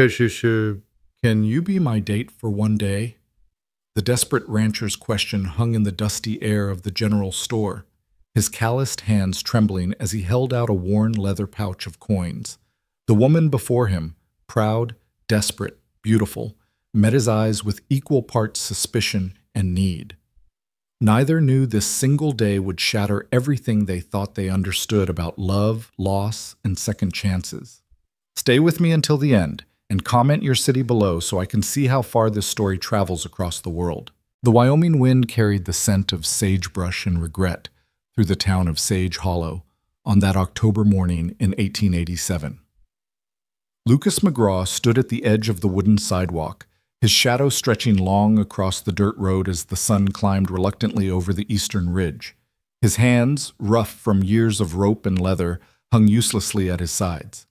Can you be my date for one day? The desperate rancher's question hung in the dusty air of the general store, his calloused hands trembling as he held out a worn leather pouch of coins. The woman before him, proud, desperate, beautiful, met his eyes with equal parts suspicion and need. Neither knew this single day would shatter everything they thought they understood about love, loss, and second chances. Stay with me until the end, and comment your city below so I can see how far this story travels across the world. The Wyoming wind carried the scent of sagebrush and regret through the town of Sage Hollow on that October morning in 1887. Lucas McGraw stood at the edge of the wooden sidewalk, his shadow stretching long across the dirt road as the sun climbed reluctantly over the eastern ridge. His hands, rough from years of rope and leather, hung uselessly at his sides.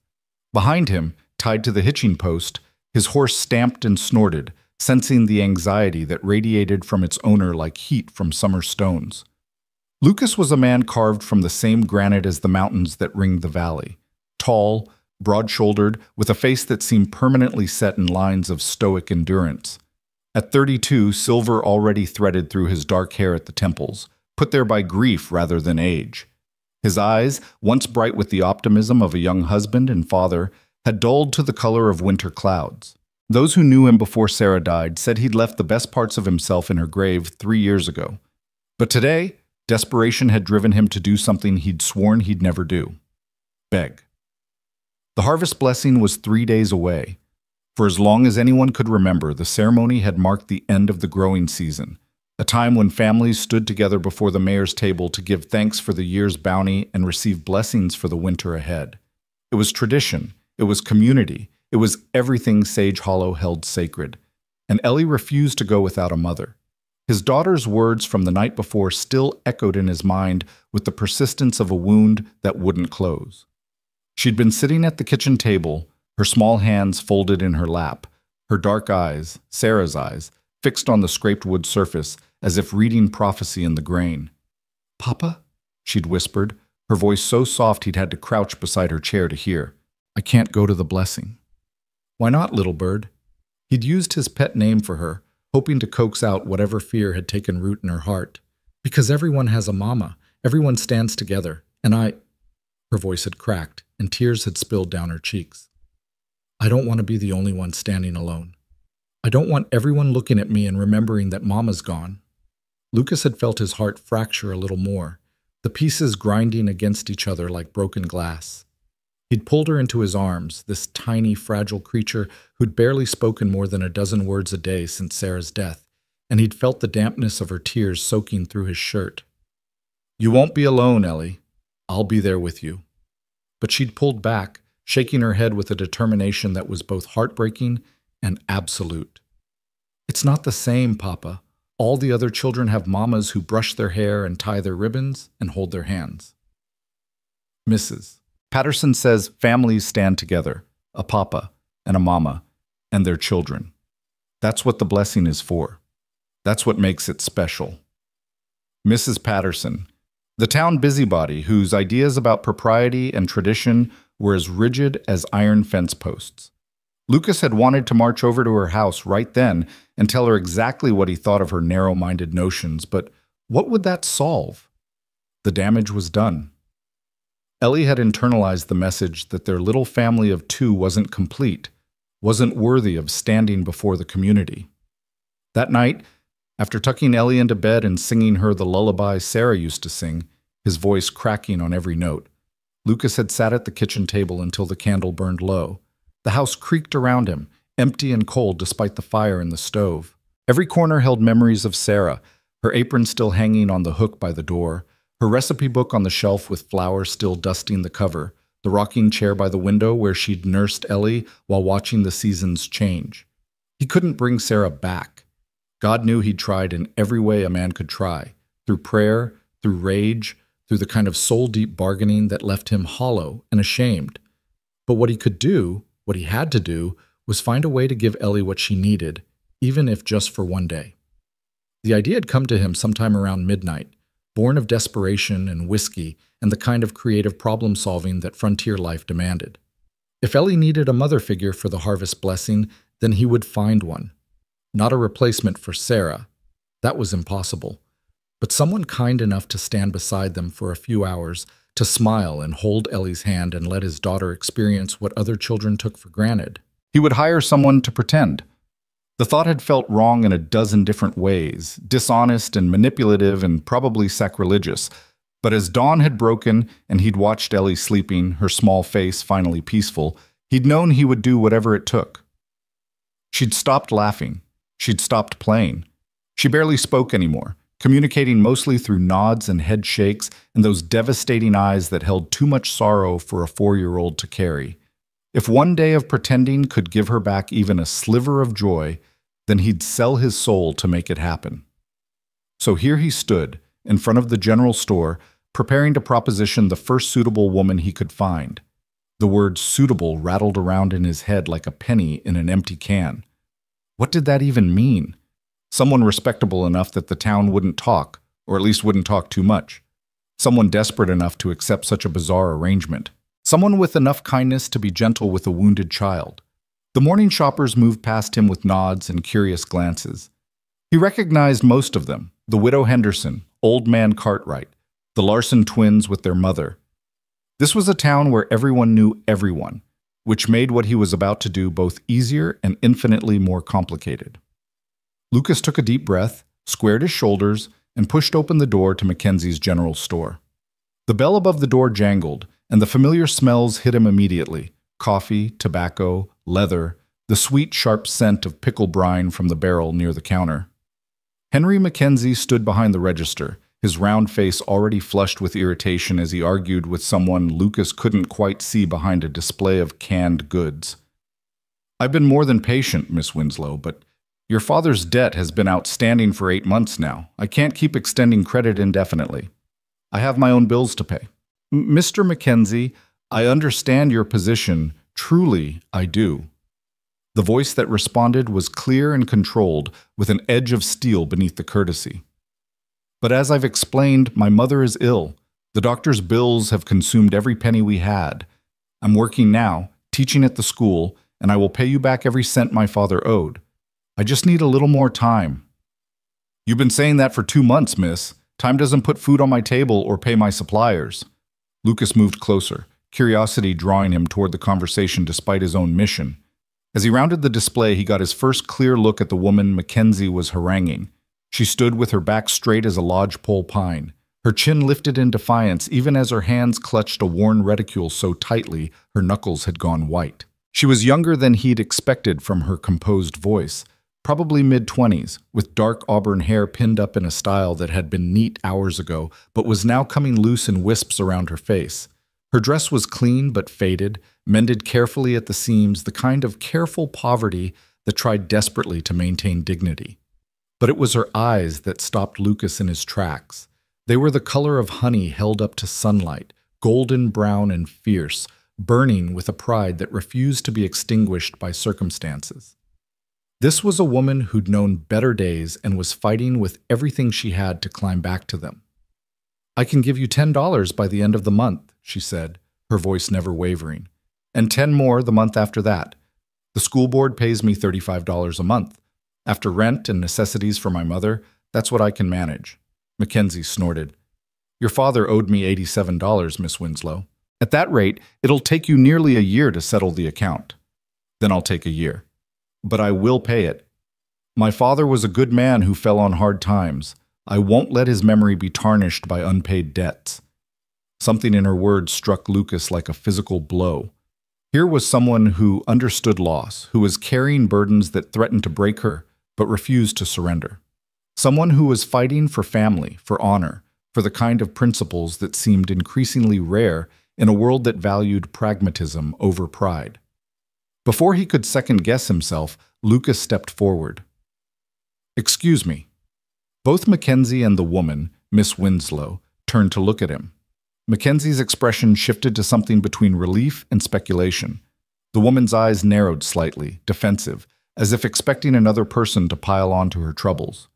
Behind him, tied to the hitching post, his horse stamped and snorted, sensing the anxiety that radiated from its owner like heat from summer stones. Lucas was a man carved from the same granite as the mountains that ringed the valley, tall, broad-shouldered, with a face that seemed permanently set in lines of stoic endurance. At 32, silver already threaded through his dark hair at the temples, put there by grief rather than age. His eyes, once bright with the optimism of a young husband and father, had dulled to the color of winter clouds. Those who knew him before Sarah died said he'd left the best parts of himself in her grave 3 years ago. But today, desperation had driven him to do something he'd sworn he'd never do: beg. The harvest blessing was 3 days away. For as long as anyone could remember, the ceremony had marked the end of the growing season, a time when families stood together before the mayor's table to give thanks for the year's bounty and receive blessings for the winter ahead. It was tradition, it was community, it was everything Sage Hollow held sacred, and Ellie refused to go without a mother. His daughter's words from the night before still echoed in his mind with the persistence of a wound that wouldn't close. She'd been sitting at the kitchen table, her small hands folded in her lap, her dark eyes, Sarah's eyes, fixed on the scraped wood surface as if reading prophecy in the grain. "Papa?" she'd whispered, her voice so soft he'd had to crouch beside her chair to hear. "I can't go to the blessing." "Why not, little bird?" He'd used his pet name for her, hoping to coax out whatever fear had taken root in her heart. "Because everyone has a mama, everyone stands together, and I—" Her voice had cracked, and tears had spilled down her cheeks. "I don't want to be the only one standing alone. I don't want everyone looking at me and remembering that Mama's gone." Lucas had felt his heart fracture a little more, the pieces grinding against each other like broken glass. He'd pulled her into his arms, this tiny, fragile creature who'd barely spoken more than a dozen words a day since Sarah's death, and he'd felt the dampness of her tears soaking through his shirt. "You won't be alone, Ellie. I'll be there with you." But she'd pulled back, shaking her head with a determination that was both heartbreaking and absolute. "It's not the same, Papa. All the other children have mamas who brush their hair and tie their ribbons and hold their hands." Mrs. Patterson says families stand together, a papa and a mama, and their children. That's what the blessing is for. That's what makes it special. Mrs. Patterson, the town busybody whose ideas about propriety and tradition were as rigid as iron fence posts. Lucas had wanted to march over to her house right then and tell her exactly what he thought of her narrow-minded notions, but what would that solve? The damage was done. Ellie had internalized the message that their little family of 2 wasn't complete, wasn't worthy of standing before the community. That night, after tucking Ellie into bed and singing her the lullaby Sarah used to sing, his voice cracking on every note, Lucas had sat at the kitchen table until the candle burned low. The house creaked around him, empty and cold despite the fire in the stove. Every corner held memories of Sarah, her apron still hanging on the hook by the door, her recipe book on the shelf with flowers still dusting the cover, the rocking chair by the window where she'd nursed Ellie while watching the seasons change. He couldn't bring Sarah back. God knew he'd tried in every way a man could try, through prayer, through rage, through the kind of soul-deep bargaining that left him hollow and ashamed. But what he could do, what he had to do, was find a way to give Ellie what she needed, even if just for one day. The idea had come to him sometime around midnight, born of desperation and whiskey and the kind of creative problem-solving that frontier life demanded. If Ellie needed a mother figure for the harvest blessing, then he would find one. Not a replacement for Sarah. That was impossible. But someone kind enough to stand beside them for a few hours, to smile and hold Ellie's hand and let his daughter experience what other children took for granted. He would hire someone to pretend. The thought had felt wrong in a dozen different ways, dishonest and manipulative and probably sacrilegious. But as dawn had broken and he'd watched Ellie sleeping, her small face finally peaceful, he'd known he would do whatever it took. She'd stopped laughing. She'd stopped playing. She barely spoke anymore, communicating mostly through nods and head shakes and those devastating eyes that held too much sorrow for a 4-year-old to carry. If one day of pretending could give her back even a sliver of joy, then he'd sell his soul to make it happen. So here he stood, in front of the general store, preparing to proposition the first suitable woman he could find. The word suitable rattled around in his head like a penny in an empty can. What did that even mean? Someone respectable enough that the town wouldn't talk, or at least wouldn't talk too much. Someone desperate enough to accept such a bizarre arrangement. Someone with enough kindness to be gentle with a wounded child. The morning shoppers moved past him with nods and curious glances. He recognized most of them: the widow Henderson, old man Cartwright, the Larson twins with their mother. This was a town where everyone knew everyone, which made what he was about to do both easier and infinitely more complicated. Lucas took a deep breath, squared his shoulders, and pushed open the door to Mackenzie's general store. The bell above the door jangled, and the familiar smells hit him immediately: coffee, tobacco, leather, the sweet, sharp scent of pickle brine from the barrel near the counter. Henry Mackenzie stood behind the register, his round face already flushed with irritation as he argued with someone Lucas couldn't quite see behind a display of canned goods. "I've been more than patient, Miss Winslow, but your father's debt has been outstanding for 8 months now. I can't keep extending credit indefinitely. I have my own bills to pay." "Mr. Mackenzie, I understand your position. Truly, I do." The voice that responded was clear and controlled, with an edge of steel beneath the courtesy. "But as I've explained, my mother is ill. The doctor's bills have consumed every penny we had. I'm working now, teaching at the school, and I will pay you back every cent my father owed. I just need a little more time." "You've been saying that for 2 months, miss. Time doesn't put food on my table or pay my suppliers." Lucas moved closer, curiosity drawing him toward the conversation despite his own mission. As he rounded the display, he got his first clear look at the woman Mackenzie was haranguing. She stood with her back straight as a lodgepole pine, her chin lifted in defiance even as her hands clutched a worn reticule so tightly her knuckles had gone white. She was younger than he'd expected from her composed voice, probably mid-20s, with dark auburn hair pinned up in a style that had been neat hours ago, but was now coming loose in wisps around her face. Her dress was clean but faded, mended carefully at the seams, the kind of careful poverty that tried desperately to maintain dignity. But it was her eyes that stopped Lucas in his tracks. They were the color of honey held up to sunlight, golden brown and fierce, burning with a pride that refused to be extinguished by circumstances. This was a woman who'd known better days and was fighting with everything she had to climb back to them. "I can give you $10 by the end of the month," she said, her voice never wavering. "And 10 more the month after that. The school board pays me $35 a month. After rent and necessities for my mother, that's what I can manage." Mackenzie snorted. "Your father owed me $87, Miss Winslow. At that rate, it'll take you nearly a year to settle the account." "Then I'll take a year. But I will pay it. My father was a good man who fell on hard times. I won't let his memory be tarnished by unpaid debts." Something in her words struck Lucas like a physical blow. Here was someone who understood loss, who was carrying burdens that threatened to break her, but refused to surrender. Someone who was fighting for family, for honor, for the kind of principles that seemed increasingly rare in a world that valued pragmatism over pride. Before he could second-guess himself, Lucas stepped forward. "Excuse me." Both Mackenzie and the woman, Miss Winslow, turned to look at him. Mackenzie's expression shifted to something between relief and speculation. The woman's eyes narrowed slightly, defensive, as if expecting another person to pile on to her troubles.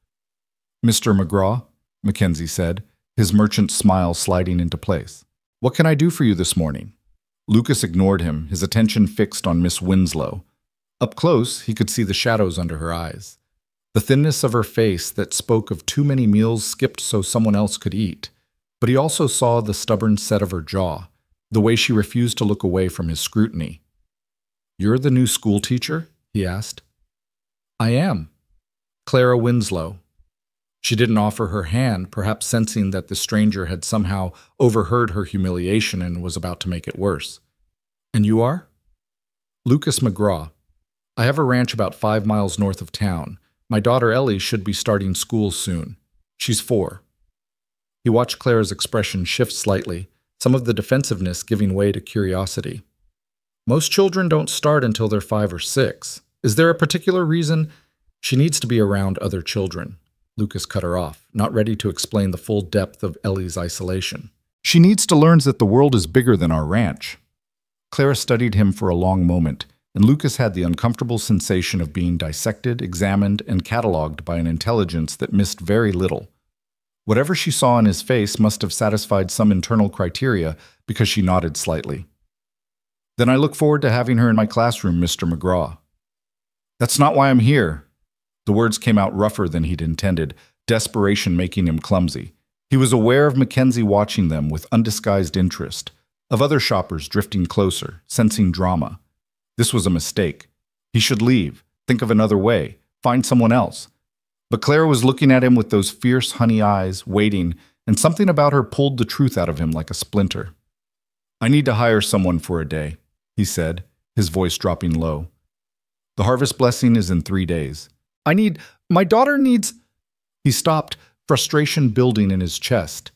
"Mr. McGraw," Mackenzie said, his merchant smile sliding into place. "What can I do for you this morning?" Lucas ignored him, his attention fixed on Miss Winslow. Up close, he could see the shadows under her eyes. The thinness of her face that spoke of too many meals skipped so someone else could eat. But he also saw the stubborn set of her jaw, the way she refused to look away from his scrutiny. "You're the new school teacher?" he asked. "I am. Clara Winslow." She didn't offer her hand, perhaps sensing that the stranger had somehow overheard her humiliation and was about to make it worse. "And you are?" "Lucas McGraw. I have a ranch about 5 miles north of town. My daughter Ellie should be starting school soon. She's 4. He watched Clara's expression shift slightly, some of the defensiveness giving way to curiosity. "Most children don't start until they're 5 or 6. Is there a particular reason?" "She needs to be around other children." Lucas cut her off, not ready to explain the full depth of Ellie's isolation. "She needs to learn that the world is bigger than our ranch." Clara studied him for a long moment, and Lucas had the uncomfortable sensation of being dissected, examined, and catalogued by an intelligence that missed very little. Whatever she saw in his face must have satisfied some internal criteria because she nodded slightly. "Then I look forward to having her in my classroom, Mr. McGraw." "That's not why I'm here." The words came out rougher than he'd intended, desperation making him clumsy. He was aware of Mackenzie watching them with undisguised interest, of other shoppers drifting closer, sensing drama. This was a mistake. He should leave, think of another way, find someone else. But Clara was looking at him with those fierce honey eyes, waiting, and something about her pulled the truth out of him like a splinter. "I need to hire someone for a day," he said, his voice dropping low. "The harvest blessing is in 3 days. My daughter needs—" He stopped, frustration building in his chest.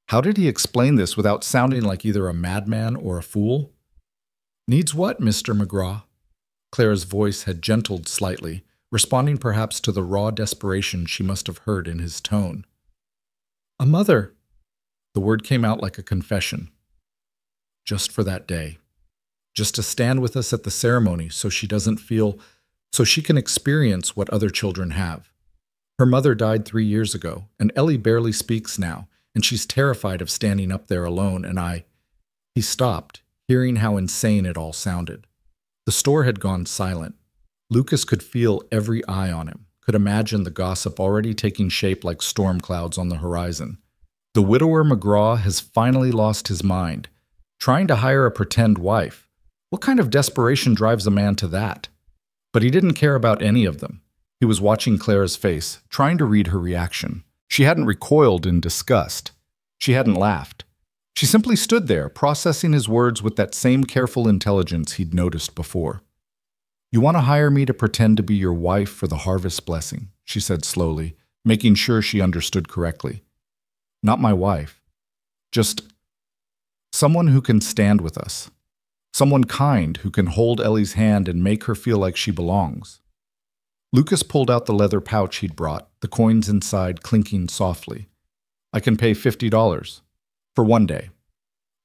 How did he explain this without sounding like either a madman or a fool? "Needs what, Mr. McGraw?" Clara's voice had gentled slightly, responding perhaps to the raw desperation she must have heard in his tone. "A mother." The word came out like a confession. "Just for that day. Just to stand with us at the ceremony so she can experience what other children have. Her mother died 3 years ago, and Ellie barely speaks now, and she's terrified of standing up there alone, and I—" He stopped, hearing how insane it all sounded. The store had gone silent. Lucas could feel every eye on him, could imagine the gossip already taking shape like storm clouds on the horizon. The widower McGraw has finally lost his mind, trying to hire a pretend wife. What kind of desperation drives a man to that? But he didn't care about any of them. He was watching Clara's face, trying to read her reaction. She hadn't recoiled in disgust. She hadn't laughed. She simply stood there, processing his words with that same careful intelligence he'd noticed before. "You want to hire me to pretend to be your wife for the harvest blessing," she said slowly, making sure she understood correctly. "Not my wife. Just someone who can stand with us. Someone kind who can hold Ellie's hand and make her feel like she belongs." Lucas pulled out the leather pouch he'd brought, the coins inside clinking softly. "I can pay $50. For 1 day.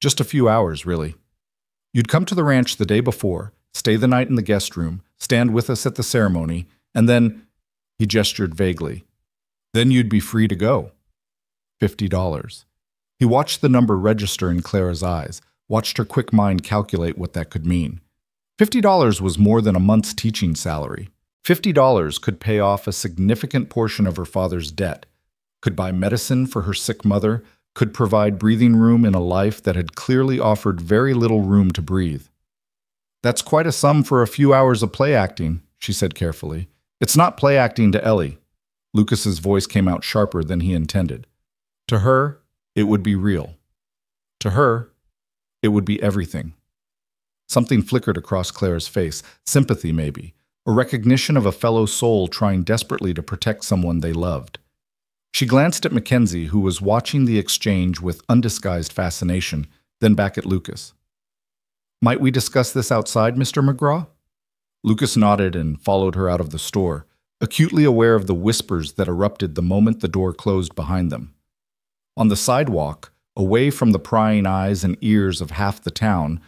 Just a few hours, really. You'd come to the ranch the day before, stay the night in the guest room, stand with us at the ceremony, and then—" he gestured vaguely. "Then you'd be free to go." $50. He watched the number register in Clara's eyes, watched her quick mind calculate what that could mean. $50 was more than a month's teaching salary. $50 could pay off a significant portion of her father's debt, could buy medicine for her sick mother, could provide breathing room in a life that had clearly offered very little room to breathe. "That's quite a sum for a few hours of play acting," she said carefully. "It's not play acting to Ellie." Lucas's voice came out sharper than he intended. "To her, it would be real. To her, it would be everything." Something flickered across Clara's face, sympathy maybe, a recognition of a fellow soul trying desperately to protect someone they loved. She glanced at Mackenzie, who was watching the exchange with undisguised fascination, then back at Lucas. "Might we discuss this outside, Mr. McGraw?" Lucas nodded and followed her out of the store, acutely aware of the whispers that erupted the moment the door closed behind them. On the sidewalk, away from the prying eyes and ears of half the town,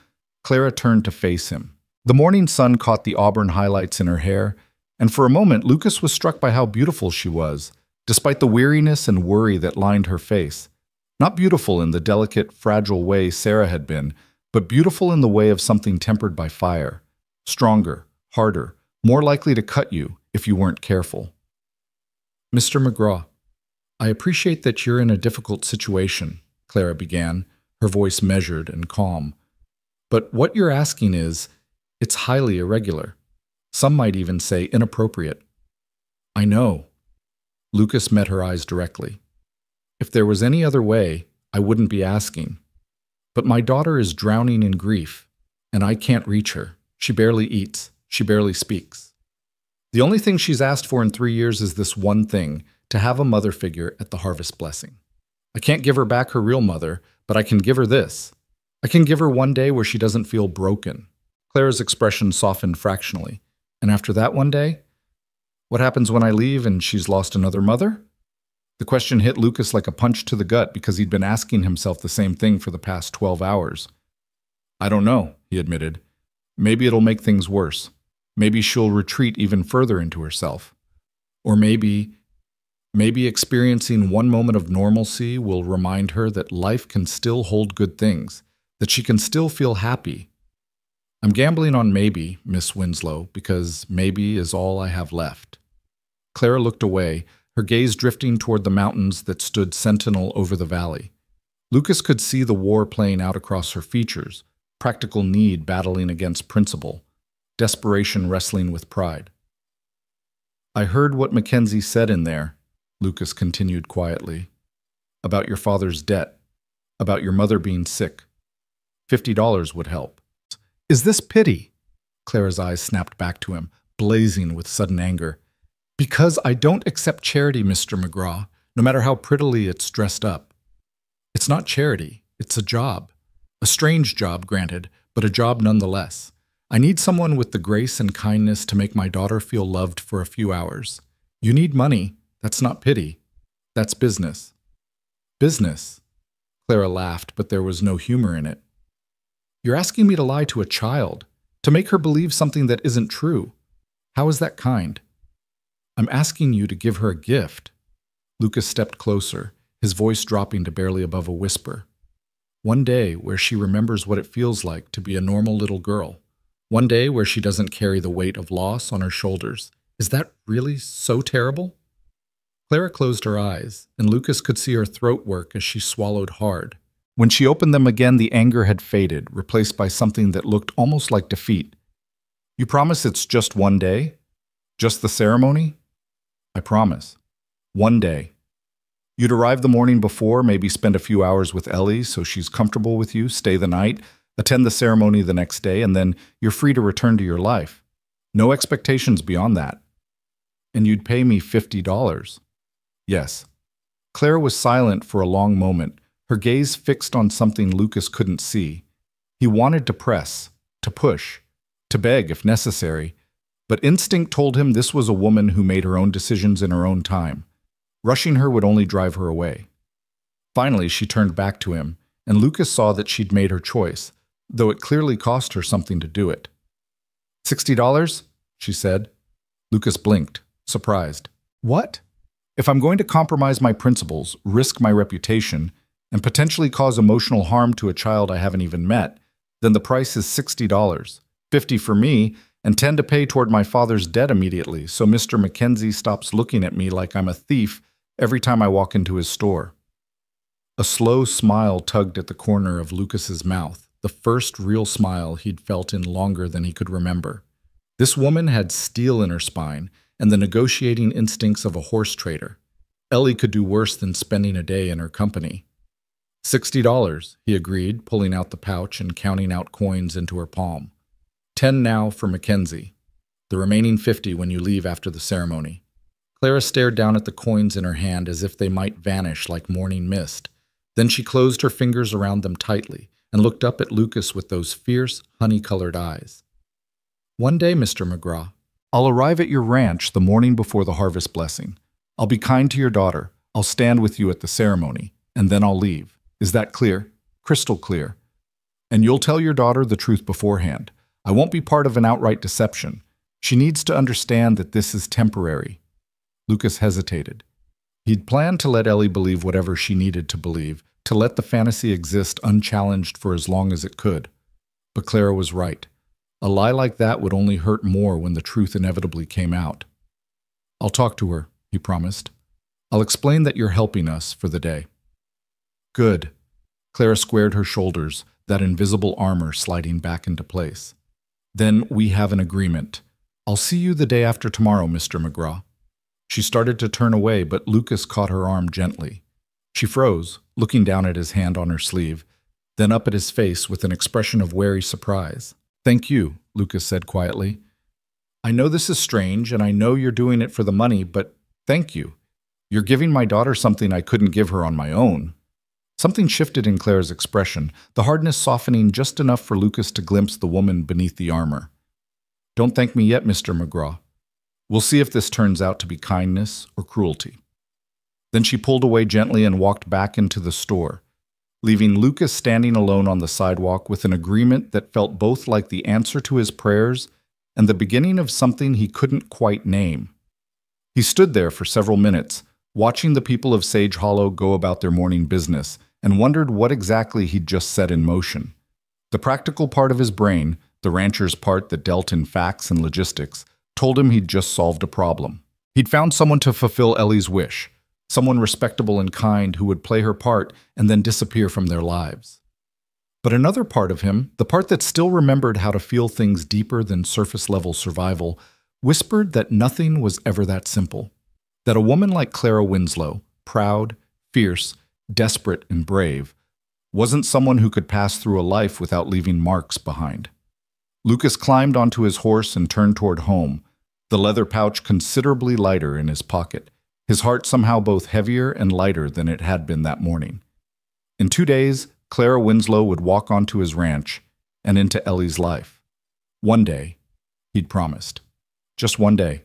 Clara turned to face him. The morning sun caught the auburn highlights in her hair, and for a moment Lucas was struck by how beautiful she was, despite the weariness and worry that lined her face. Not beautiful in the delicate, fragile way Sarah had been, but beautiful in the way of something tempered by fire, stronger, harder, more likely to cut you if you weren't careful. Mr. McGraw, I appreciate that you're in a difficult situation, Clara began, her voice measured and calm. But what you're asking is, it's highly irregular. Some might even say inappropriate. I know. Lucas met her eyes directly. If there was any other way, I wouldn't be asking. But my daughter is drowning in grief, and I can't reach her. She barely eats. She barely speaks. The only thing she's asked for in 3 years is this one thing, to have a mother figure at the harvest blessing. I can't give her back her real mother, but I can give her this. I can give her one day where she doesn't feel broken. Clara's expression softened fractionally. And after that one day? What happens when I leave and she's lost another mother? The question hit Lucas like a punch to the gut because he'd been asking himself the same thing for the past 12 hours. I don't know, he admitted. Maybe it'll make things worse. Maybe she'll retreat even further into herself. Or maybe experiencing one moment of normalcy will remind her that life can still hold good things, that she can still feel happy. I'm gambling on maybe, Miss Winslow, because maybe is all I have left. Clara looked away, her gaze drifting toward the mountains that stood sentinel over the valley. Lucas could see the war playing out across her features, practical need battling against principle, desperation wrestling with pride. I heard what Mackenzie said in there, Lucas continued quietly, about your father's debt, about your mother being sick. $50 would help. Is this pity? Clara's eyes snapped back to him, blazing with sudden anger. Because I don't accept charity, Mr. McGraw, no matter how prettily it's dressed up. It's not charity, it's a job. A strange job, granted, but a job nonetheless. I need someone with the grace and kindness to make my daughter feel loved for a few hours. You need money. That's not pity. That's business. Business? Clara laughed, but there was no humor in it. You're asking me to lie to a child, to make her believe something that isn't true. How is that kind? I'm asking you to give her a gift. Lucas stepped closer, his voice dropping to barely above a whisper. One day where she remembers what it feels like to be a normal little girl. One day where she doesn't carry the weight of loss on her shoulders. Is that really so terrible? Clara closed her eyes, and Lucas could see her throat work as she swallowed hard. When she opened them again, the anger had faded, replaced by something that looked almost like defeat. You promise it's just one day? Just the ceremony? I promise. One day. You'd arrive the morning before, maybe spend a few hours with Ellie so she's comfortable with you, stay the night, attend the ceremony the next day, and then you're free to return to your life. No expectations beyond that. And you'd pay me $50. Yes. Clara was silent for a long moment, her gaze fixed on something Lucas couldn't see. He wanted to press, to push, to beg if necessary, but instinct told him this was a woman who made her own decisions in her own time. Rushing her would only drive her away. Finally, she turned back to him, and Lucas saw that she'd made her choice, though it clearly cost her something to do it. $60? She said. Lucas blinked, surprised. What? If I'm going to compromise my principles, risk my reputation, and potentially cause emotional harm to a child I haven't even met, then the price is $60, $50 for me, and $10 to pay toward my father's debt immediately, so Mr. Mackenzie stops looking at me like I'm a thief every time I walk into his store. A slow smile tugged at the corner of Lucas's mouth, the first real smile he'd felt in longer than he could remember. This woman had steel in her spine and the negotiating instincts of a horse trader. Ellie could do worse than spending a day in her company. $60, he agreed, pulling out the pouch and counting out coins into her palm. 10 now for Mackenzie. The remaining 50 when you leave after the ceremony. Clara stared down at the coins in her hand as if they might vanish like morning mist. Then she closed her fingers around them tightly and looked up at Lucas with those fierce, honey-colored eyes. One day, Mr. McGraw, I'll arrive at your ranch the morning before the harvest blessing. I'll be kind to your daughter. I'll stand with you at the ceremony, and then I'll leave. Is that clear? Crystal clear. And you'll tell your daughter the truth beforehand. I won't be part of an outright deception. She needs to understand that this is temporary. Lucas hesitated. He'd planned to let Ellie believe whatever she needed to believe, to let the fantasy exist unchallenged for as long as it could. But Clara was right. A lie like that would only hurt more when the truth inevitably came out. "I'll talk to her," he promised. "I'll explain that you're helping us for the day." "Good." Clara squared her shoulders, that invisible armor sliding back into place. "Then we have an agreement. I'll see you the day after tomorrow, Mr. McGraw." She started to turn away, but Lucas caught her arm gently. She froze, looking down at his hand on her sleeve, then up at his face with an expression of wary surprise. "Thank you," Lucas said quietly. "I know this is strange, and I know you're doing it for the money, but thank you. You're giving my daughter something I couldn't give her on my own." Something shifted in Clara's expression, the hardness softening just enough for Lucas to glimpse the woman beneath the armor. "Don't thank me yet, Mr. McGraw. We'll see if this turns out to be kindness or cruelty." Then she pulled away gently and walked back into the store, leaving Lucas standing alone on the sidewalk with an agreement that felt both like the answer to his prayers and the beginning of something he couldn't quite name. He stood there for several minutes, watching the people of Sage Hollow go about their morning business, and wondered what exactly he'd just set in motion. The practical part of his brain, the rancher's part that dealt in facts and logistics, told him he'd just solved a problem. He'd found someone to fulfill Ellie's wish, someone respectable and kind who would play her part and then disappear from their lives. But another part of him, the part that still remembered how to feel things deeper than surface-level survival, whispered that nothing was ever that simple. That a woman like Clara Winslow, proud, fierce, desperate, and brave, wasn't someone who could pass through a life without leaving marks behind. Lucas climbed onto his horse and turned toward home, the leather pouch considerably lighter in his pocket, his heart somehow both heavier and lighter than it had been that morning. In 2 days, Clara Winslow would walk onto his ranch and into Ellie's life. One day, he'd promised. Just one day.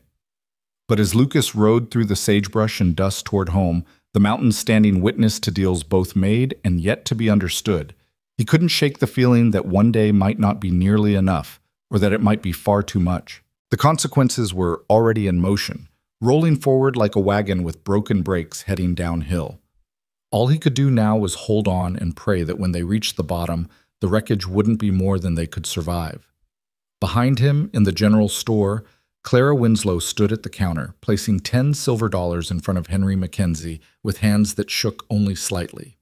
But as Lucas rode through the sagebrush and dust toward home, the mountains standing witness to deals both made and yet to be understood, he couldn't shake the feeling that one day might not be nearly enough, or that it might be far too much. The consequences were already in motion, rolling forward like a wagon with broken brakes heading downhill. All he could do now was hold on and pray that when they reached the bottom, the wreckage wouldn't be more than they could survive. Behind him, in the general store, Clara Winslow stood at the counter, placing 10 silver dollars in front of Henry Mackenzie with hands that shook only slightly.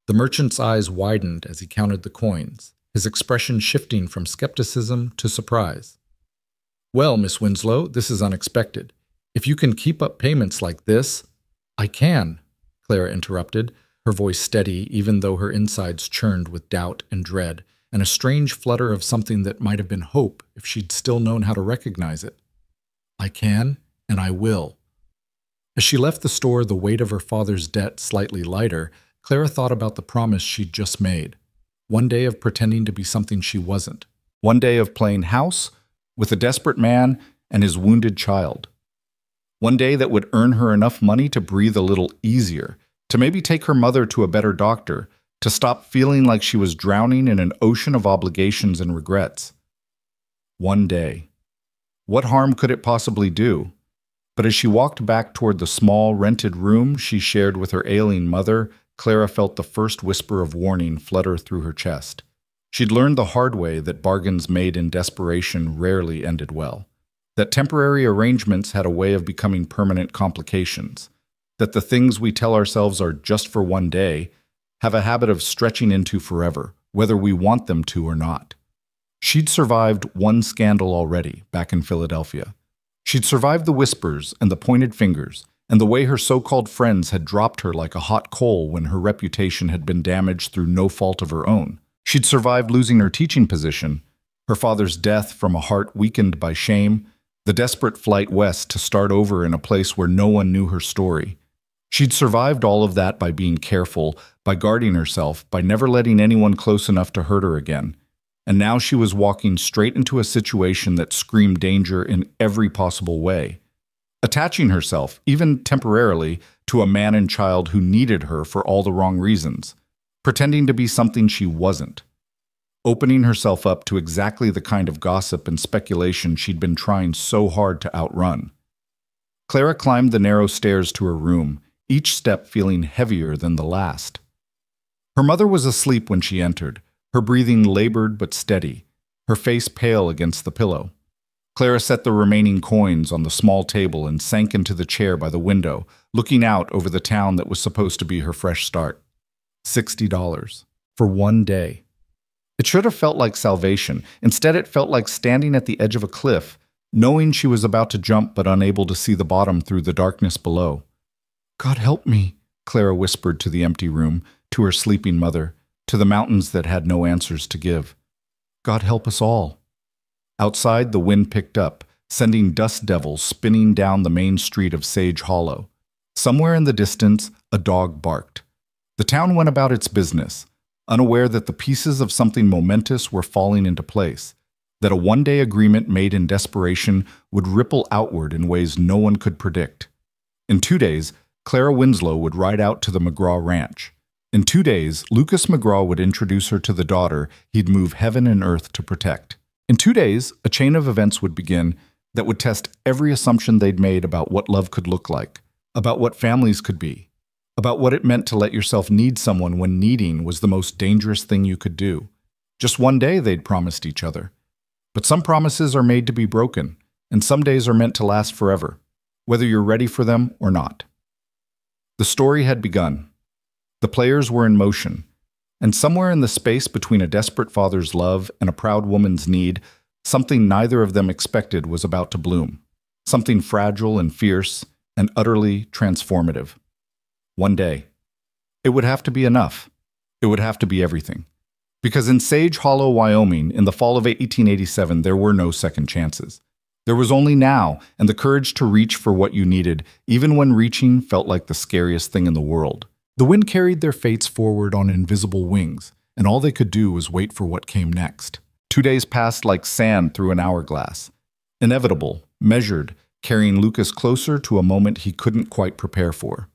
The merchant's eyes widened as he counted the coins, his expression shifting from skepticism to surprise. "Well, Miss Winslow, this is unexpected. If you can keep up payments like this—" "I can," Clara interrupted, her voice steady even though her insides churned with doubt and dread, and a strange flutter of something that might have been hope if she'd still known how to recognize it. "I can, and I will." As she left the store, the weight of her father's debt slightly lighter, Clara thought about the promise she'd just made. One day of pretending to be something she wasn't. One day of playing house with a desperate man and his wounded child. One day that would earn her enough money to breathe a little easier, to maybe take her mother to a better doctor, to stop feeling like she was drowning in an ocean of obligations and regrets. One day. What harm could it possibly do? But as she walked back toward the small, rented room she shared with her ailing mother, Clara felt the first whisper of warning flutter through her chest. She'd learned the hard way that bargains made in desperation rarely ended well, that temporary arrangements had a way of becoming permanent complications, that the things we tell ourselves are just for one day have a habit of stretching into forever, whether we want them to or not. She'd survived one scandal already, back in Philadelphia. She'd survived the whispers and the pointed fingers, and the way her so-called friends had dropped her like a hot coal when her reputation had been damaged through no fault of her own. She'd survived losing her teaching position, her father's death from a heart weakened by shame, the desperate flight west to start over in a place where no one knew her story. She'd survived all of that by being careful, by guarding herself, by never letting anyone close enough to hurt her again. And now she was walking straight into a situation that screamed danger in every possible way. Attaching herself, even temporarily, to a man and child who needed her for all the wrong reasons. Pretending to be something she wasn't. Opening herself up to exactly the kind of gossip and speculation she'd been trying so hard to outrun. Clara climbed the narrow stairs to her room, each step feeling heavier than the last. Her mother was asleep when she entered, her breathing labored but steady, her face pale against the pillow. Clara set the remaining coins on the small table and sank into the chair by the window, looking out over the town that was supposed to be her fresh start. $60. For one day. It should have felt like salvation. Instead, it felt like standing at the edge of a cliff, knowing she was about to jump but unable to see the bottom through the darkness below. "God help me," Clara whispered to the empty room, to her sleeping mother, to the mountains that had no answers to give. "God help us all." Outside, the wind picked up, sending dust devils spinning down the main street of Sage Hollow. Somewhere in the distance, a dog barked. The town went about its business, unaware that the pieces of something momentous were falling into place, that a one-day agreement made in desperation would ripple outward in ways no one could predict. In 2 days, Clara Winslow would ride out to the McGraw Ranch. In 2 days, Lucas McGraw would introduce her to the daughter he'd move heaven and earth to protect. In 2 days, a chain of events would begin that would test every assumption they'd made about what love could look like, about what families could be, about what it meant to let yourself need someone when needing was the most dangerous thing you could do. Just one day, they'd promised each other. But some promises are made to be broken, and some days are meant to last forever, whether you're ready for them or not. The story had begun. The players were in motion, and somewhere in the space between a desperate father's love and a proud woman's need, something neither of them expected was about to bloom. Something fragile and fierce and utterly transformative. One day. It would have to be enough. It would have to be everything. Because in Sage Hollow, Wyoming, in the fall of 1887, there were no second chances. There was only now and the courage to reach for what you needed, even when reaching felt like the scariest thing in the world. The wind carried their fates forward on invisible wings, and all they could do was wait for what came next. 2 days passed like sand through an hourglass. Inevitable, measured, carrying Lucas closer to a moment he couldn't quite prepare for.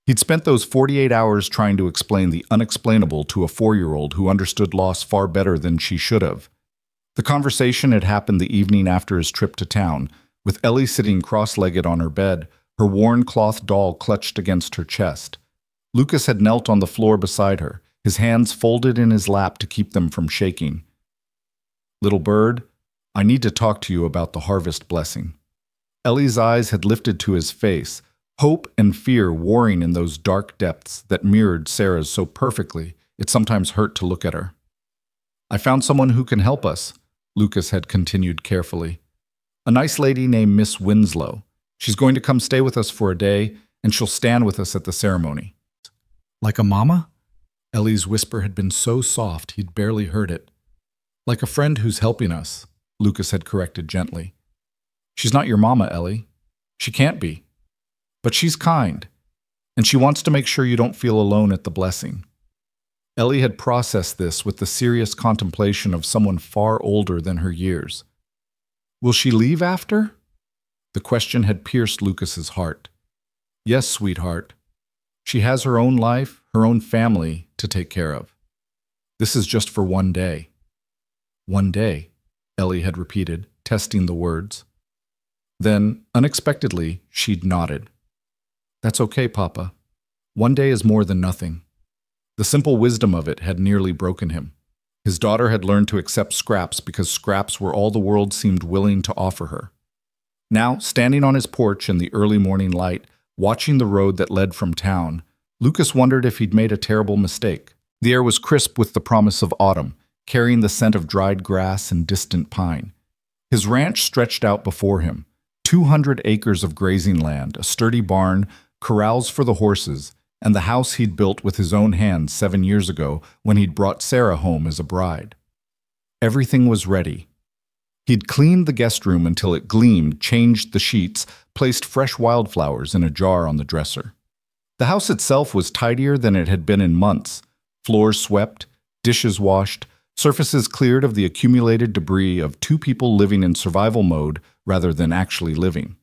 He'd spent those 48 hours trying to explain the unexplainable to a 4-year-old who understood loss far better than she should have. The conversation had happened the evening after his trip to town, with Ellie sitting cross-legged on her bed, her worn cloth doll clutched against her chest. Lucas had knelt on the floor beside her, his hands folded in his lap to keep them from shaking. "Little bird, I need to talk to you about the harvest blessing." Ellie's eyes had lifted to his face, hope and fear warring in those dark depths that mirrored Sarah's so perfectly it sometimes hurt to look at her. "I found someone who can help us," Lucas had continued carefully. "A nice lady named Miss Winslow. She's going to come stay with us for a day, and she'll stand with us at the ceremony." "Like a mama?" Ellie's whisper had been so soft he'd barely heard it. "Like a friend who's helping us," Lucas had corrected gently. "She's not your mama, Ellie. She can't be. But she's kind, and she wants to make sure you don't feel alone at the blessing." Ellie had processed this with the serious contemplation of someone far older than her years. "Will she leave after?" The question had pierced Lucas's heart. "Yes, sweetheart. She has her own life, her own family to take care of. This is just for one day." "One day," Ellie had repeated, testing the words. Then, unexpectedly, she'd nodded. "That's okay, Papa. One day is more than nothing." The simple wisdom of it had nearly broken him. His daughter had learned to accept scraps because scraps were all the world seemed willing to offer her. Now, standing on his porch in the early morning light, watching the road that led from town, Lucas wondered if he'd made a terrible mistake. The air was crisp with the promise of autumn, carrying the scent of dried grass and distant pine. His ranch stretched out before him, 200 acres of grazing land, a sturdy barn, corrals for the horses, and the house he'd built with his own hands 7 years ago when he'd brought Sarah home as a bride. Everything was ready. He'd cleaned the guest room until it gleamed, changed the sheets, placed fresh wildflowers in a jar on the dresser. The house itself was tidier than it had been in months. Floors swept, dishes washed, surfaces cleared of the accumulated debris of 2 people living in survival mode rather than actually living.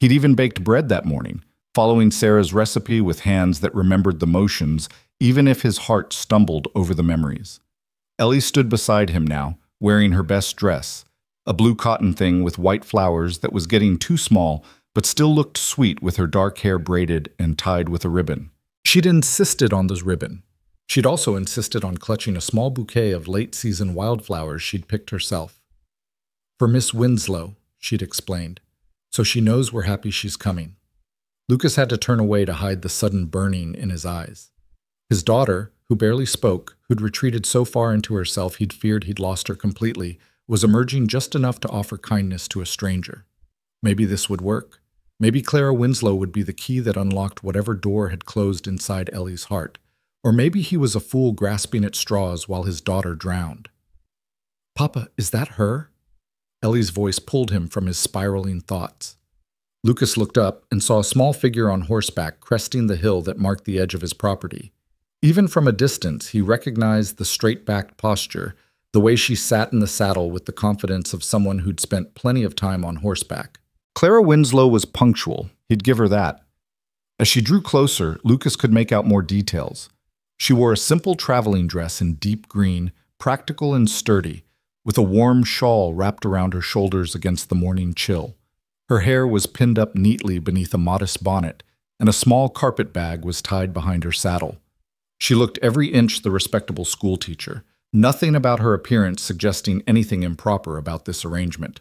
He'd even baked bread that morning, following Sarah's recipe with hands that remembered the motions, even if his heart stumbled over the memories. Ellie stood beside him now, wearing her best dress, a blue cotton thing with white flowers that was getting too small, but still looked sweet with her dark hair braided and tied with a ribbon. She'd insisted on this ribbon. She'd also insisted on clutching a small bouquet of late-season wildflowers she'd picked herself. "For Miss Winslow," she'd explained, "so she knows we're happy she's coming." Lucas had to turn away to hide the sudden burning in his eyes. His daughter, who barely spoke, who'd retreated so far into herself he'd feared he'd lost her completely, was emerging just enough to offer kindness to a stranger. Maybe this would work. Maybe Clara Winslow would be the key that unlocked whatever door had closed inside Ellie's heart. Or maybe he was a fool grasping at straws while his daughter drowned. "Papa, is that her?" Ellie's voice pulled him from his spiraling thoughts. Lucas looked up and saw a small figure on horseback cresting the hill that marked the edge of his property. Even from a distance, he recognized the straight-backed posture, the way she sat in the saddle with the confidence of someone who'd spent plenty of time on horseback. Clara Winslow was punctual, he'd give her that. As she drew closer, Lucas could make out more details. She wore a simple traveling dress in deep green, practical and sturdy, with a warm shawl wrapped around her shoulders against the morning chill. Her hair was pinned up neatly beneath a modest bonnet, and a small carpet bag was tied behind her saddle. She looked every inch the respectable schoolteacher, nothing about her appearance suggesting anything improper about this arrangement.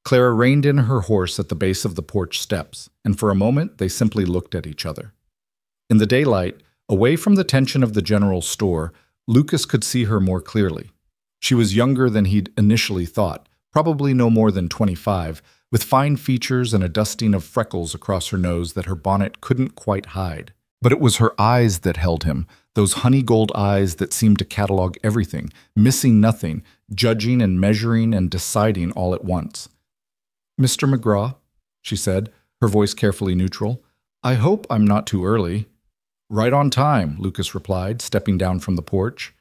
Clara reined in her horse at the base of the porch steps, and for a moment they simply looked at each other. In the daylight, away from the tension of the general store, Lucas could see her more clearly. She was younger than he'd initially thought, probably no more than 25, with fine features and a dusting of freckles across her nose that her bonnet couldn't quite hide. But it was her eyes that held him, those honey-gold eyes that seemed to catalog everything, missing nothing, judging and measuring and deciding all at once. "Mr. McGraw," she said, her voice carefully neutral, "I hope I'm not too early." "Right on time," Lucas replied, stepping down from the porch.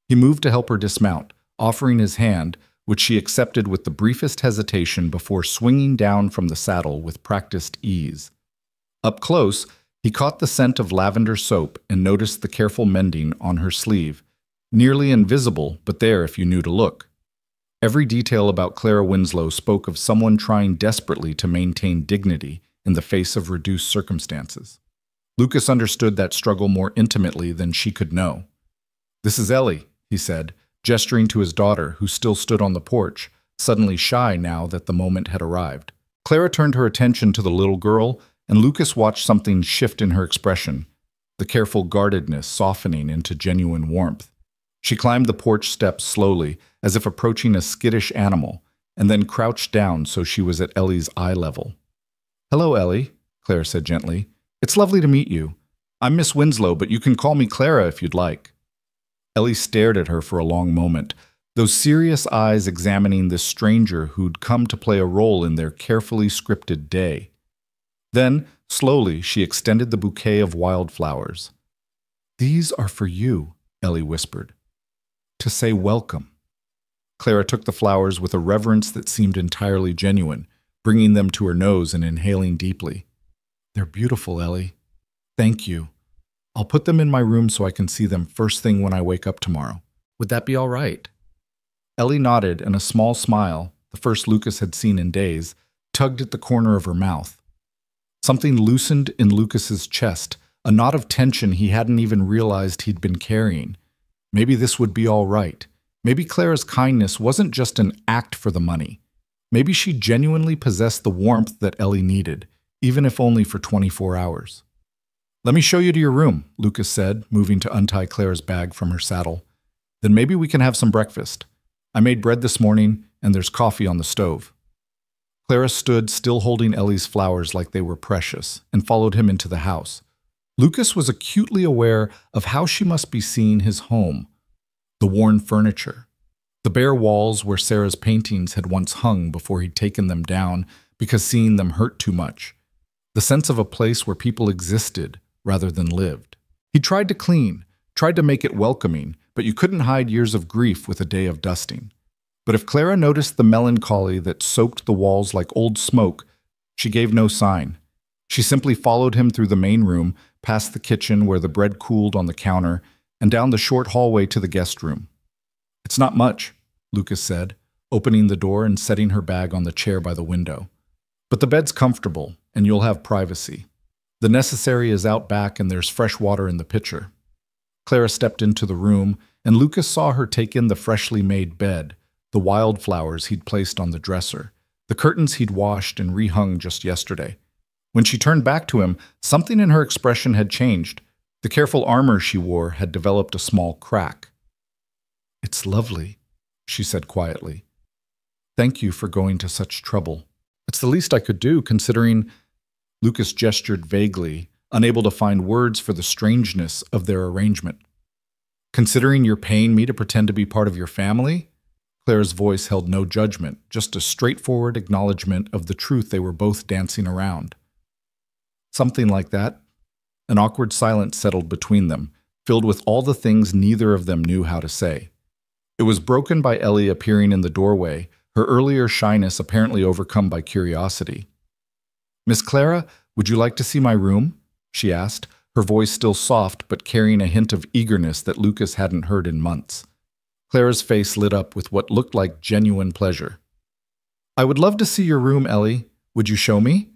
He moved to help her dismount, offering his hand, which she accepted with the briefest hesitation before swinging down from the saddle with practiced ease. Up close, he caught the scent of lavender soap and noticed the careful mending on her sleeve, nearly invisible, but there if you knew to look. Every detail about Clara Winslow spoke of someone trying desperately to maintain dignity in the face of reduced circumstances. Lucas understood that struggle more intimately than she could know. "This is Ellie," he said, gesturing to his daughter, who still stood on the porch, suddenly shy now that the moment had arrived. Clara turned her attention to the little girl, and Lucas watched something shift in her expression, the careful guardedness softening into genuine warmth. She climbed the porch steps slowly, as if approaching a skittish animal, and then crouched down so she was at Ellie's eye level. "Hello, Ellie," Clara said gently. "It's lovely to meet you. I'm Miss Winslow, but you can call me Clara if you'd like." Ellie stared at her for a long moment, those serious eyes examining this stranger who'd come to play a role in their carefully scripted day. Then, slowly, she extended the bouquet of wildflowers. "These are for you," Ellie whispered. "To say welcome." Clara took the flowers with a reverence that seemed entirely genuine, bringing them to her nose and inhaling deeply. "They're beautiful, Ellie. Thank you. I'll put them in my room so I can see them first thing when I wake up tomorrow. Would that be all right?" Ellie nodded, and a small smile, the first Lucas had seen in days, tugged at the corner of her mouth. Something loosened in Lucas's chest, a knot of tension he hadn't even realized he'd been carrying. Maybe this would be all right. Maybe Clara's kindness wasn't just an act for the money. Maybe she genuinely possessed the warmth that Ellie needed, even if only for 24 hours. "Let me show you to your room," Lucas said, moving to untie Clara's bag from her saddle. "Then maybe we can have some breakfast. I made bread this morning, and there's coffee on the stove." Clara stood, still holding Ellie's flowers like they were precious, and followed him into the house. Lucas was acutely aware of how she must be seeing his home. The worn furniture. The bare walls where Sarah's paintings had once hung before he'd taken them down because seeing them hurt too much. The sense of a place where people existed rather than lived. He tried to clean, tried to make it welcoming, but you couldn't hide years of grief with a day of dusting. But if Clara noticed the melancholy that soaked the walls like old smoke, she gave no sign. She simply followed him through the main room, past the kitchen where the bread cooled on the counter, and down the short hallway to the guest room. "It's not much," Lucas said, opening the door and setting her bag on the chair by the window. "But the bed's comfortable, and you'll have privacy. The necessary is out back, and there's fresh water in the pitcher." Clara stepped into the room, and Lucas saw her take in the freshly made bed, the wildflowers he'd placed on the dresser, the curtains he'd washed and rehung just yesterday. When she turned back to him, something in her expression had changed. The careful armor she wore had developed a small crack. "It's lovely," she said quietly. "Thank you for going to such trouble. It's the least I could do, considering—" Lucas gestured vaguely, unable to find words for the strangeness of their arrangement. "Considering you're paying me to pretend to be part of your family?" Clara's voice held no judgment, just a straightforward acknowledgement of the truth they were both dancing around. "Something like that." An awkward silence settled between them, filled with all the things neither of them knew how to say. It was broken by Ellie appearing in the doorway, her earlier shyness apparently overcome by curiosity. "Miss Clara, would you like to see my room?" she asked, her voice still soft but carrying a hint of eagerness that Lucas hadn't heard in months. Clara's face lit up with what looked like genuine pleasure. "I would love to see your room, Ellie. Would you show me?"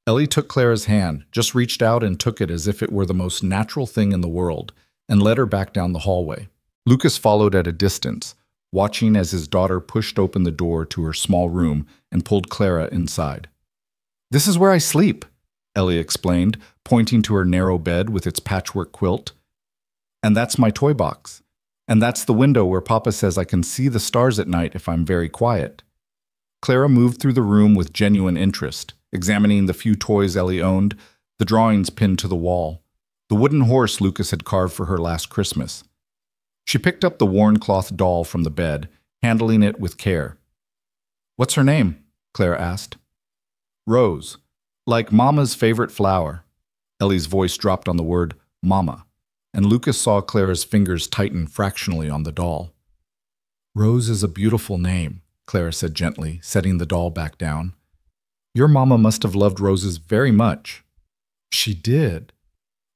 Ellie took Clara's hand, just reached out and took it as if it were the most natural thing in the world, and led her back down the hallway. Lucas followed at a distance, watching as his daughter pushed open the door to her small room and pulled Clara inside. "This is where I sleep," Ellie explained, pointing to her narrow bed with its patchwork quilt. "And that's my toy box. And that's the window where Papa says I can see the stars at night if I'm very quiet." Clara moved through the room with genuine interest, examining the few toys Ellie owned, the drawings pinned to the wall, the wooden horse Lucas had carved for her last Christmas. She picked up the worn cloth doll from the bed, handling it with care. "What's her name?" Clara asked. "Rose. Like Mama's favorite flower." Ellie's voice dropped on the word Mama, and Lucas saw Clara's fingers tighten fractionally on the doll. "Rose is a beautiful name," Clara said gently, setting the doll back down. "Your mama must have loved roses very much." "She did.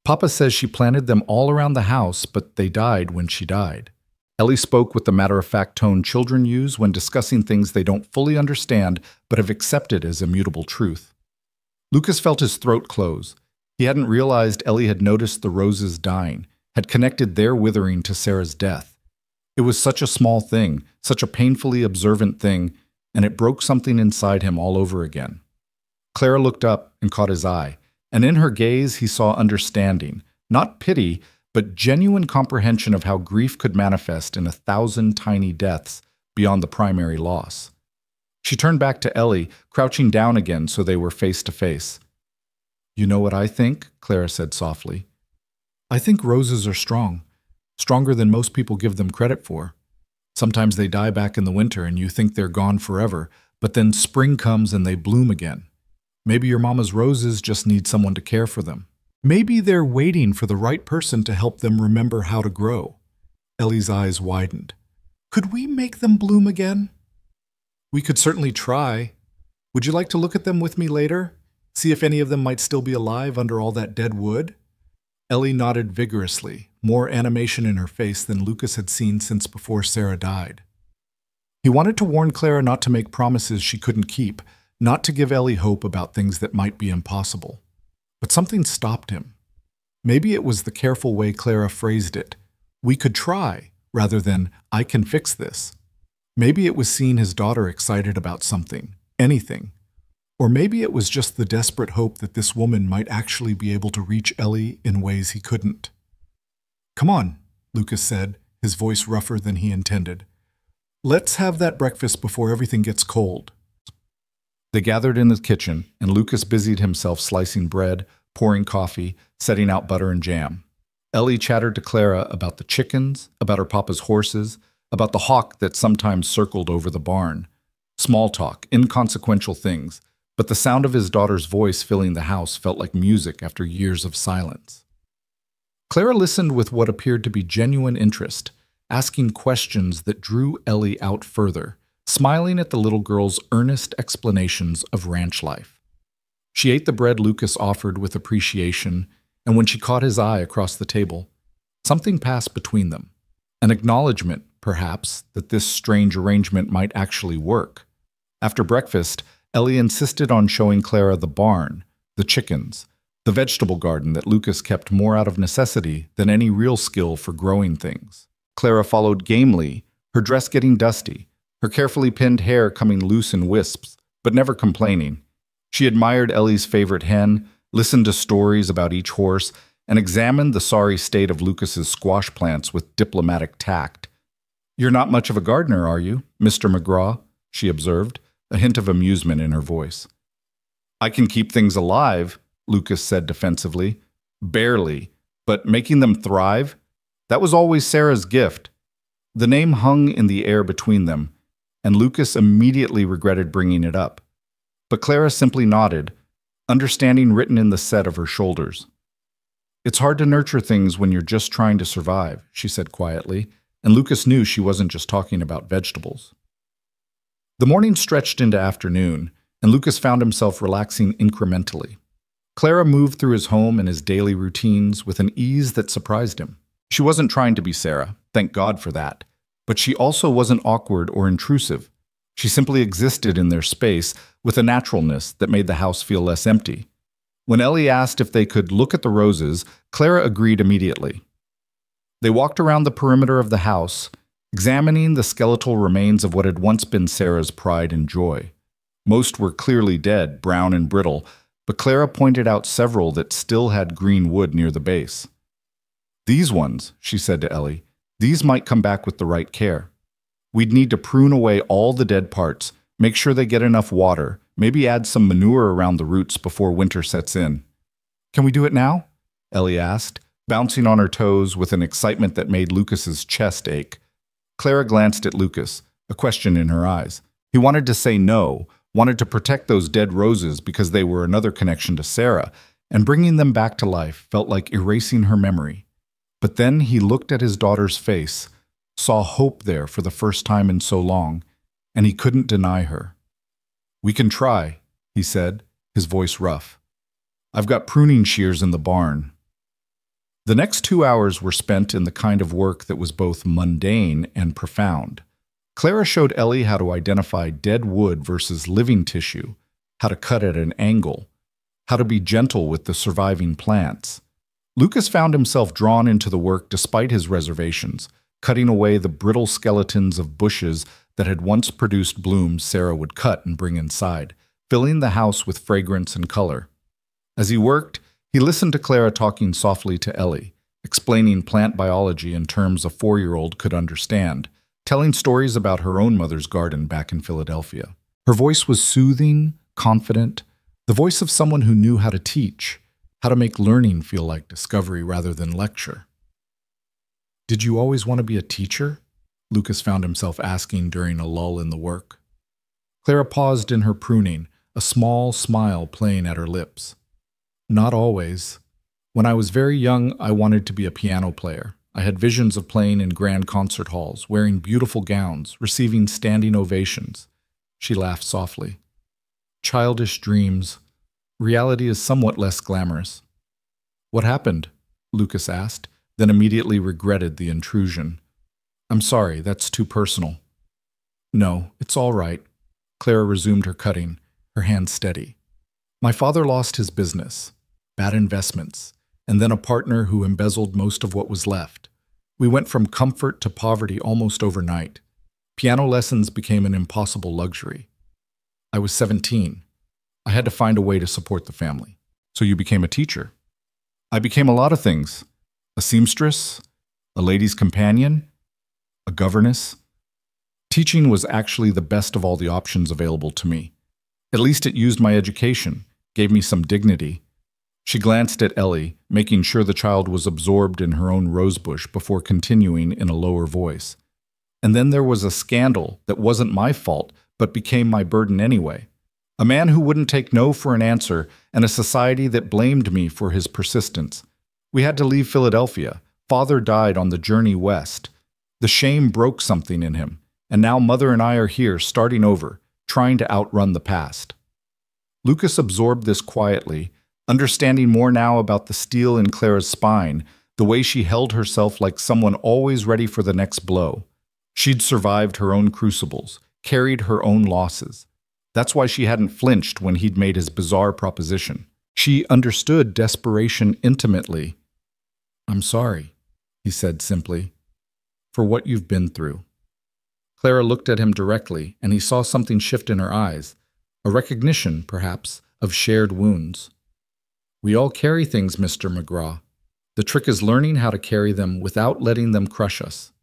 Papa says she planted them all around the house, but they died when she died." Ellie spoke with the matter-of-fact tone children use when discussing things they don't fully understand but have accepted as immutable truth. Lucas felt his throat close. He hadn't realized Ellie had noticed the roses dying, had connected their withering to Sarah's death. It was such a small thing, such a painfully observant thing, and it broke something inside him all over again. Clara looked up and caught his eye, and in her gaze he saw understanding, not pity, but genuine comprehension of how grief could manifest in 1,000 tiny deaths beyond the primary loss. She turned back to Ellie, crouching down again so they were face to face. "You know what I think?" Clara said softly. "I think roses are strong, stronger than most people give them credit for. Sometimes they die back in the winter and you think they're gone forever, but then spring comes and they bloom again. Maybe your mama's roses just need someone to care for them. Maybe they're waiting for the right person to help them remember how to grow." Ellie's eyes widened. "Could we make them bloom again?" "We could certainly try. Would you like to look at them with me later? See if any of them might still be alive under all that dead wood?" Ellie nodded vigorously, more animation in her face than Lucas had seen since before Sarah died. He wanted to warn Clara not to make promises she couldn't keep, not to give Ellie hope about things that might be impossible. But something stopped him. Maybe it was the careful way Clara phrased it. "We could try," rather than, "I can fix this." Maybe it was seeing his daughter excited about something, anything. Or maybe it was just the desperate hope that this woman might actually be able to reach Ellie in ways he couldn't. "Come on," Lucas said, his voice rougher than he intended. "Let's have that breakfast before everything gets cold." They gathered in the kitchen, and Lucas busied himself slicing bread, pouring coffee, setting out butter and jam. Ellie chattered to Clara about the chickens, about her papa's horses, about the hawk that sometimes circled over the barn. Small talk, inconsequential things, but the sound of his daughter's voice filling the house felt like music after years of silence. Clara listened with what appeared to be genuine interest, asking questions that drew Ellie out further, smiling at the little girl's earnest explanations of ranch life. She ate the bread Lucas offered with appreciation, and when she caught his eye across the table, something passed between them. An acknowledgement, perhaps, that this strange arrangement might actually work. After breakfast, Ellie insisted on showing Clara the barn, the chickens, the vegetable garden that Lucas kept more out of necessity than any real skill for growing things. Clara followed gamely, her dress getting dusty, her carefully pinned hair coming loose in wisps, but never complaining. She admired Ellie's favorite hen, listened to stories about each horse, and examined the sorry state of Lucas's squash plants with diplomatic tact. "You're not much of a gardener, are you, Mr. McGraw?" she observed, a hint of amusement in her voice. "I can keep things alive," Lucas said defensively. "Barely, but making them thrive? That was always Sarah's gift." The name hung in the air between them, and Lucas immediately regretted bringing it up. But Clara simply nodded, understanding written in the set of her shoulders. "It's hard to nurture things when you're just trying to survive," she said quietly, and Lucas knew she wasn't just talking about vegetables. The morning stretched into afternoon, and Lucas found himself relaxing incrementally. Clara moved through his home and his daily routines with an ease that surprised him. She wasn't trying to be Sarah, thank God for that, but she also wasn't awkward or intrusive. She simply existed in their space with a naturalness that made the house feel less empty. When Ellie asked if they could look at the roses, Clara agreed immediately. They walked around the perimeter of the house, examining the skeletal remains of what had once been Sarah's pride and joy. Most were clearly dead, brown and brittle, but Clara pointed out several that still had green wood near the base. "These ones," she said to Ellie, "these might come back with the right care. We'd need to prune away all the dead parts, make sure they get enough water, maybe add some manure around the roots before winter sets in." "Can we do it now?" Ellie asked, bouncing on her toes with an excitement that made Lucas's chest ache. Clara glanced at Lucas, a question in her eyes. He wanted to say no, wanted to protect those dead roses because they were another connection to Sarah, and bringing them back to life felt like erasing her memory. But then he looked at his daughter's face, saw hope there for the first time in so long, and he couldn't deny her. "We can try," he said, his voice rough. "I've got pruning shears in the barn." The next 2 hours were spent in the kind of work that was both mundane and profound. Clara showed Ellie how to identify dead wood versus living tissue, how to cut at an angle, how to be gentle with the surviving plants. Lucas found himself drawn into the work despite his reservations, cutting away the brittle skeletons of bushes that had once produced blooms Sarah would cut and bring inside, filling the house with fragrance and color. As he worked, he listened to Clara talking softly to Ellie, explaining plant biology in terms a 4-year-old could understand, telling stories about her own mother's garden back in Philadelphia. Her voice was soothing, confident, the voice of someone who knew how to teach, how to make learning feel like discovery rather than lecture. "Did you always want to be a teacher?" Lucas found himself asking during a lull in the work. Clara paused in her pruning, a small smile playing at her lips. "Not always. When I was very young, I wanted to be a piano player. I had visions of playing in grand concert halls, wearing beautiful gowns, receiving standing ovations." She laughed softly. "Childish dreams. Reality is somewhat less glamorous." "What happened?" Lucas asked, then immediately regretted the intrusion. "I'm sorry, that's too personal." "No, it's all right." Clara resumed her cutting, her hand steady. "My father lost his business, bad investments, and then a partner who embezzled most of what was left. We went from comfort to poverty almost overnight. Piano lessons became an impossible luxury. I was 17. I had to find a way to support the family." "So you became a teacher?" "I became a lot of things. A seamstress, a lady's companion, a governess. Teaching was actually the best of all the options available to me. At least it used my education, gave me some dignity." She glanced at Ellie, making sure the child was absorbed in her own rosebush before continuing in a lower voice. "And then there was a scandal that wasn't my fault, but became my burden anyway. A man who wouldn't take no for an answer, and a society that blamed me for his persistence. We had to leave Philadelphia. Father died on the journey west. The shame broke something in him, and now Mother and I are here, starting over, trying to outrun the past." Lucas absorbed this quietly, understanding more now about the steel in Clara's spine, the way she held herself like someone always ready for the next blow. She'd survived her own crucibles, carried her own losses. That's why she hadn't flinched when he'd made his bizarre proposition. She understood desperation intimately. "I'm sorry," he said simply, "for what you've been through." Clara looked at him directly, and he saw something shift in her eyes, a recognition, perhaps, of shared wounds. "We all carry things, Mr. McGraw. The trick is learning how to carry them without letting them crush us."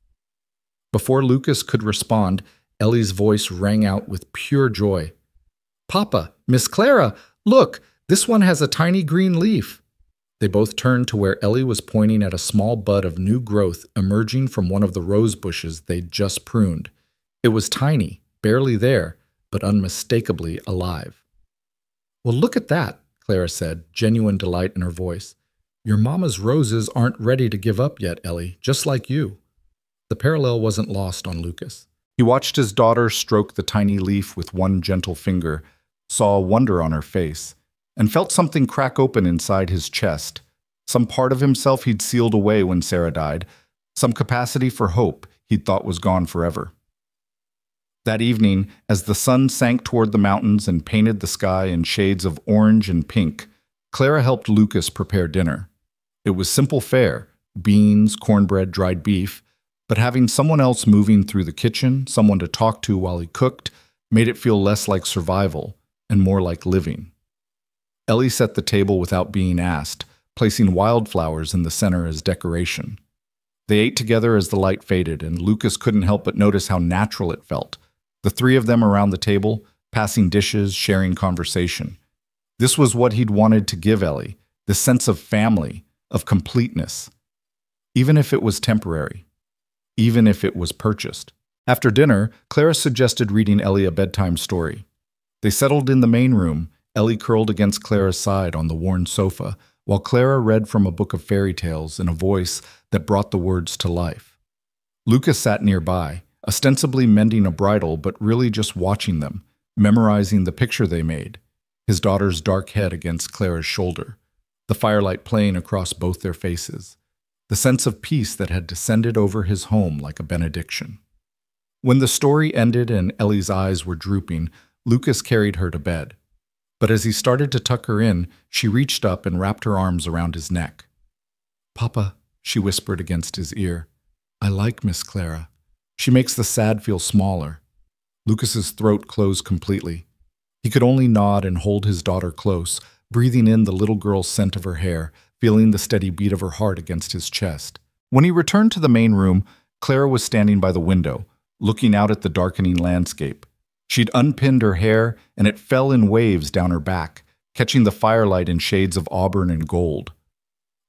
Before Lucas could respond, Ellie's voice rang out with pure joy. "Papa, Miss Clara, look, this one has a tiny green leaf." They both turned to where Ellie was pointing at a small bud of new growth emerging from one of the rose bushes they'd just pruned. It was tiny, barely there, but unmistakably alive. "Well, look at that," Clara said, genuine delight in her voice. "Your mama's roses aren't ready to give up yet, Ellie, just like you." The parallel wasn't lost on Lucas. He watched his daughter stroke the tiny leaf with one gentle finger, saw wonder on her face, and felt something crack open inside his chest. Some part of himself he'd sealed away when Sarah died, some capacity for hope he'd thought was gone forever. That evening, as the sun sank toward the mountains and painted the sky in shades of orange and pink, Clara helped Lucas prepare dinner. It was simple fare: beans, cornbread, dried beef, but having someone else moving through the kitchen, someone to talk to while he cooked, made it feel less like survival and more like living. Ellie set the table without being asked, placing wildflowers in the center as decoration. They ate together as the light faded, and Lucas couldn't help but notice how natural it felt. The three of them around the table, passing dishes, sharing conversation. This was what he'd wanted to give Ellie, the sense of family, of completeness. Even if it was temporary. Even if it was purchased. After dinner, Clara suggested reading Ellie a bedtime story. They settled in the main room, Ellie curled against Clara's side on the worn sofa, while Clara read from a book of fairy tales in a voice that brought the words to life. Lucas sat nearby, ostensibly mending a bridle but really just watching them, memorizing the picture they made, his daughter's dark head against Clara's shoulder, the firelight playing across both their faces, the sense of peace that had descended over his home like a benediction. When the story ended and Ellie's eyes were drooping, Lucas carried her to bed. But as he started to tuck her in, she reached up and wrapped her arms around his neck. "Papa," she whispered against his ear, "I like Miss Clara. She makes the sad feel smaller." Lucas's throat closed completely. He could only nod and hold his daughter close, breathing in the little girl's scent of her hair, feeling the steady beat of her heart against his chest. When he returned to the main room, Clara was standing by the window, looking out at the darkening landscape. She'd unpinned her hair, and it fell in waves down her back, catching the firelight in shades of auburn and gold.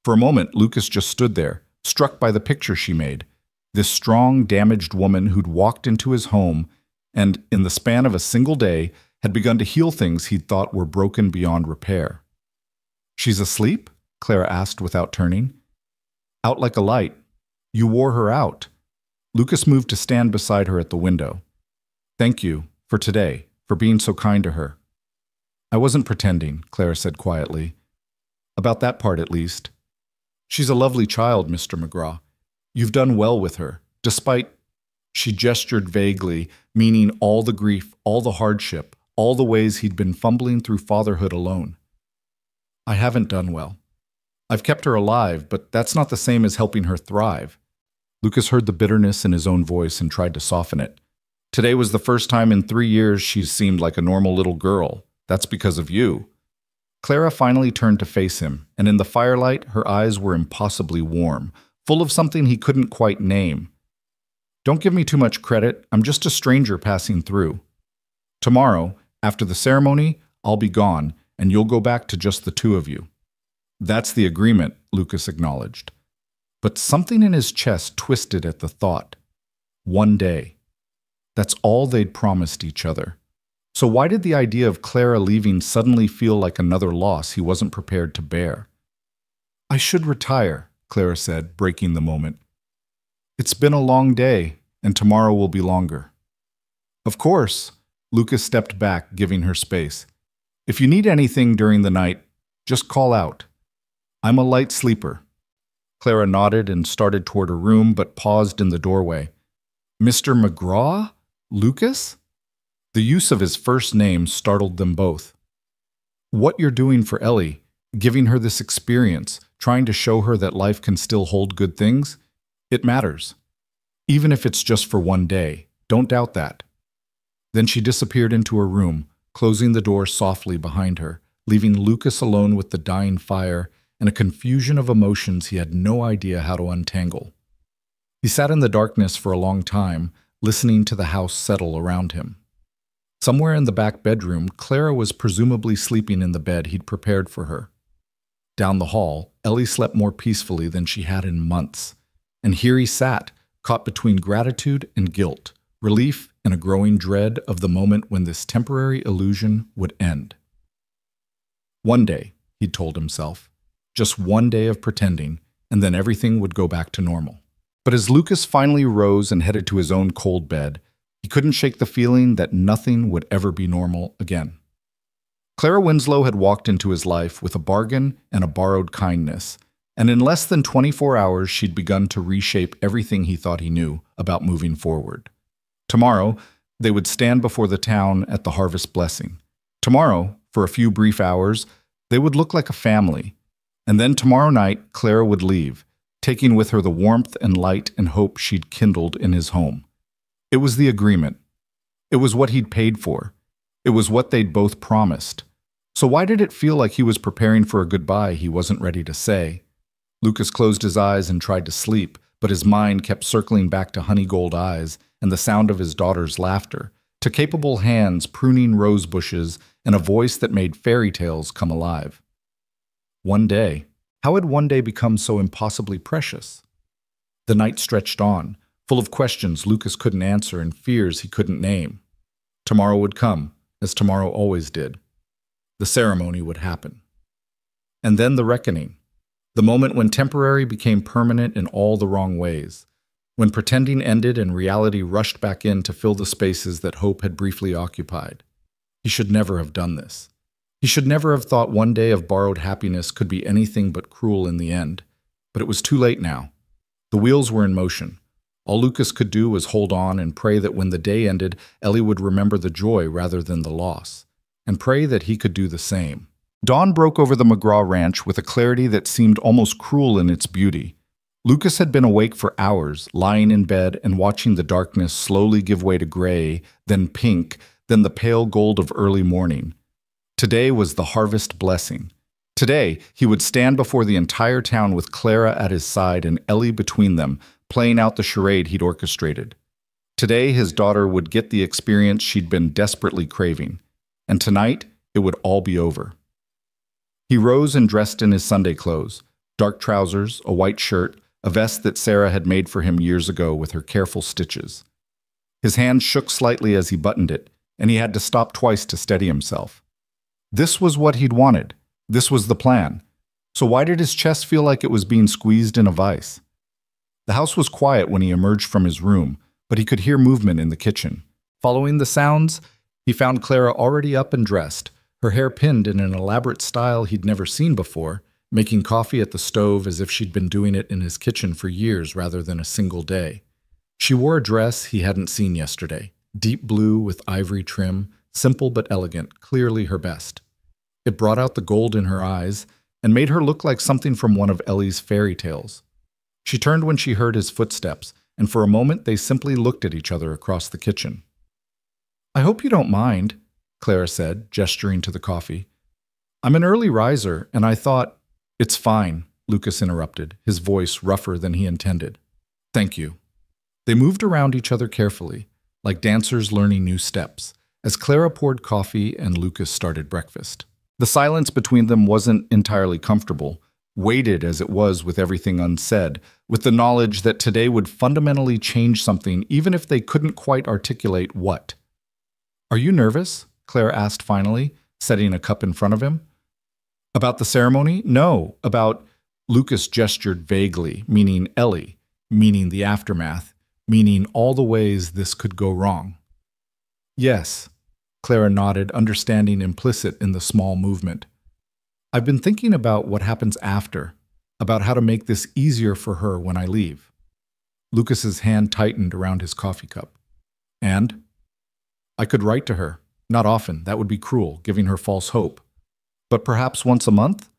For a moment, Lucas just stood there, struck by the picture she made. This strong, damaged woman who'd walked into his home and, in the span of a single day, had begun to heal things he'd thought were broken beyond repair. "She's asleep?" Clara asked without turning. "Out like a light. You wore her out." Lucas moved to stand beside her at the window. "Thank you, for today, for being so kind to her." "I wasn't pretending," Clara said quietly. "About that part, at least. She's a lovely child, Mr. McGraw. You've done well with her, despite—" She gestured vaguely, meaning all the grief, all the hardship, all the ways he'd been fumbling through fatherhood alone. "I haven't done well. I've kept her alive, but that's not the same as helping her thrive." Lucas heard the bitterness in his own voice and tried to soften it. "Today was the first time in 3 years she's seemed like a normal little girl. That's because of you." Clara finally turned to face him, and in the firelight, her eyes were impossibly warm, full of something he couldn't quite name. "Don't give me too much credit. I'm just a stranger passing through. Tomorrow, after the ceremony, I'll be gone, and you'll go back to just the two of you." "That's the agreement," Lucas acknowledged. But something in his chest twisted at the thought. One day. That's all they'd promised each other. So why did the idea of Clara leaving suddenly feel like another loss he wasn't prepared to bear? "I should retire," Clara said, breaking the moment. "It's been a long day, and tomorrow will be longer." "Of course." Lucas stepped back, giving her space. "If you need anything during the night, just call out. I'm a light sleeper." Clara nodded and started toward her room, but paused in the doorway. "Mr. McGraw? Lucas?" The use of his first name startled them both. "What you're doing for Ellie, giving her this experience, trying to show her that life can still hold good things. It matters. Even if it's just for one day. Don't doubt that. Then she disappeared into her room, closing the door softly behind her, leaving Lucas alone with the dying fire and a confusion of emotions he had no idea how to untangle. He sat in the darkness for a long time, listening to the house settle around him. Somewhere in the back bedroom, Clara was presumably sleeping in the bed he'd prepared for her. Down the hall, Ellie slept more peacefully than she had in months, and here he sat, caught between gratitude and guilt, relief and a growing dread of the moment when this temporary illusion would end. One day, he'd told himself, just one day of pretending, and then everything would go back to normal. But as Lucas finally rose and headed to his own cold bed, he couldn't shake the feeling that nothing would ever be normal again. Clara Winslow had walked into his life with a bargain and a borrowed kindness, and in less than 24 hours she'd begun to reshape everything he thought he knew about moving forward. Tomorrow, they would stand before the town at the Harvest Blessing. Tomorrow, for a few brief hours, they would look like a family. And then tomorrow night, Clara would leave, taking with her the warmth and light and hope she'd kindled in his home. It was the agreement. It was what he'd paid for. It was what they'd both promised. So why did it feel like he was preparing for a goodbye he wasn't ready to say? Lucas closed his eyes and tried to sleep, but his mind kept circling back to honey gold eyes and the sound of his daughter's laughter, to capable hands pruning rose bushes and a voice that made fairy tales come alive. One day. How had one day become so impossibly precious? The night stretched on, full of questions Lucas couldn't answer and fears he couldn't name. Tomorrow would come, as tomorrow always did. The ceremony would happen. And then the reckoning. The moment when temporary became permanent in all the wrong ways. When pretending ended and reality rushed back in to fill the spaces that hope had briefly occupied. He should never have done this. He should never have thought one day of borrowed happiness could be anything but cruel in the end. But it was too late now. The wheels were in motion. All Lucas could do was hold on and pray that when the day ended, Ellie would remember the joy rather than the loss, and pray that he could do the same. Dawn broke over the McGraw ranch with a clarity that seemed almost cruel in its beauty. Lucas had been awake for hours, lying in bed and watching the darkness slowly give way to gray, then pink, then the pale gold of early morning. Today was the harvest blessing. Today, he would stand before the entire town with Clara at his side and Ellie between them, playing out the charade he'd orchestrated. Today, his daughter would get the experience she'd been desperately craving. And tonight, it would all be over. He rose and dressed in his Sunday clothes, dark trousers, a white shirt, a vest that Sarah had made for him years ago with her careful stitches. His hand shook slightly as he buttoned it, and he had to stop twice to steady himself. This was what he'd wanted. This was the plan. So why did his chest feel like it was being squeezed in a vice? The house was quiet when he emerged from his room, but he could hear movement in the kitchen. Following the sounds, he found Clara already up and dressed, her hair pinned in an elaborate style he'd never seen before, making coffee at the stove as if she'd been doing it in his kitchen for years rather than a single day. She wore a dress he hadn't seen yesterday, deep blue with ivory trim, simple but elegant, clearly her best. It brought out the gold in her eyes and made her look like something from one of Ellie's fairy tales. She turned when she heard his footsteps, and for a moment they simply looked at each other across the kitchen. "I hope you don't mind," Clara said, gesturing to the coffee. "I'm an early riser, and I thought—" "It's fine," Lucas interrupted, his voice rougher than he intended. "Thank you." They moved around each other carefully, like dancers learning new steps, as Clara poured coffee and Lucas started breakfast. The silence between them wasn't entirely comfortable, weighted as it was with everything unsaid, with the knowledge that today would fundamentally change something even if they couldn't quite articulate what. "Are you nervous?" Clara asked finally, setting a cup in front of him. "About the ceremony? No, about—" Lucas gestured vaguely, meaning Ellie, meaning the aftermath, meaning all the ways this could go wrong. "Yes," Clara nodded, understanding implicit in the small movement. "I've been thinking about what happens after, about how to make this easier for her when I leave." Lucas's hand tightened around his coffee cup. "And?" "I could write to her. Not often, that would be cruel, giving her false hope. But perhaps once a month?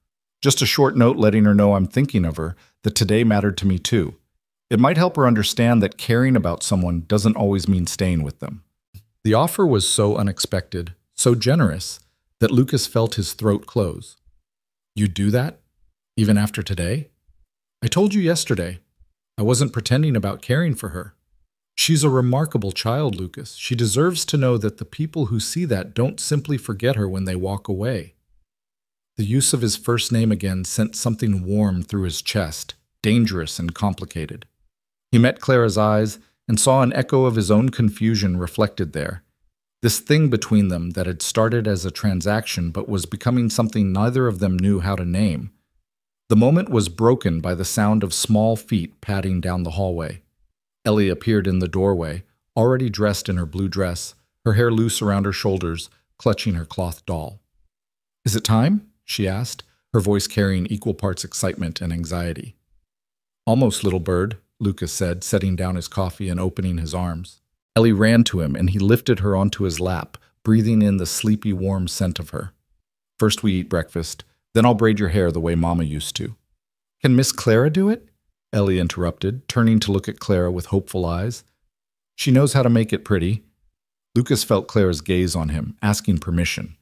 Just a short note letting her know I'm thinking of her, that today mattered to me too. It might help her understand that caring about someone doesn't always mean staying with them. The offer was so unexpected, so generous, that Lucas felt his throat close. You'd do that? Even after today? I told you yesterday. I wasn't pretending about caring for her. She's a remarkable child, Lucas. She deserves to know that the people who see that don't simply forget her when they walk away. The use of his first name again sent something warm through his chest, dangerous and complicated. He met Clara's eyes and saw an echo of his own confusion reflected there. This thing between them that had started as a transaction but was becoming something neither of them knew how to name. The moment was broken by the sound of small feet padding down the hallway. Ellie appeared in the doorway, already dressed in her blue dress, her hair loose around her shoulders, clutching her cloth doll. "Is it time?" she asked, her voice carrying equal parts excitement and anxiety. "Almost, little bird," Lucas said, setting down his coffee and opening his arms. Ellie ran to him, and he lifted her onto his lap, breathing in the sleepy, warm scent of her. "First we eat breakfast, then I'll braid your hair the way Mama used to." "Can Miss Clara do it?" Ellie interrupted, turning to look at Clara with hopeful eyes. "She knows how to make it pretty." Lucas felt Clara's gaze on him, asking permission.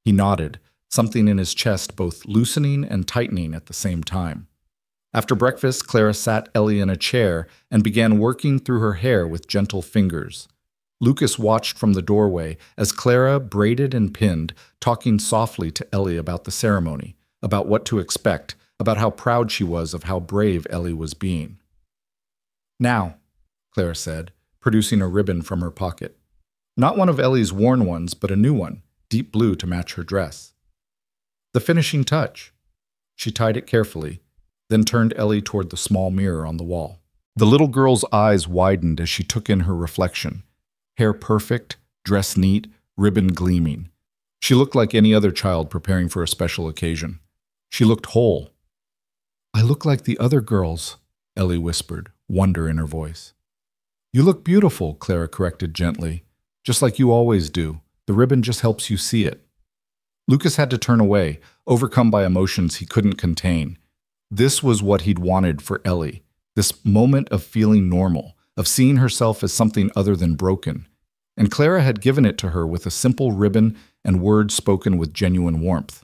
He nodded, something in his chest both loosening and tightening at the same time. After breakfast, Clara sat Ellie in a chair and began working through her hair with gentle fingers. Lucas watched from the doorway as Clara braided and pinned, talking softly to Ellie about the ceremony, about what to expect, about how proud she was of how brave Ellie was being. "Now," Clara said, producing a ribbon from her pocket. Not one of Ellie's worn ones, but a new one, deep blue to match her dress. "The finishing touch." She tied it carefully, then turned Ellie toward the small mirror on the wall. The little girl's eyes widened as she took in her reflection. Hair perfect, dress neat, ribbon gleaming. She looked like any other child preparing for a special occasion. She looked whole. "I look like the other girls," Ellie whispered, wonder in her voice. "You look beautiful," Clara corrected gently. "Just like you always do. The ribbon just helps you see it." Lucas had to turn away, overcome by emotions he couldn't contain. This was what he'd wanted for Ellie, this moment of feeling normal, of seeing herself as something other than broken. And Clara had given it to her with a simple ribbon and words spoken with genuine warmth.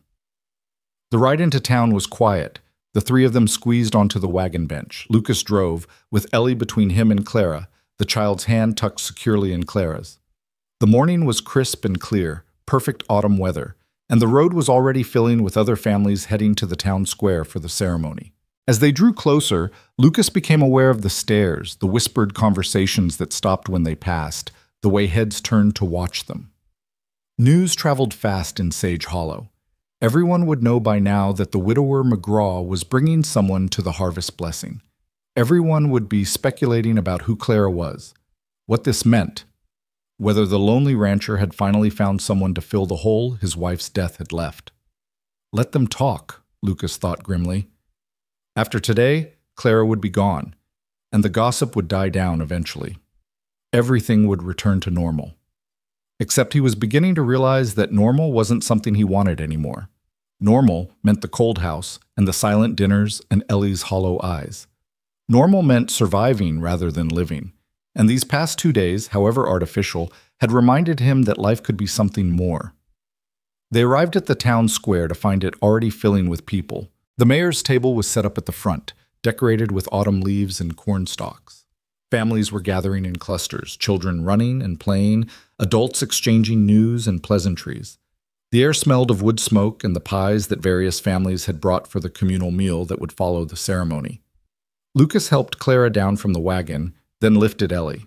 The ride into town was quiet. The three of them squeezed onto the wagon bench. Lucas drove, with Ellie between him and Clara, the child's hand tucked securely in Clara's. The morning was crisp and clear, perfect autumn weather, and the road was already filling with other families heading to the town square for the ceremony. As they drew closer, Lucas became aware of the stares, the whispered conversations that stopped when they passed, the way heads turned to watch them. News traveled fast in Sage Hollow. Everyone would know by now that the widower McGraw was bringing someone to the harvest blessing. Everyone would be speculating about who Clara was, what this meant, whether the lonely rancher had finally found someone to fill the hole his wife's death had left. Let them talk, Lucas thought grimly. After today, Clara would be gone, and the gossip would die down eventually. Everything would return to normal. Except he was beginning to realize that normal wasn't something he wanted anymore. Normal meant the cold house and the silent dinners and Ellie's hollow eyes. Normal meant surviving rather than living. And these past 2 days, however artificial, had reminded him that life could be something more. They arrived at the town square to find it already filling with people. The mayor's table was set up at the front, decorated with autumn leaves and corn stalks. Families were gathering in clusters, children running and playing, adults exchanging news and pleasantries. The air smelled of wood smoke and the pies that various families had brought for the communal meal that would follow the ceremony. Lucas helped Clara down from the wagon, then lifted Ellie.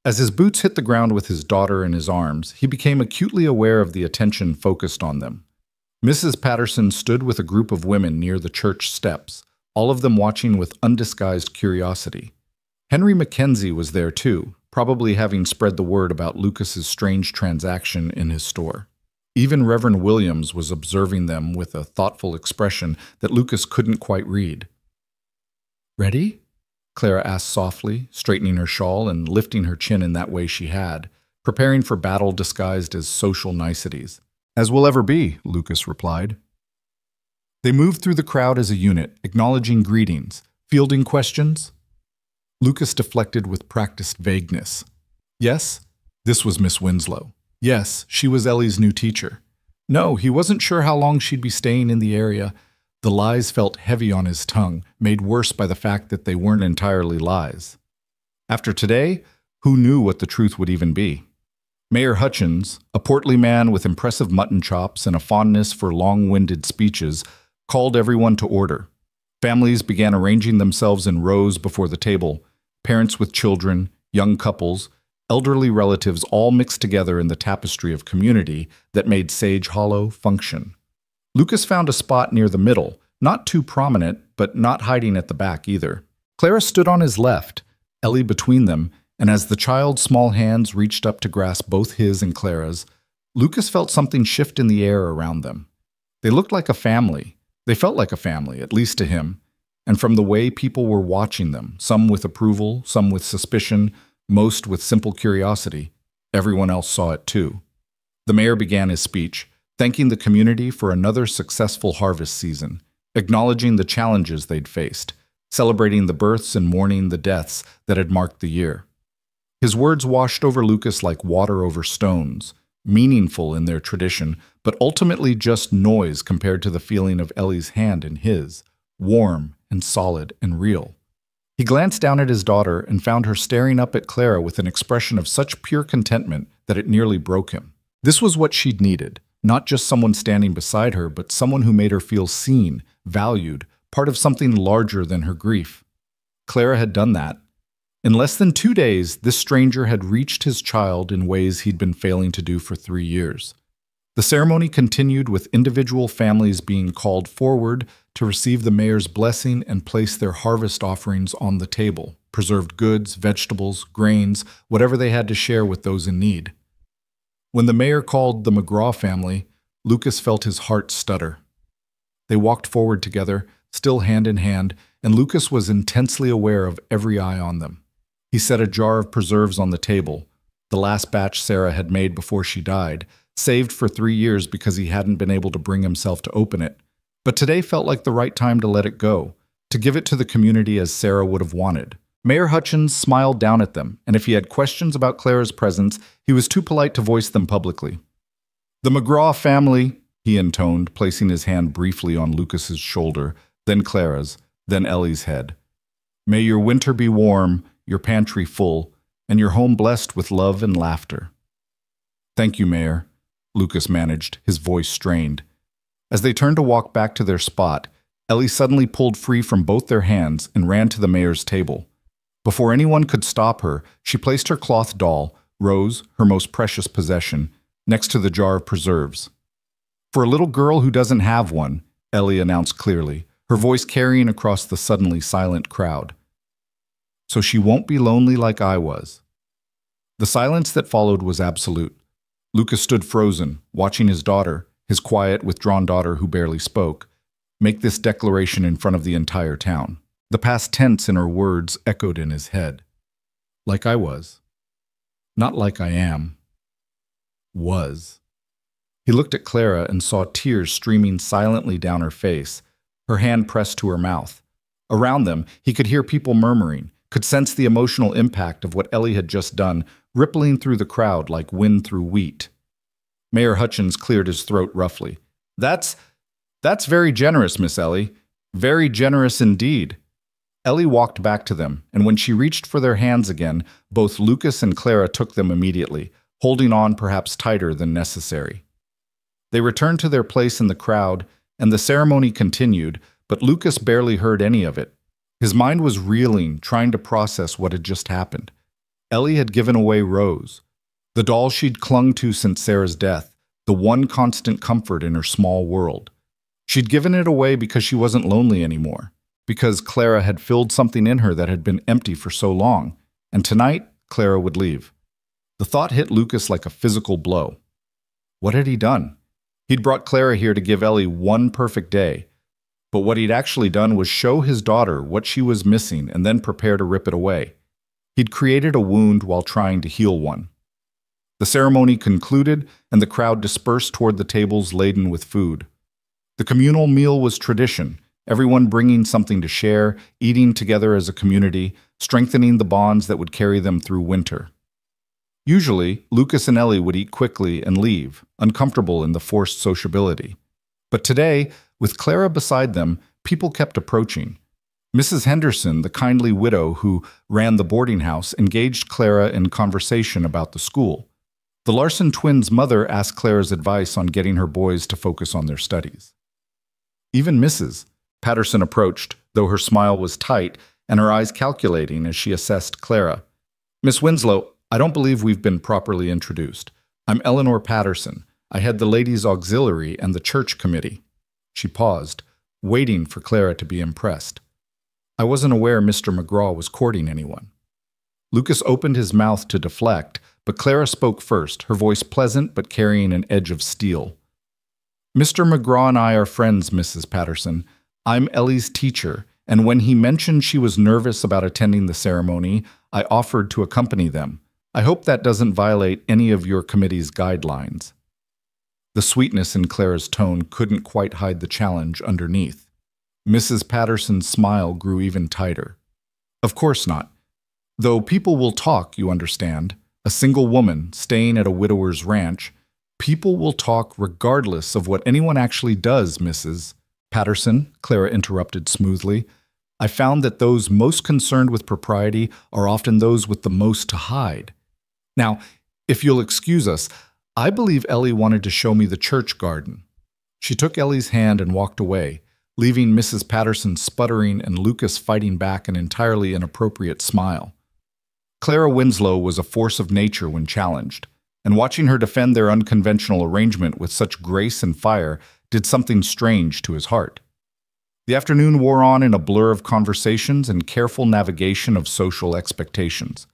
As his boots hit the ground with his daughter in his arms, he became acutely aware of the attention focused on them. Mrs. Patterson stood with a group of women near the church steps, all of them watching with undisguised curiosity. Henry Mackenzie was there too, probably having spread the word about Lucas's strange transaction in his store. Even Reverend Williams was observing them with a thoughtful expression that Lucas couldn't quite read. "Ready?" Clara asked softly, straightening her shawl and lifting her chin in that way she had, preparing for battle disguised as social niceties. "As we'll ever be," Lucas replied. They moved through the crowd as a unit, acknowledging greetings, fielding questions. Lucas deflected with practiced vagueness. Yes, this was Miss Winslow. Yes, she was Ellie's new teacher. No, he wasn't sure how long she'd be staying in the area. The lies felt heavy on his tongue, made worse by the fact that they weren't entirely lies. After today, who knew what the truth would even be? Mayor Hutchins, a portly man with impressive mutton chops and a fondness for long-winded speeches, called everyone to order. Families began arranging themselves in rows before the table, parents with children, young couples, elderly relatives all mixed together in the tapestry of community that made Sage Hollow function. Lucas found a spot near the middle, not too prominent, but not hiding at the back either. Clara stood on his left, Ellie between them, and as the child's small hands reached up to grasp both his and Clara's, Lucas felt something shift in the air around them. They looked like a family. They felt like a family, at least to him, and from the way people were watching them, some with approval, some with suspicion, most with simple curiosity, everyone else saw it too. The mayor began his speech, thanking the community for another successful harvest season, acknowledging the challenges they'd faced, celebrating the births and mourning the deaths that had marked the year. His words washed over Lucas like water over stones, meaningful in their tradition, but ultimately just noise compared to the feeling of Ellie's hand in his, warm and solid and real. He glanced down at his daughter and found her staring up at Clara with an expression of such pure contentment that it nearly broke him. This was what she'd needed, not just someone standing beside her, but someone who made her feel seen, valued, part of something larger than her grief. Clara had done that. In less than 2 days, this stranger had reached his child in ways he'd been failing to do for 3 years. The ceremony continued with individual families being called forward to receive the mayor's blessing and place their harvest offerings on the table, preserved goods, vegetables, grains, whatever they had to share with those in need. When the mayor called the McGraw family, Lucas felt his heart stutter. They walked forward together, still hand in hand, and Lucas was intensely aware of every eye on them. He set a jar of preserves on the table, the last batch Sarah had made before she died, saved for 3 years because he hadn't been able to bring himself to open it. But today felt like the right time to let it go, to give it to the community as Sarah would have wanted. Mayor Hutchins smiled down at them, and if he had questions about Clara's presence, he was too polite to voice them publicly. "The McGraw family," he intoned, placing his hand briefly on Lucas's shoulder, then Clara's, then Ellie's head. "May your winter be warm, your pantry full, and your home blessed with love and laughter." "Thank you, Mayor," Lucas managed, his voice strained. As they turned to walk back to their spot, Ellie suddenly pulled free from both their hands and ran to the mayor's table. Before anyone could stop her, she placed her cloth doll, Rose, her most precious possession, next to the jar of preserves. "For a little girl who doesn't have one," Ellie announced clearly, her voice carrying across the suddenly silent crowd. "So she won't be lonely like I was." The silence that followed was absolute. Lucas stood frozen, watching his daughter, his quiet, withdrawn daughter who barely spoke, make this declaration in front of the entire town. The past tense in her words echoed in his head. Like I was. Not like I am. Was. He looked at Clara and saw tears streaming silently down her face, her hand pressed to her mouth. Around them, he could hear people murmuring, could sense the emotional impact of what Ellie had just done, rippling through the crowd like wind through wheat. Mayor Hutchins cleared his throat roughly. That's very generous, Miss Ellie. Very generous indeed." Ellie walked back to them, and when she reached for their hands again, both Lucas and Clara took them immediately, holding on perhaps tighter than necessary. They returned to their place in the crowd, and the ceremony continued, but Lucas barely heard any of it. His mind was reeling, trying to process what had just happened. Ellie had given away Rose, the doll she'd clung to since Sarah's death, the one constant comfort in her small world. She'd given it away because she wasn't lonely anymore, because Clara had filled something in her that had been empty for so long, and tonight Clara would leave. The thought hit Lucas like a physical blow. What had he done? He'd brought Clara here to give Ellie one perfect day, but what he'd actually done was show his daughter what she was missing and then prepare to rip it away. He'd created a wound while trying to heal one. The ceremony concluded, and the crowd dispersed toward the tables laden with food. The communal meal was tradition, everyone bringing something to share, eating together as a community, strengthening the bonds that would carry them through winter. Usually, Lucas and Ellie would eat quickly and leave, uncomfortable in the forced sociability. But today, with Clara beside them, people kept approaching. Mrs. Henderson, the kindly widow who ran the boarding house, engaged Clara in conversation about the school. The Larson twins' mother asked Clara's advice on getting her boys to focus on their studies. Even Mrs. Patterson approached, though her smile was tight and her eyes calculating as she assessed Clara. "Miss Winslow, I don't believe we've been properly introduced. I'm Eleanor Patterson. I head the Ladies' Auxiliary and the Church Committee." She paused, waiting for Clara to be impressed. "I wasn't aware Mr. McGraw was courting anyone." Lucas opened his mouth to deflect, but Clara spoke first, her voice pleasant but carrying an edge of steel. "Mr. McGraw and I are friends, Mrs. Patterson. I'm Ellie's teacher, and when he mentioned she was nervous about attending the ceremony, I offered to accompany them. I hope that doesn't violate any of your committee's guidelines." The sweetness in Clara's tone couldn't quite hide the challenge underneath. Mrs. Patterson's smile grew even tighter. "Of course not. Though people will talk, you understand. A single woman staying at a widower's ranch, people will talk regardless of what anyone actually does, Mrs. Patterson," Clara interrupted smoothly. "I found that those most concerned with propriety are often those with the most to hide. Now, if you'll excuse us, I believe Ellie wanted to show me the church garden." She took Ellie's hand and walked away, leaving Mrs. Patterson sputtering and Lucas fighting back an entirely inappropriate smile. Clara Winslow was a force of nature when challenged, and watching her defend their unconventional arrangement with such grace and fire did something strange to his heart. The afternoon wore on in a blur of conversations and careful navigation of social expectations.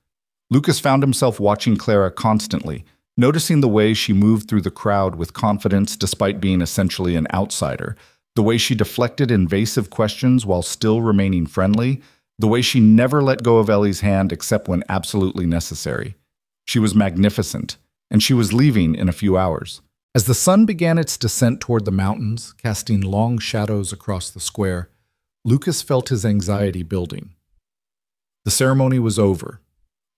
Lucas found himself watching Clara constantly, noticing the way she moved through the crowd with confidence despite being essentially an outsider, the way she deflected invasive questions while still remaining friendly, the way she never let go of Ellie's hand except when absolutely necessary. She was magnificent, and she was leaving in a few hours. As the sun began its descent toward the mountains, casting long shadows across the square, Lucas felt his anxiety building. The ceremony was over.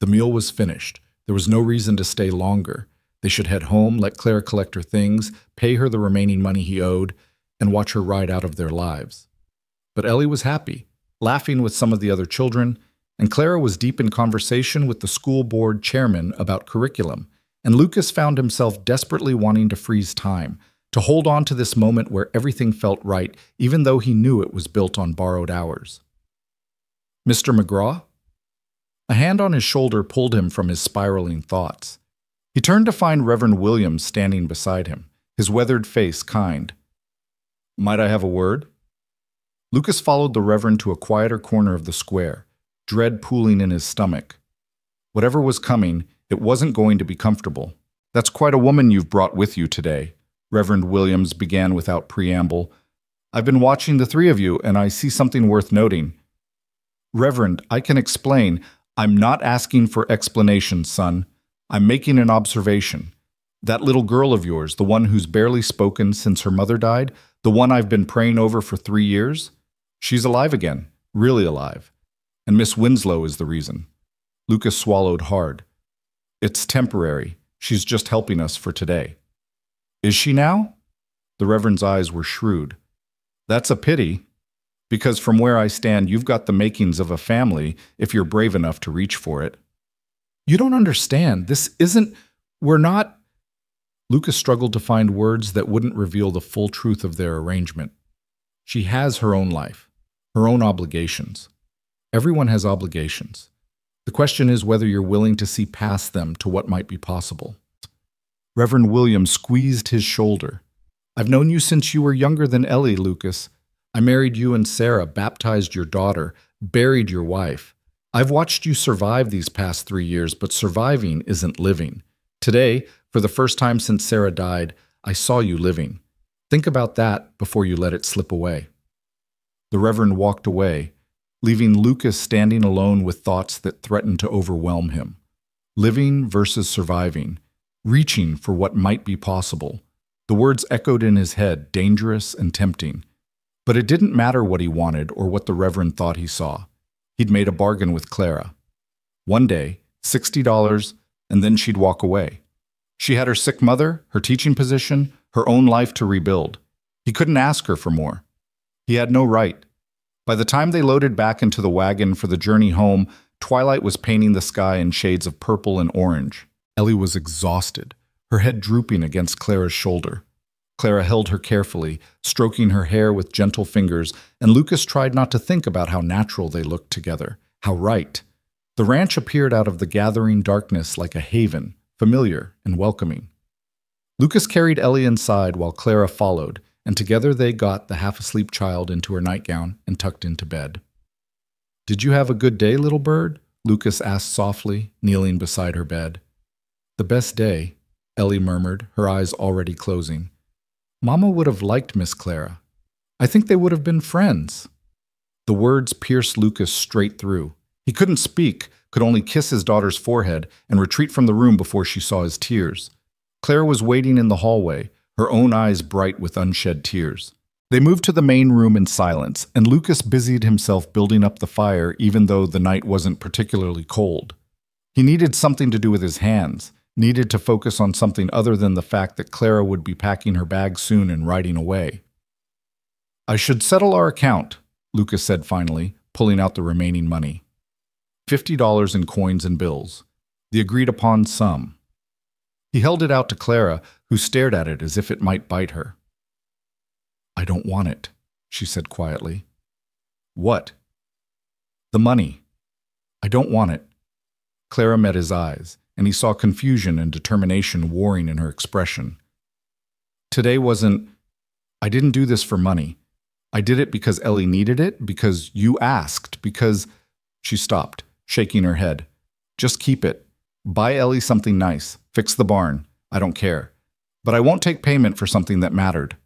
The meal was finished. There was no reason to stay longer. They should head home, let Claire collect her things, pay her the remaining money he owed, and watch her ride out of their lives. But Ellie was happy, laughing with some of the other children, and Clara was deep in conversation with the school board chairman about curriculum, and Lucas found himself desperately wanting to freeze time, to hold on to this moment where everything felt right, even though he knew it was built on borrowed hours. "Mr. McGraw?" A hand on his shoulder pulled him from his spiraling thoughts. He turned to find Reverend Williams standing beside him, his weathered face kind. "Might I have a word?" Lucas followed the Reverend to a quieter corner of the square, dread pooling in his stomach. Whatever was coming, it wasn't going to be comfortable. "That's quite a woman you've brought with you today," Reverend Williams began without preamble. "I've been watching the three of you, and I see something worth noting." "Reverend, I can explain. I'm not asking for explanations, son. I'm making an observation. That little girl of yours, the one who's barely spoken since her mother died, the one I've been praying over for 3 years, she's alive again, really alive. And Miss Winslow is the reason." Lucas swallowed hard. "It's temporary. She's just helping us for today." "Is she now?" The Reverend's eyes were shrewd. "That's a pity, because from where I stand, you've got the makings of a family if you're brave enough to reach for it." "You don't understand. We're not—" Lucas struggled to find words that wouldn't reveal the full truth of their arrangement. "She has her own life, her own obligations. Everyone has obligations. The question is whether you're willing to see past them to what might be possible." Reverend Williams squeezed his shoulder. "I've known you since you were younger than Ellie, Lucas. I married you and Sarah, baptized your daughter, buried your wife. I've watched you survive these past 3 years, but surviving isn't living. Today, for the first time since Sarah died, I saw you living. Think about that before you let it slip away." The Reverend walked away, leaving Lucas standing alone with thoughts that threatened to overwhelm him. Living versus surviving, reaching for what might be possible. The words echoed in his head, dangerous and tempting. But it didn't matter what he wanted or what the Reverend thought he saw. He'd made a bargain with Clara. One day, $60, and then she'd walk away. She had her sick mother, her teaching position, her own life to rebuild. He couldn't ask her for more. He had no right. By the time they loaded back into the wagon for the journey home, twilight was painting the sky in shades of purple and orange. Ellie was exhausted, her head drooping against Clara's shoulder. Clara held her carefully, stroking her hair with gentle fingers, and Lucas tried not to think about how natural they looked together, how right. The ranch appeared out of the gathering darkness like a haven, familiar and welcoming. Lucas carried Ellie inside while Clara followed, and together they got the half-asleep child into her nightgown and tucked into bed. "Did you have a good day, little bird?" Lucas asked softly, kneeling beside her bed. "The best day," Ellie murmured, her eyes already closing. "Mama would have liked Miss Clara. I think they would have been friends." The words pierced Lucas straight through. He couldn't speak, could only kiss his daughter's forehead and retreat from the room before she saw his tears. Clara was waiting in the hallway, her own eyes bright with unshed tears. They moved to the main room in silence, and Lucas busied himself building up the fire even though the night wasn't particularly cold. He needed something to do with his hands, needed to focus on something other than the fact that Clara would be packing her bag soon and riding away. "I should settle our account," Lucas said finally, pulling out the remaining money. $50 in coins and bills, the agreed-upon sum. He held it out to Clara, who stared at it as if it might bite her. "I don't want it," she said quietly. "What?" "The money. I don't want it." Clara met his eyes, and he saw confusion and determination warring in her expression. "Today wasn't... I didn't do this for money. I did it because Ellie needed it, because you asked, because..." She stopped, shaking her head. "Just keep it. Buy Ellie something nice. Fix the barn. I don't care. But I won't take payment for something that mattered."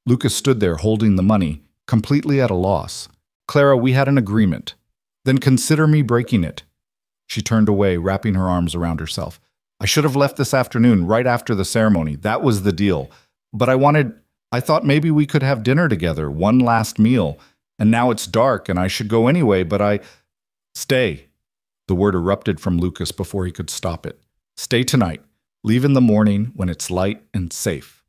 Lucas stood there holding the money, completely at a loss. "Clara, we had an agreement. Then consider me breaking it." She turned away, wrapping her arms around herself. "I should have left this afternoon, right after the ceremony. That was the deal. But I thought maybe we could have dinner together, one last meal. And now it's dark and I should go anyway, but Stay." The word erupted from Lucas before he could stop it. "Stay tonight. Leave in the morning when it's light and safe."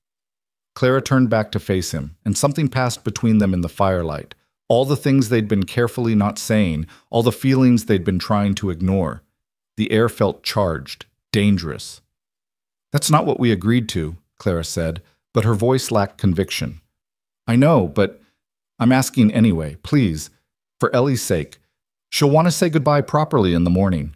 Clara turned back to face him, and something passed between them in the firelight. All the things they'd been carefully not saying, all the feelings they'd been trying to ignore. The air felt charged, dangerous. "That's not what we agreed to," Clara said, but her voice lacked conviction. "I know, but I'm asking anyway, please, for Ellie's sake. She'll want to say goodbye properly in the morning."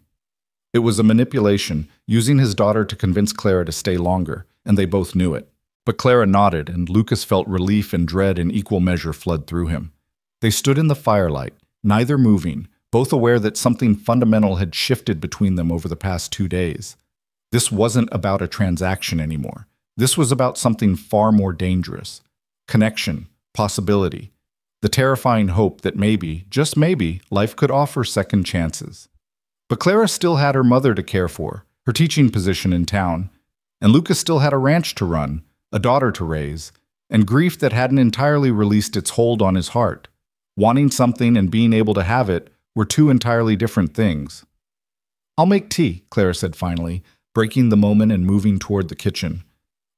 It was a manipulation, using his daughter to convince Clara to stay longer, and they both knew it. But Clara nodded, and Lucas felt relief and dread in equal measure flood through him. They stood in the firelight, neither moving, both aware that something fundamental had shifted between them over the past 2 days. This wasn't about a transaction anymore. This was about something far more dangerous. Connection, possibility, the terrifying hope that maybe, just maybe, life could offer second chances. But Clara still had her mother to care for, her teaching position in town, and Lucas still had a ranch to run, a daughter to raise, and grief that hadn't entirely released its hold on his heart. Wanting something and being able to have it were two entirely different things. "I'll make tea," Clara said finally, breaking the moment and moving toward the kitchen.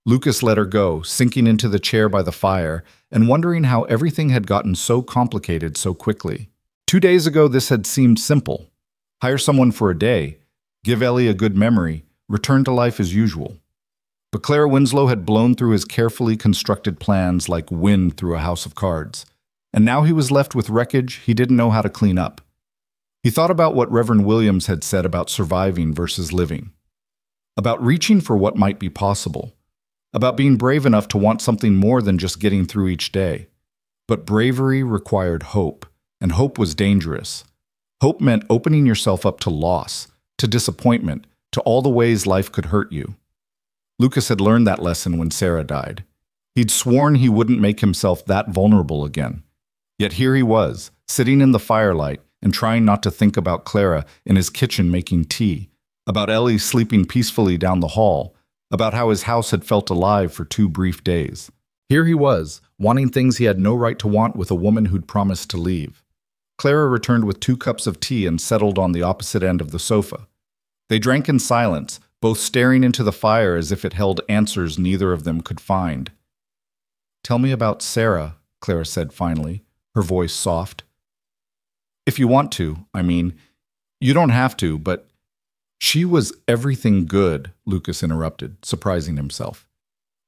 Lucas let her go, sinking into the chair by the fire, and wondering how everything had gotten so complicated so quickly. 2 days ago, this had seemed simple. Hire someone for a day, give Ellie a good memory, return to life as usual. But Clara Winslow had blown through his carefully constructed plans like wind through a house of cards. And now he was left with wreckage he didn't know how to clean up. He thought about what Reverend Williams had said about surviving versus living. About reaching for what might be possible. About being brave enough to want something more than just getting through each day. But bravery required hope, and hope was dangerous. Hope meant opening yourself up to loss, to disappointment, to all the ways life could hurt you. Lucas had learned that lesson when Sarah died. He'd sworn he wouldn't make himself that vulnerable again. Yet here he was, sitting in the firelight and trying not to think about Clara in his kitchen making tea, about Ellie sleeping peacefully down the hall, about how his house had felt alive for 2 brief days. Here he was, wanting things he had no right to want with a woman who'd promised to leave. Clara returned with 2 cups of tea and settled on the opposite end of the sofa. They drank in silence, both staring into the fire as if it held answers neither of them could find. "Tell me about Sarah," Clara said finally, her voice soft. "If you want to, I mean. You don't have to, but—" "She was everything good," Lucas interrupted, surprising himself.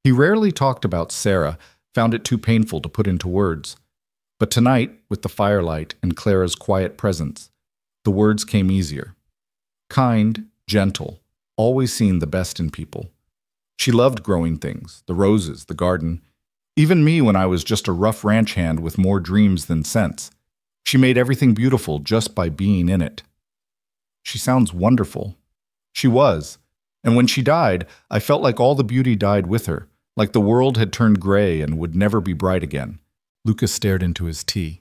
He rarely talked about Sarah, found it too painful to put into words. But tonight, with the firelight and Clara's quiet presence, the words came easier. Kind, gentle, always seeing the best in people. She loved growing things, the roses, the garden. Even me when I was just a rough ranch hand with more dreams than sense. She made everything beautiful just by being in it. She sounds wonderful. She was. And when she died, I felt like all the beauty died with her, like the world had turned gray and would never be bright again. Lucas stared into his tea.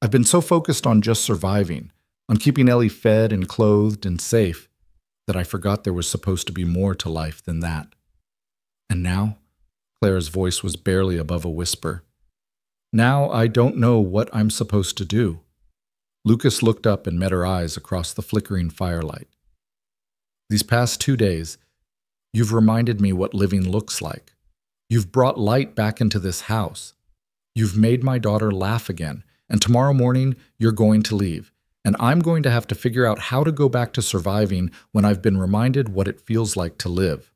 "I've been so focused on just surviving, on keeping Ellie fed and clothed and safe, that I forgot there was supposed to be more to life than that. And now," Clara's voice was barely above a whisper, "now I don't know what I'm supposed to do." Lucas looked up and met her eyes across the flickering firelight. "These past 2 days, you've reminded me what living looks like. You've brought light back into this house. You've made my daughter laugh again, and tomorrow morning you're going to leave, and I'm going to have to figure out how to go back to surviving when I've been reminded what it feels like to live."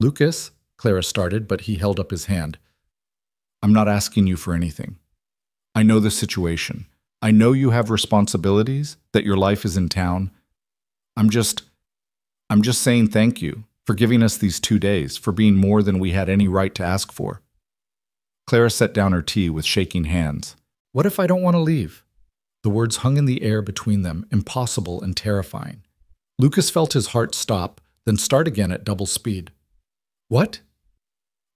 "Lucas," Clara started, but he held up his hand. "I'm not asking you for anything. I know the situation. I know you have responsibilities, that your life is in town. I'm just saying thank you for giving us these 2 days, for being more than we had any right to ask for." Clara set down her tea with shaking hands. "What if I don't want to leave?" The words hung in the air between them, impossible and terrifying. Lucas felt his heart stop, then start again at double speed. "What?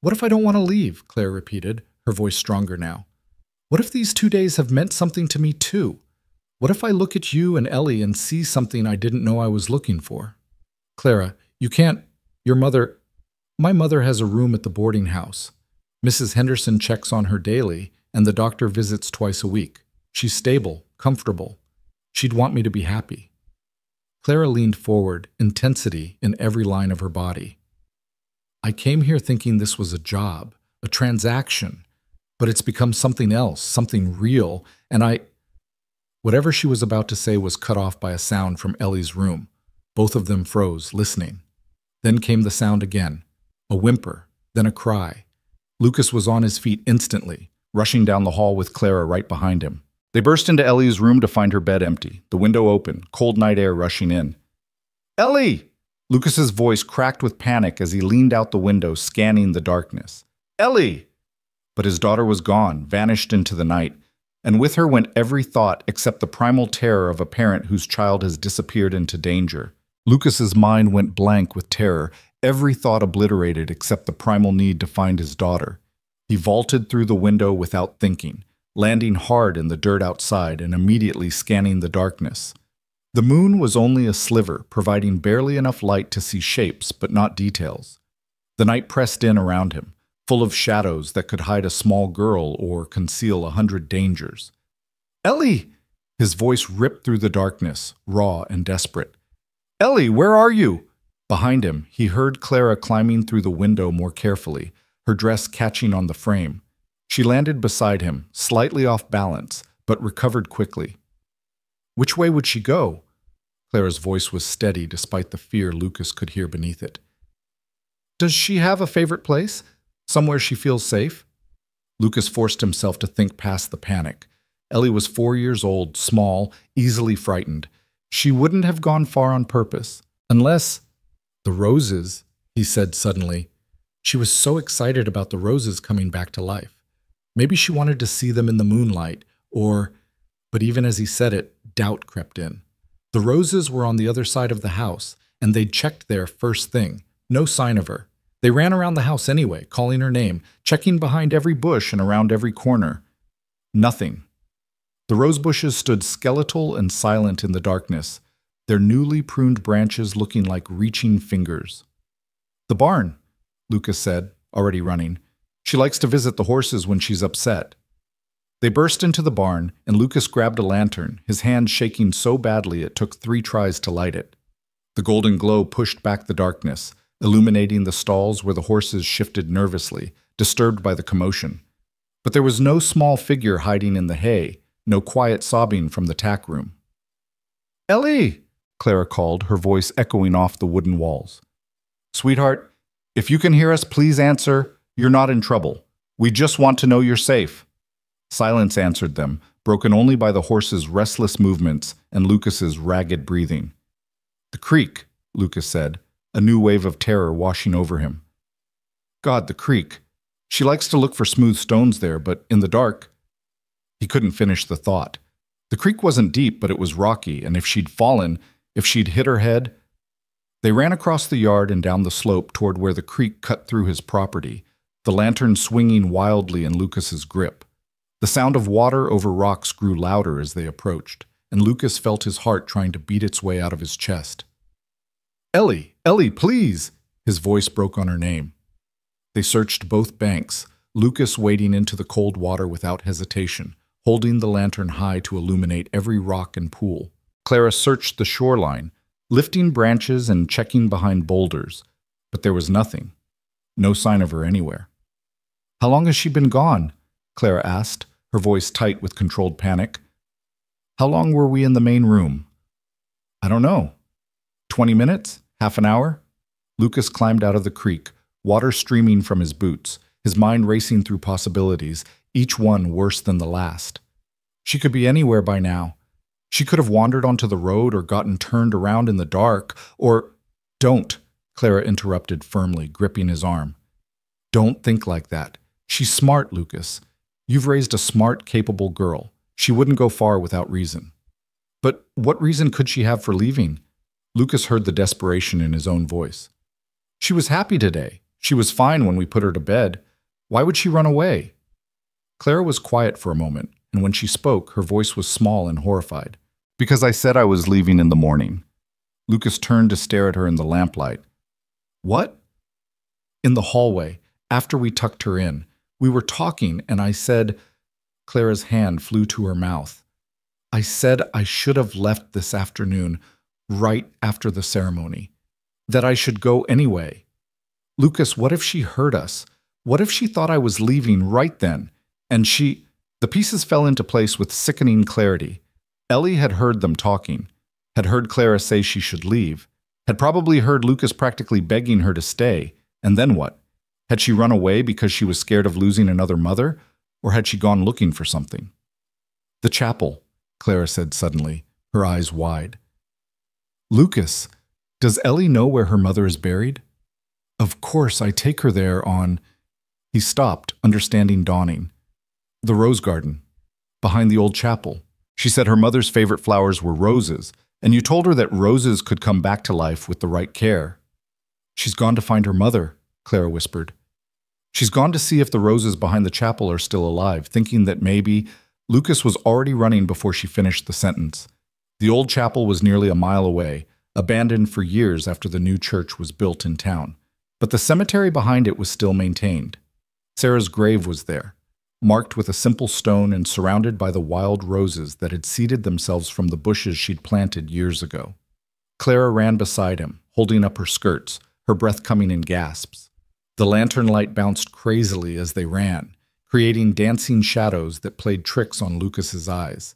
What if I don't want to leave?" Clara repeated, her voice stronger now. "What if these 2 days have meant something to me too? What if I look at you and Ellie and see something I didn't know I was looking for?" "Clara, you can't. My mother has a room at the boarding house. Mrs. Henderson checks on her daily, and the doctor visits twice a week. She's stable, comfortable. She'd want me to be happy." Clara leaned forward, intensity in every line of her body. "I came here thinking this was a job, a transaction, but it's become something else, something real, and Whatever she was about to say was cut off by a sound from Ellie's room. Both of them froze, listening. Then came the sound again, a whimper, then a cry. Lucas was on his feet instantly, rushing down the hall with Clara right behind him. They burst into Ellie's room to find her bed empty, the window open, cold night air rushing in. "Ellie!" Lucas's voice cracked with panic as he leaned out the window, scanning the darkness. "Ellie!" But his daughter was gone, vanished into the night, and with her went every thought except the primal terror of a parent whose child has disappeared into danger. Lucas's mind went blank with terror, every thought obliterated except the primal need to find his daughter. He vaulted through the window without thinking, landing hard in the dirt outside and immediately scanning the darkness. The moon was only a sliver, providing barely enough light to see shapes but not details. The night pressed in around him, full of shadows that could hide a small girl or conceal 100 dangers. "Ellie!" His voice ripped through the darkness, raw and desperate. "Ellie, where are you?" Behind him, he heard Clara climbing through the window more carefully, her dress catching on the frame. She landed beside him, slightly off balance, but recovered quickly. Which way would she go? Clara's voice was steady despite the fear Lucas could hear beneath it. "Does she have a favorite place? Somewhere she feels safe?" Lucas forced himself to think past the panic. Ellie was 4 years old, small, easily frightened. She wouldn't have gone far on purpose. Unless— "The roses," he said suddenly. She was so excited about the roses coming back to life. Maybe she wanted to see them in the moonlight, or— But even as he said it, doubt crept in. The roses were on the other side of the house, and they'd checked there first thing. No sign of her. They ran around the house anyway, calling her name, checking behind every bush and around every corner. Nothing. The rose bushes stood skeletal and silent in the darkness, their newly pruned branches looking like reaching fingers. The barn, Lucas said, already running. She likes to visit the horses when she's upset. They burst into the barn, and Lucas grabbed a lantern, his hand shaking so badly it took 3 tries to light it. The golden glow pushed back the darkness, illuminating the stalls where the horses shifted nervously, disturbed by the commotion. But there was no small figure hiding in the hay, no quiet sobbing from the tack room. "Ellie!" Clara called, her voice echoing off the wooden walls. "Sweetheart, if you can hear us, please answer. You're not in trouble. We just want to know you're safe." Silence answered them, broken only by the horses' restless movements and Lucas's ragged breathing. "The creek," Lucas said, a new wave of terror washing over him. "God, the creek. She likes to look for smooth stones there, but in the dark—" He couldn't finish the thought. The creek wasn't deep, but it was rocky, and if she'd fallen, if she'd hit her head— They ran across the yard and down the slope toward where the creek cut through his property, the lantern swinging wildly in Lucas's grip. The sound of water over rocks grew louder as they approached, and Lucas felt his heart trying to beat its way out of his chest. "Ellie! Ellie, please!" His voice broke on her name. They searched both banks, Lucas wading into the cold water without hesitation, holding the lantern high to illuminate every rock and pool. Clara searched the shoreline, lifting branches and checking behind boulders, but there was nothing. No sign of her anywhere. "How long has she been gone?" Clara asked, her voice tight with controlled panic. "How long were we in the main room?" "I don't know. 20 minutes? Half an hour?" Lucas climbed out of the creek, water streaming from his boots, his mind racing through possibilities, each one worse than the last. She could be anywhere by now. She could have wandered onto the road or gotten turned around in the dark, or— "Don't," Clara interrupted firmly, gripping his arm. "Don't think like that. She's smart, Lucas. You've raised a smart, capable girl. She wouldn't go far without reason." "But what reason could she have for leaving?" Lucas heard the desperation in his own voice. "She was happy today. She was fine when we put her to bed. Why would she run away?" Clara was quiet for a moment, and when she spoke, her voice was small and horrified. "Because I said I was leaving in the morning." Lucas turned to stare at her in the lamplight. "What?" "In the hallway, after we tucked her in. We were talking, and I said—" Clara's hand flew to her mouth. "I said I should have left this afternoon, right after the ceremony. That I should go anyway. Lucas, what if she heard us? What if she thought I was leaving right then? And she—" The pieces fell into place with sickening clarity. Ellie had heard them talking, had heard Clara say she should leave, had probably heard Lucas practically begging her to stay, and then what? Had she run away because she was scared of losing another mother, or had she gone looking for something? "The chapel," Clara said suddenly, her eyes wide. "Lucas, does Ellie know where her mother is buried?" "Of course, I take her there on—" He stopped, understanding dawning. "The rose garden, behind the old chapel. She said her mother's favorite flowers were roses, and you told her that roses could come back to life with the right care." "She's gone to find her mother," Clara whispered. "She's gone to see if the roses behind the chapel are still alive, thinking that maybe—" Lucas was already running before she finished the sentence. The old chapel was nearly a mile away, abandoned for years after the new church was built in town. But the cemetery behind it was still maintained. Sarah's grave was there, marked with a simple stone and surrounded by the wild roses that had seeded themselves from the bushes she'd planted years ago. Clara ran beside him, holding up her skirts, her breath coming in gasps. The lantern light bounced crazily as they ran, creating dancing shadows that played tricks on Lucas's eyes.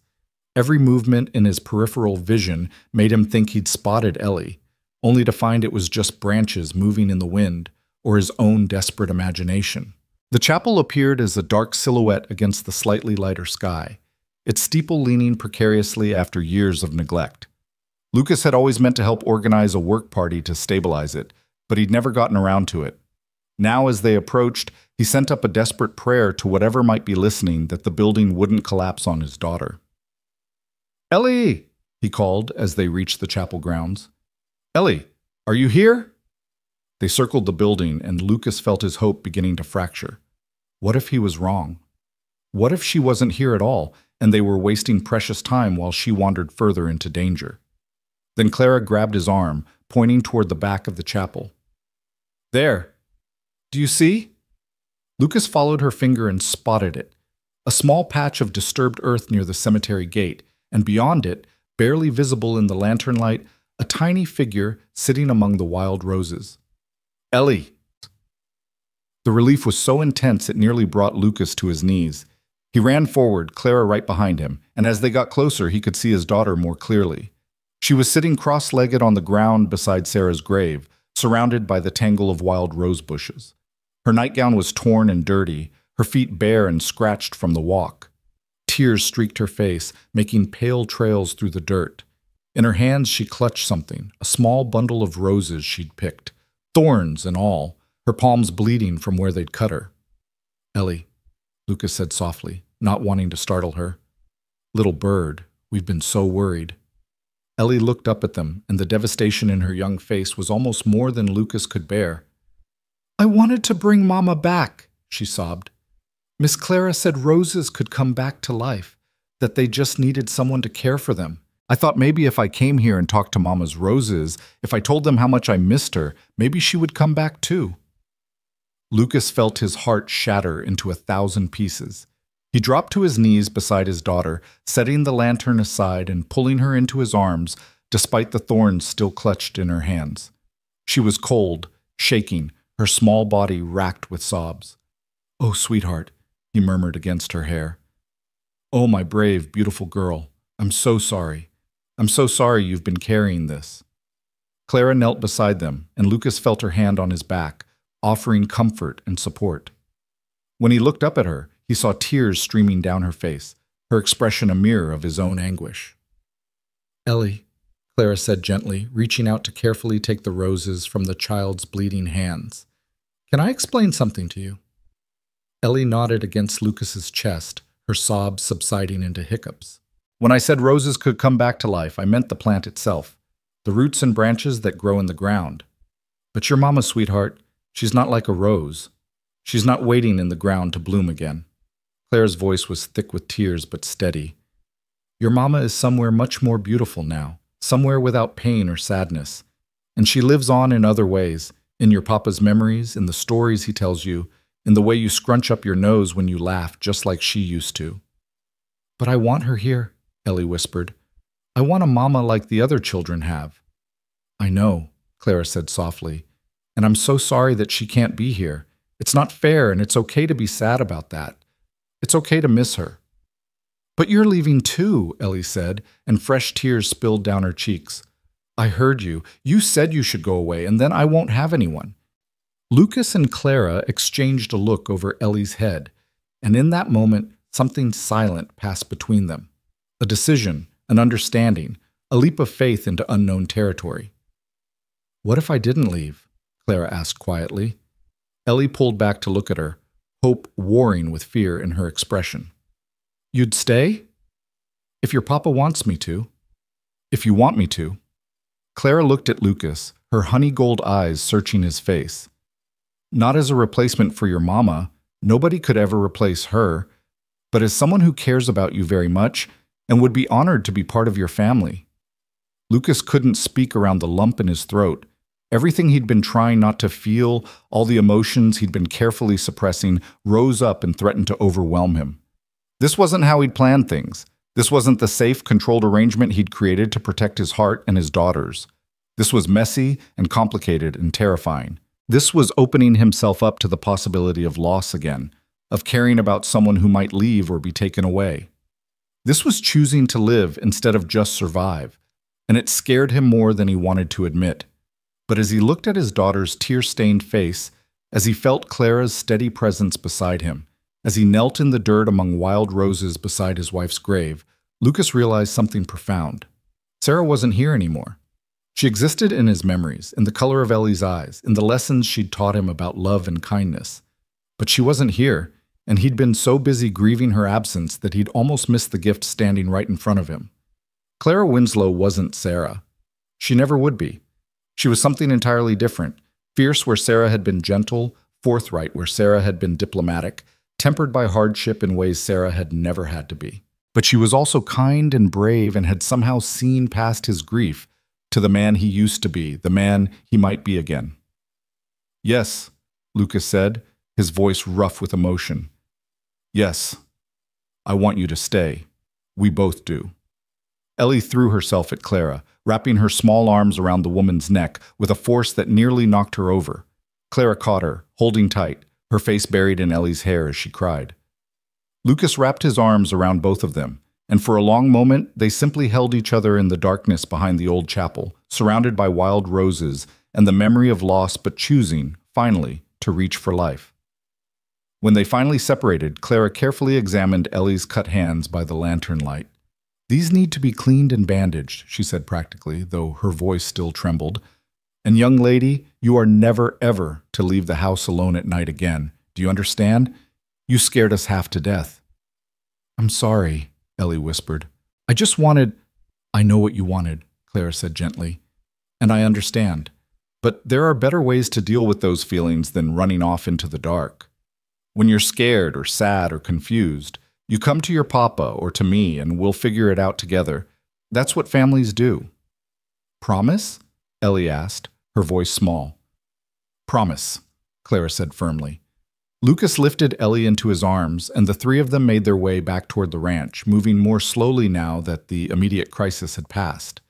Every movement in his peripheral vision made him think he'd spotted Ellie, only to find it was just branches moving in the wind or his own desperate imagination. The chapel appeared as a dark silhouette against the slightly lighter sky, its steeple leaning precariously after years of neglect. Lucas had always meant to help organize a work party to stabilize it, but he'd never gotten around to it. Now, as they approached, he sent up a desperate prayer to whatever might be listening that the building wouldn't collapse on his daughter. "Ellie!" he called as they reached the chapel grounds. "Ellie, are you here?" They circled the building, and Lucas felt his hope beginning to fracture. What if he was wrong? What if she wasn't here at all, and they were wasting precious time while she wandered further into danger? Then Clara grabbed his arm, pointing toward the back of the chapel. There. Do you see? Lucas followed her finger and spotted it. A small patch of disturbed earth near the cemetery gate, and beyond it, barely visible in the lantern light, a tiny figure sitting among the wild roses. Ellie! The relief was so intense it nearly brought Lucas to his knees. He ran forward, Clara right behind him, and as they got closer he could see his daughter more clearly. She was sitting cross-legged on the ground beside Sarah's grave, surrounded by the tangle of wild rose bushes. Her nightgown was torn and dirty, her feet bare and scratched from the walk. Tears streaked her face, making pale trails through the dirt. In her hands she clutched something, a small bundle of roses she'd picked, thorns and all, her palms bleeding from where they'd cut her. Ellie, Lucas said softly, not wanting to startle her. Little bird, we've been so worried. Ellie looked up at them, and the devastation in her young face was almost more than Lucas could bear. I wanted to bring Mama back, she sobbed. Miss Clara said roses could come back to life, that they just needed someone to care for them. I thought maybe if I came here and talked to Mama's roses, if I told them how much I missed her, maybe she would come back too. Lucas felt his heart shatter into 1,000 pieces. He dropped to his knees beside his daughter, setting the lantern aside and pulling her into his arms, despite the thorns still clutched in her hands. She was cold, shaking, her small body racked with sobs. Oh, sweetheart, he murmured against her hair. Oh, my brave, beautiful girl, I'm so sorry. I'm so sorry you've been carrying this. Clara knelt beside them, and Lucas felt her hand on his back, offering comfort and support. When he looked up at her, he saw tears streaming down her face, her expression a mirror of his own anguish. Ellie, Clara said gently, reaching out to carefully take the roses from the child's bleeding hands. Can I explain something to you? Ellie nodded against Lucas's chest, her sobs subsiding into hiccups. When I said roses could come back to life, I meant the plant itself, the roots and branches that grow in the ground. But your mama, sweetheart, she's not like a rose. She's not waiting in the ground to bloom again. Clara's voice was thick with tears but steady. Your mama is somewhere much more beautiful now, somewhere without pain or sadness. And she lives on in other ways, in your papa's memories, in the stories he tells you, in the way you scrunch up your nose when you laugh just like she used to. But I want her here, Ellie whispered. I want a mama like the other children have. I know, Clara said softly, and I'm so sorry that she can't be here. It's not fair, and it's okay to be sad about that. It's okay to miss her. But you're leaving too, Ellie said, and fresh tears spilled down her cheeks. I heard you. You said you should go away, and then I won't have anyone. Lucas and Clara exchanged a look over Ellie's head, and in that moment, something silent passed between them. A decision, an understanding, a leap of faith into unknown territory. What if I didn't leave? Clara asked quietly. Ellie pulled back to look at her, hope warring with fear in her expression. You'd stay? If your papa wants me to. If you want me to. Clara looked at Lucas, her honey gold eyes searching his face. Not as a replacement for your mama, nobody could ever replace her, but as someone who cares about you very much and would be honored to be part of your family. Lucas couldn't speak around the lump in his throat. Everything he'd been trying not to feel, all the emotions he'd been carefully suppressing, rose up and threatened to overwhelm him. This wasn't how he'd planned things. This wasn't the safe, controlled arrangement he'd created to protect his heart and his daughters. This was messy and complicated and terrifying. This was opening himself up to the possibility of loss again, of caring about someone who might leave or be taken away. This was choosing to live instead of just survive, and it scared him more than he wanted to admit. But as he looked at his daughter's tear-stained face, as he felt Clara's steady presence beside him, as he knelt in the dirt among wild roses beside his wife's grave, Lucas realized something profound. Sarah wasn't here anymore. She existed in his memories, in the color of Ellie's eyes, in the lessons she'd taught him about love and kindness. But she wasn't here, and he'd been so busy grieving her absence that he'd almost missed the gift standing right in front of him. Clara Winslow wasn't Sarah. She never would be. She was something entirely different, fierce where Sarah had been gentle, forthright where Sarah had been diplomatic, tempered by hardship in ways Sarah had never had to be. But she was also kind and brave and had somehow seen past his grief to the man he used to be, the man he might be again. Yes, Lucas said, his voice rough with emotion. Yes, I want you to stay. We both do. Ellie threw herself at Clara, wrapping her small arms around the woman's neck with a force that nearly knocked her over. Clara caught her, holding tight, her face buried in Ellie's hair as she cried. Lucas wrapped his arms around both of them, and for a long moment they simply held each other in the darkness behind the old chapel, surrounded by wild roses and the memory of loss but choosing, finally, to reach for life. When they finally separated, Clara carefully examined Ellie's cut hands by the lantern light. "These need to be cleaned and bandaged," she said practically, though her voice still trembled. "And young lady, you are never, ever to leave the house alone at night again. Do you understand? You scared us half to death." "I'm sorry," Ellie whispered. "I just wanted—" "I know what you wanted," Clara said gently. "And I understand. But there are better ways to deal with those feelings than running off into the dark. When you're scared or sad or confused, you come to your papa or to me and we'll figure it out together. That's what families do." "Promise?" Ellie asked, her voice small. "Promise," Clara said firmly. Lucas lifted Ellie into his arms, and the three of them made their way back toward the ranch, moving more slowly now that the immediate crisis had passed.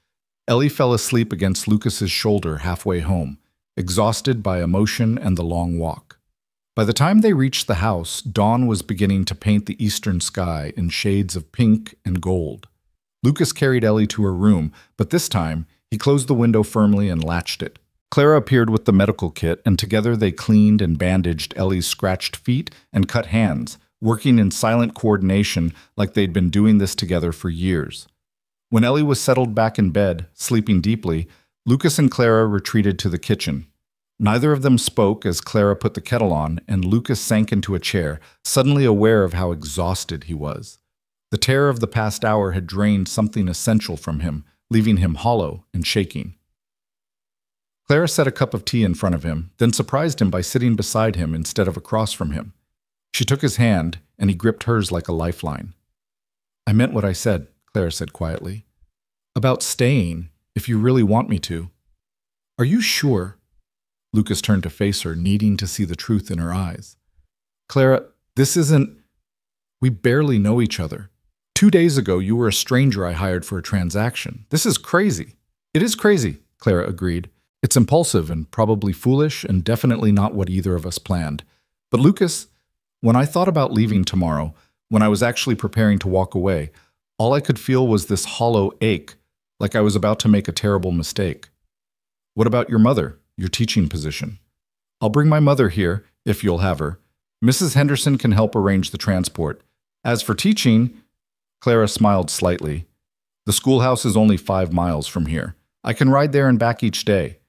Ellie fell asleep against Lucas's shoulder halfway home, exhausted by emotion and the long walk. By the time they reached the house, dawn was beginning to paint the eastern sky in shades of pink and gold. Lucas carried Ellie to her room, but this time he closed the window firmly and latched it. Clara appeared with the medical kit, and together they cleaned and bandaged Ellie's scratched feet and cut hands, working in silent coordination like they'd been doing this together for years. When Ellie was settled back in bed, sleeping deeply, Lucas and Clara retreated to the kitchen. Neither of them spoke as Clara put the kettle on, and Lucas sank into a chair, suddenly aware of how exhausted he was. The terror of the past hour had drained something essential from him, leaving him hollow and shaking. Clara set a cup of tea in front of him, then surprised him by sitting beside him instead of across from him. She took his hand, and he gripped hers like a lifeline. "I meant what I said," Clara said quietly. "About staying, if you really want me to." "Are you sure?" Lucas turned to face her, needing to see the truth in her eyes. "Clara, this isn't— We barely know each other. 2 days ago, you were a stranger I hired for a transaction. This is crazy." "It is crazy," Clara agreed. "It's impulsive and probably foolish and definitely not what either of us planned. But Lucas, when I thought about leaving tomorrow, when I was actually preparing to walk away, all I could feel was this hollow ache, like I was about to make a terrible mistake." "What about your mother, your teaching position?" "I'll bring my mother here, if you'll have her. Mrs. Henderson can help arrange the transport. As for teaching—" Clara smiled slightly. "The schoolhouse is only 5 miles from here. I can ride there and back each day.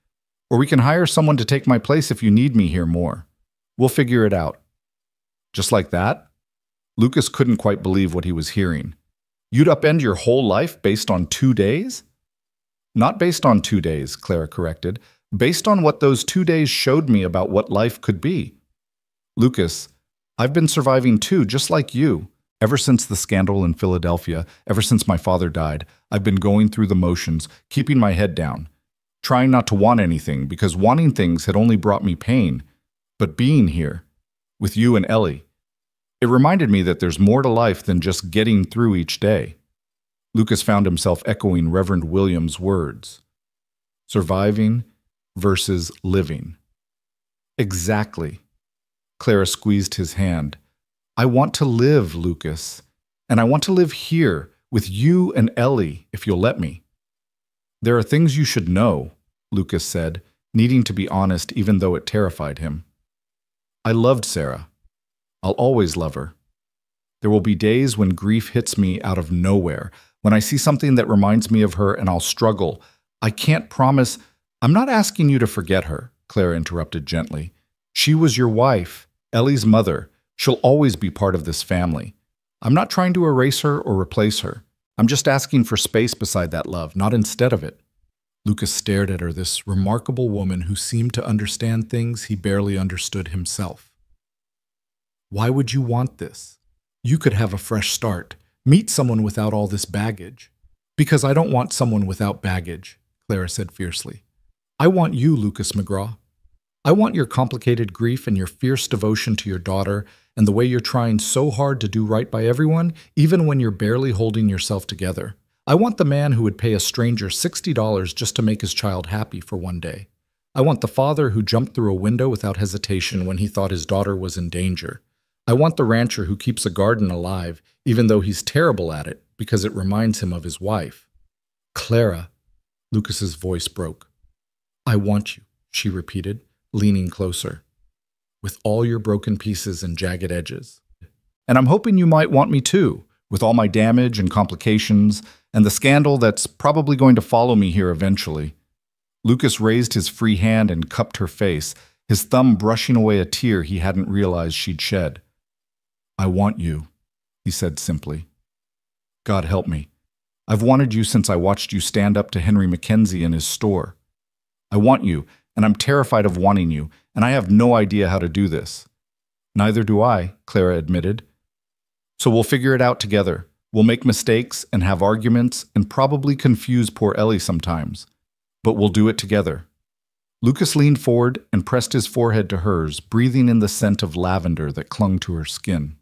Or we can hire someone to take my place if you need me here more. We'll figure it out." "Just like that?" Lucas couldn't quite believe what he was hearing. "You'd upend your whole life based on 2 days?" "Not based on 2 days," Clara corrected. "Based on what those 2 days showed me about what life could be. Lucas, I've been surviving too, just like you. Ever since the scandal in Philadelphia, ever since my father died, I've been going through the motions, keeping my head down, trying not to want anything, because wanting things had only brought me pain. But being here, with you and Ellie, it reminded me that there's more to life than just getting through each day." Lucas found himself echoing Reverend Williams' words. Surviving versus living. Exactly. Clara squeezed his hand. "I want to live, Lucas. And I want to live here, with you and Ellie, if you'll let me." "There are things you should know," Lucas said, needing to be honest even though it terrified him. "I loved Sarah. I'll always love her. There will be days when grief hits me out of nowhere, when I see something that reminds me of her and I'll struggle. I can't promise—" "I'm not asking you to forget her," Clara interrupted gently. "She was your wife, Ellie's mother. She'll always be part of this family. I'm not trying to erase her or replace her. I'm just asking for space beside that love, not instead of it." Lucas stared at her, this remarkable woman who seemed to understand things he barely understood himself. "Why would you want this? You could have a fresh start. Meet someone without all this baggage." "Because I don't want someone without baggage," Clara said fiercely. "I want you, Lucas McGraw." I want your complicated grief and your fierce devotion to your daughter and the way you're trying so hard to do right by everyone, even when you're barely holding yourself together. I want the man who would pay a stranger $60 just to make his child happy for one day. I want the father who jumped through a window without hesitation when he thought his daughter was in danger. I want the rancher who keeps a garden alive, even though he's terrible at it, because it reminds him of his wife. Clara, Lucas's voice broke. I want you, she repeated, leaning closer, with all your broken pieces and jagged edges. And I'm hoping you might want me too, with all my damage and complications, and the scandal that's probably going to follow me here eventually. Lucas raised his free hand and cupped her face, his thumb brushing away a tear he hadn't realized she'd shed. I want you, he said simply. God help me. I've wanted you since I watched you stand up to Henry Mackenzie in his store. I want you, and I'm terrified of wanting you, and I have no idea how to do this. Neither do I, Clara admitted. So we'll figure it out together. We'll make mistakes and have arguments and probably confuse poor Ellie sometimes. But we'll do it together. Lucas leaned forward and pressed his forehead to hers, breathing in the scent of lavender that clung to her skin.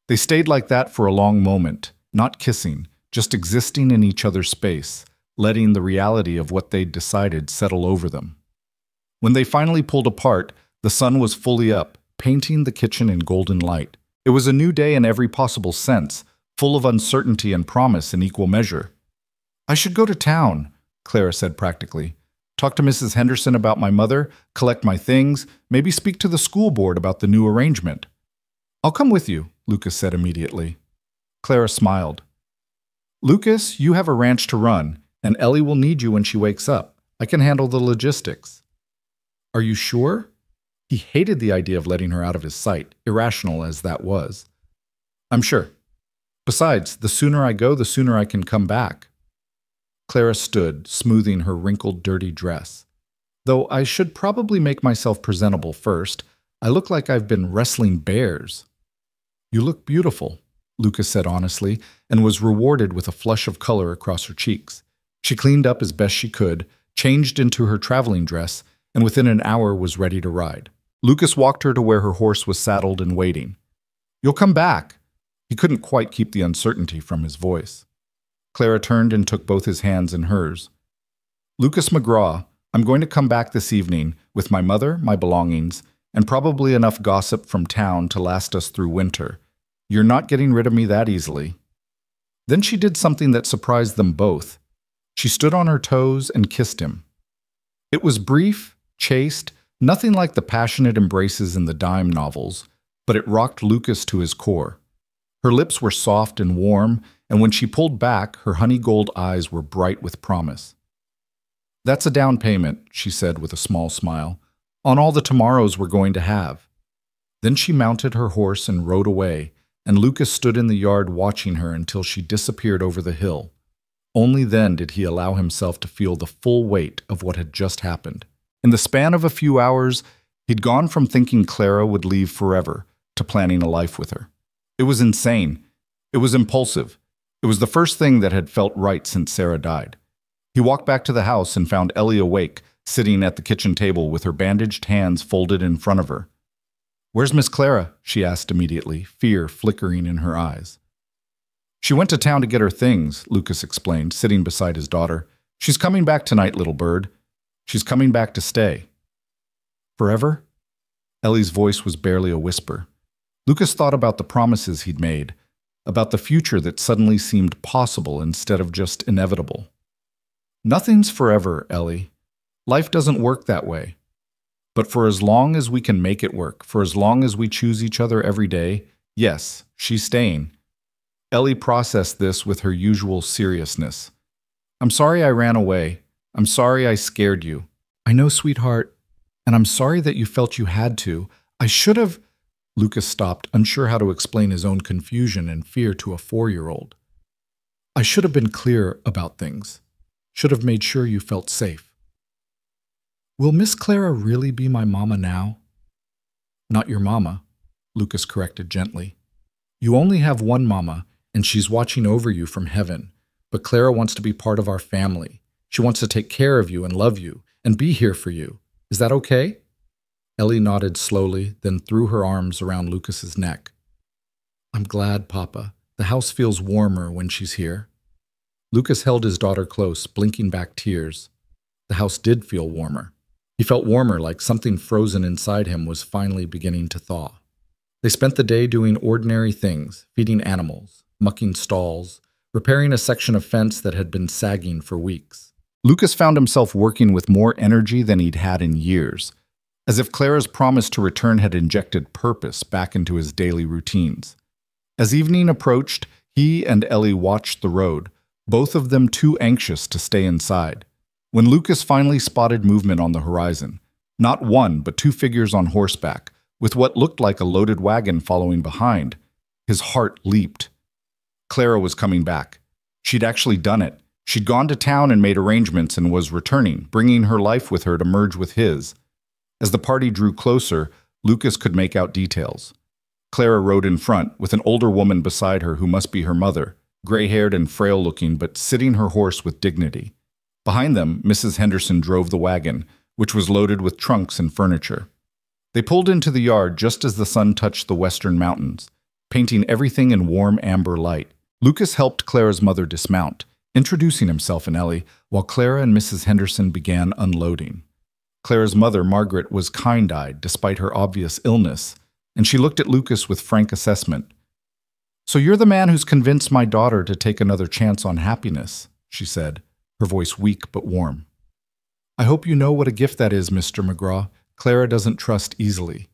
They stayed like that for a long moment, not kissing, just existing in each other's space, letting the reality of what they'd decided settle over them. When they finally pulled apart, the sun was fully up, painting the kitchen in golden light. It was a new day in every possible sense, full of uncertainty and promise in equal measure. I should go to town, Clara said practically. Talk to Mrs. Henderson about my mother, collect my things, maybe speak to the school board about the new arrangement. I'll come with you, Lucas said immediately. Clara smiled. Lucas, you have a ranch to run, and Ellie will need you when she wakes up. I can handle the logistics. Are you sure? He hated the idea of letting her out of his sight, irrational as that was. I'm sure. Besides, the sooner I go, the sooner I can come back. Clara stood, smoothing her wrinkled, dirty dress. Though I should probably make myself presentable first. I look like I've been wrestling bears. You look beautiful, Lucas said honestly, and was rewarded with a flush of color across her cheeks. She cleaned up as best she could, changed into her traveling dress, and within an hour was ready to ride. Lucas walked her to where her horse was saddled and waiting. You'll come back. He couldn't quite keep the uncertainty from his voice. Clara turned and took both his hands in hers. Lucas McGraw, I'm going to come back this evening with my mother, my belongings, and probably enough gossip from town to last us through winter. You're not getting rid of me that easily. Then she did something that surprised them both. She stood on her toes and kissed him. It was brief, chaste, nothing like the passionate embraces in the dime novels, but it rocked Lucas to his core. Her lips were soft and warm, and when she pulled back, her honey gold eyes were bright with promise. That's a down payment, she said with a small smile, on all the tomorrows we're going to have. Then she mounted her horse and rode away, and Lucas stood in the yard watching her until she disappeared over the hill. Only then did he allow himself to feel the full weight of what had just happened. In the span of a few hours, he'd gone from thinking Clara would leave forever to planning a life with her. It was insane. It was impulsive. It was the first thing that had felt right since Sarah died. He walked back to the house and found Ellie awake, sitting at the kitchen table with her bandaged hands folded in front of her. Where's Miss Clara? She asked immediately, fear flickering in her eyes. She went to town to get her things, Lucas explained, sitting beside his daughter. She's coming back tonight, little bird. She's coming back to stay. Forever? Ellie's voice was barely a whisper. Lucas thought about the promises he'd made, about the future that suddenly seemed possible instead of just inevitable. Nothing's forever, Ellie. Life doesn't work that way. But for as long as we can make it work, for as long as we choose each other every day, yes, she's staying. Ellie processed this with her usual seriousness. I'm sorry I ran away. I'm sorry I scared you. I know, sweetheart, and I'm sorry that you felt you had to. I should have... Lucas stopped, unsure how to explain his own confusion and fear to a 4-year-old. I should have been clear about things. Should have made sure you felt safe. Will Miss Clara really be my mama now? Not your mama, Lucas corrected gently. You only have one mama, and she's watching over you from heaven. But Clara wants to be part of our family. She wants to take care of you and love you and be here for you. Is that okay? Ellie nodded slowly, then threw her arms around Lucas's neck. I'm glad, Papa. The house feels warmer when she's here. Lucas held his daughter close, blinking back tears. The house did feel warmer. He felt warmer, like something frozen inside him was finally beginning to thaw. They spent the day doing ordinary things, feeding animals, mucking stalls, repairing a section of fence that had been sagging for weeks. Lucas found himself working with more energy than he'd had in years, as if Clara's promise to return had injected purpose back into his daily routines. As evening approached, he and Ellie watched the road, both of them too anxious to stay inside. When Lucas finally spotted movement on the horizon, not one but two figures on horseback, with what looked like a loaded wagon following behind, his heart leaped. Clara was coming back. She'd actually done it. She'd gone to town and made arrangements and was returning, bringing her life with her to merge with his. As the party drew closer, Lucas could make out details. Clara rode in front, with an older woman beside her who must be her mother, gray-haired and frail-looking but sitting her horse with dignity. Behind them, Mrs. Henderson drove the wagon, which was loaded with trunks and furniture. They pulled into the yard just as the sun touched the western mountains, painting everything in warm amber light. Lucas helped Clara's mother dismount, introducing himself and Ellie, while Clara and Mrs. Henderson began unloading. Clara's mother, Margaret, was kind-eyed despite her obvious illness, and she looked at Lucas with frank assessment. "So you're the man who's convinced my daughter to take another chance on happiness," she said, her voice weak but warm. "I hope you know what a gift that is, Mr. McGraw. Clara doesn't trust easily."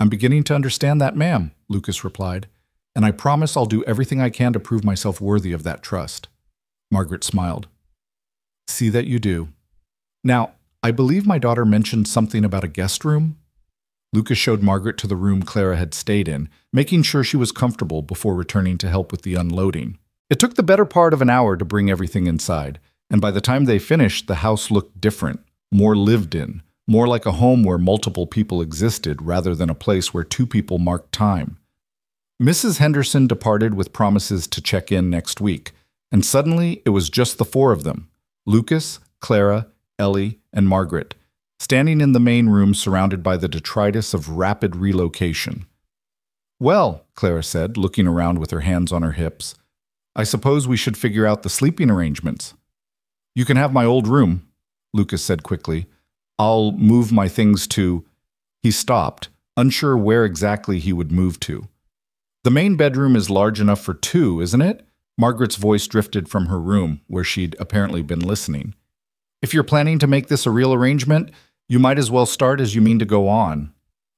"I'm beginning to understand that, ma'am," Lucas replied, "and I promise I'll do everything I can to prove myself worthy of that trust." Margaret smiled. "See that you do. Now, I believe my daughter mentioned something about a guest room?" Lucas showed Margaret to the room Clara had stayed in, making sure she was comfortable before returning to help with the unloading. It took the better part of an hour to bring everything inside, and by the time they finished, the house looked different, more lived in, more like a home where multiple people existed rather than a place where two people marked time. Mrs. Henderson departed with promises to check in next week, and suddenly it was just the four of them, Lucas, Clara, Ellie, and Margaret, standing in the main room surrounded by the detritus of rapid relocation. "Well," Clara said, looking around with her hands on her hips, "I suppose we should figure out the sleeping arrangements." "You can have my old room," Lucas said quickly. "I'll move my things to—" He stopped, unsure where exactly he would move to. "The main bedroom is large enough for two, isn't it?" Margaret's voice drifted from her room, where she'd apparently been listening. "If you're planning to make this a real arrangement, you might as well start as you mean to go on."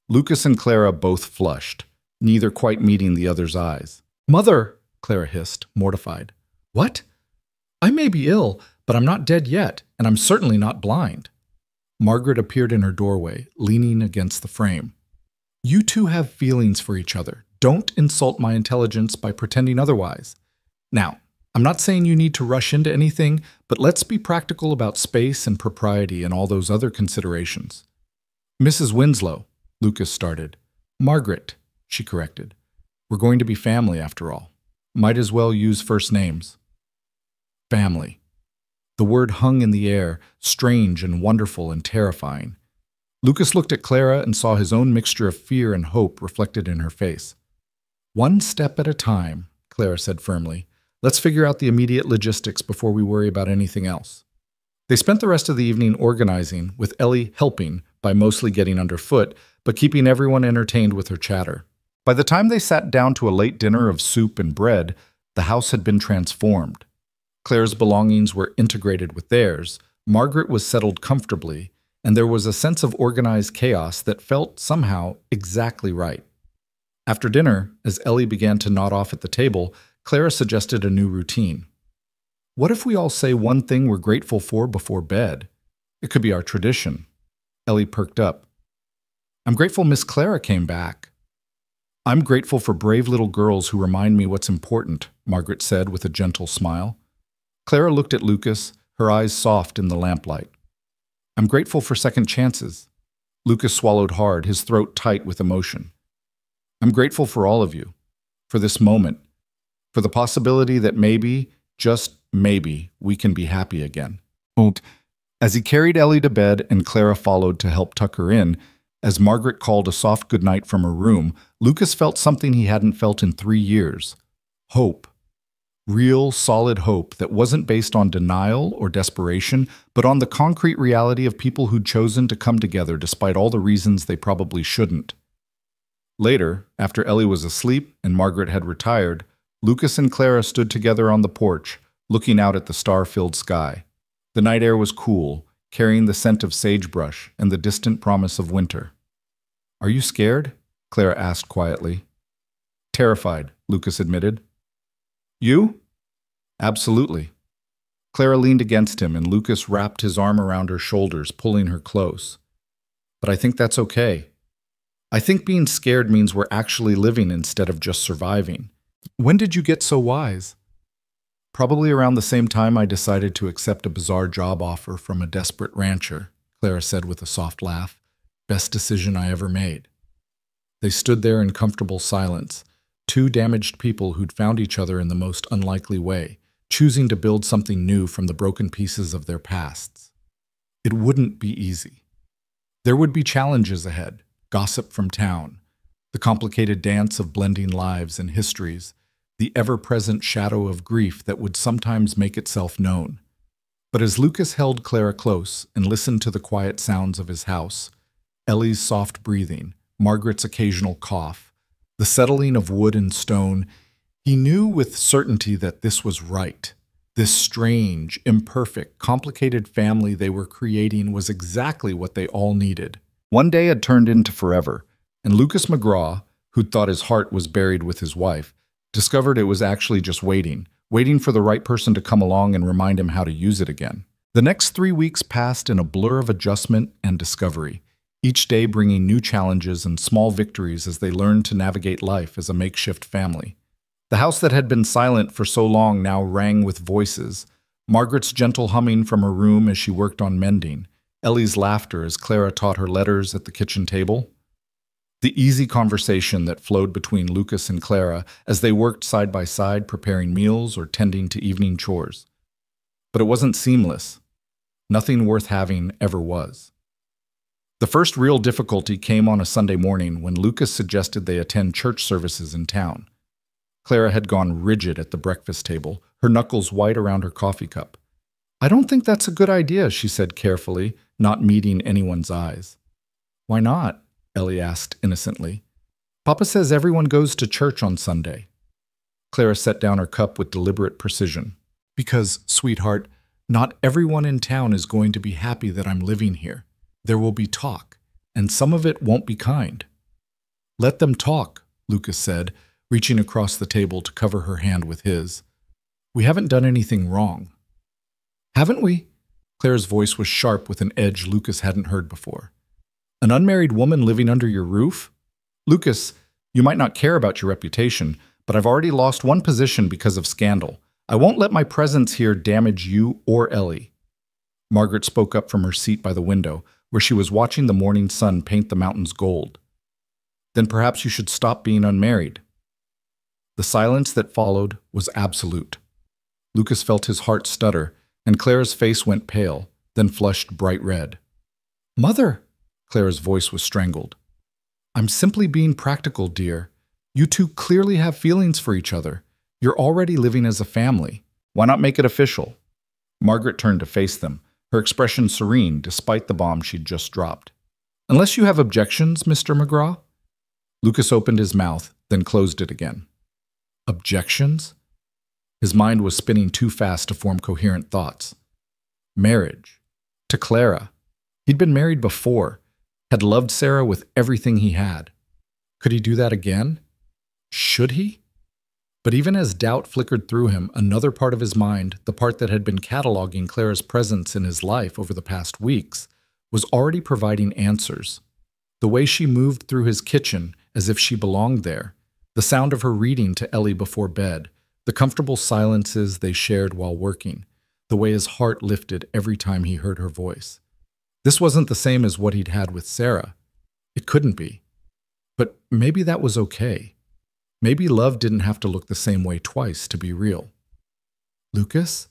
Lucas and Clara both flushed, neither quite meeting the other's eyes. "Mother!" Clara hissed, mortified. "What? I may be ill, but I'm not dead yet, and I'm certainly not blind." Margaret appeared in her doorway, leaning against the frame. "You two have feelings for each other. Don't insult my intelligence by pretending otherwise. Now, I'm not saying you need to rush into anything, but let's be practical about space and propriety and all those other considerations." "Mrs. Winslow," Lucas started. "Margaret," she corrected. "We're going to be family after all. Might as well use first names." Family. The word hung in the air, strange and wonderful and terrifying. Lucas looked at Clara and saw his own mixture of fear and hope reflected in her face. "One step at a time," Clara said firmly. "Let's figure out the immediate logistics before we worry about anything else." They spent the rest of the evening organizing, with Ellie helping by mostly getting underfoot, but keeping everyone entertained with her chatter. By the time they sat down to a late dinner of soup and bread, the house had been transformed. Claire's belongings were integrated with theirs, Margaret was settled comfortably, and there was a sense of organized chaos that felt, somehow, exactly right. After dinner, as Ellie began to nod off at the table, Clara suggested a new routine. "What if we all say one thing we're grateful for before bed? It could be our tradition." Ellie perked up. "I'm grateful Miss Clara came back." "I'm grateful for brave little girls who remind me what's important," Margaret said with a gentle smile. Clara looked at Lucas, her eyes soft in the lamplight. "I'm grateful for second chances." Lucas swallowed hard, his throat tight with emotion. "I'm grateful for all of you, for this moment, for the possibility that maybe, just maybe, we can be happy again." As he carried Ellie to bed and Clara followed to help tuck her in, As Margaret called a soft goodnight from her room, Lucas felt something he hadn't felt in 3 years. Hope. Real, solid hope that wasn't based on denial or desperation, but on the concrete reality of people who'd chosen to come together despite all the reasons they probably shouldn't. Later, after Ellie was asleep and Margaret had retired, Lucas and Clara stood together on the porch, looking out at the star-filled sky. The night air was cool, carrying the scent of sagebrush and the distant promise of winter. "Are you scared?" Clara asked quietly. "Terrified," Lucas admitted. "You?" "Absolutely." Clara leaned against him and Lucas wrapped his arm around her shoulders, pulling her close. "But I think that's okay. I think being scared means we're actually living instead of just surviving." "When did you get so wise?" "Probably around the same time I decided to accept a bizarre job offer from a desperate rancher," Clara said with a soft laugh. "Best decision I ever made." They stood there in comfortable silence, two damaged people who'd found each other in the most unlikely way, choosing to build something new from the broken pieces of their pasts. It wouldn't be easy. There would be challenges ahead, gossip from town, the complicated dance of blending lives and histories, the ever-present shadow of grief that would sometimes make itself known. But as Lucas held Clara close and listened to the quiet sounds of his house, Ellie's soft breathing, Margaret's occasional cough, the settling of wood and stone, he knew with certainty that this was right. This strange, imperfect, complicated family they were creating was exactly what they all needed. One day had turned into forever, and Lucas McGraw, who'd thought his heart was buried with his wife, discovered it was actually just waiting for the right person to come along and remind him how to use it again. The next 3 weeks passed in a blur of adjustment and discovery, each day bringing new challenges and small victories as they learned to navigate life as a makeshift family. The house that had been silent for so long now rang with voices, Margaret's gentle humming from her room as she worked on mending, Ellie's laughter as Clara taught her letters at the kitchen table. The easy conversation that flowed between Lucas and Clara as they worked side by side preparing meals or tending to evening chores. But it wasn't seamless. Nothing worth having ever was. The first real difficulty came on a Sunday morning when Lucas suggested they attend church services in town. Clara had gone rigid at the breakfast table, her knuckles white around her coffee cup. "I don't think that's a good idea," she said carefully, not meeting anyone's eyes. "Why not?" Ellie asked innocently. "Papa says everyone goes to church on Sunday." Clara set down her cup with deliberate precision. "Because, sweetheart, not everyone in town is going to be happy that I'm living here. There will be talk, and some of it won't be kind." "Let them talk," Lucas said, reaching across the table to cover her hand with his. "We haven't done anything wrong." "Haven't we?" Clara's voice was sharp with an edge Lucas hadn't heard before. "An unmarried woman living under your roof? Lucas, you might not care about your reputation, but I've already lost one position because of scandal. I won't let my presence here damage you or Ellie." Margaret spoke up from her seat by the window, where she was watching the morning sun paint the mountains gold. "Then perhaps you should stop being unmarried." The silence that followed was absolute. Lucas felt his heart stutter, and Clara's face went pale, then flushed bright red. "Mother!" Clara's voice was strangled. "I'm simply being practical, dear. You two clearly have feelings for each other. You're already living as a family. Why not make it official?" Margaret turned to face them, her expression serene despite the bomb she'd just dropped. "Unless you have objections, Mr. McGraw?" Lucas opened his mouth, then closed it again. Objections? His mind was spinning too fast to form coherent thoughts. Marriage. To Clara. He'd been married before, had loved Sarah with everything he had. Could he do that again? Should he? But even as doubt flickered through him, another part of his mind, the part that had been cataloging Clara's presence in his life over the past weeks, was already providing answers. The way she moved through his kitchen as if she belonged there, the sound of her reading to Ellie before bed, the comfortable silences they shared while working, the way his heart lifted every time he heard her voice. This wasn't the same as what he'd had with Sarah. It couldn't be. But maybe that was okay. Maybe love didn't have to look the same way twice to be real. "Lucas?"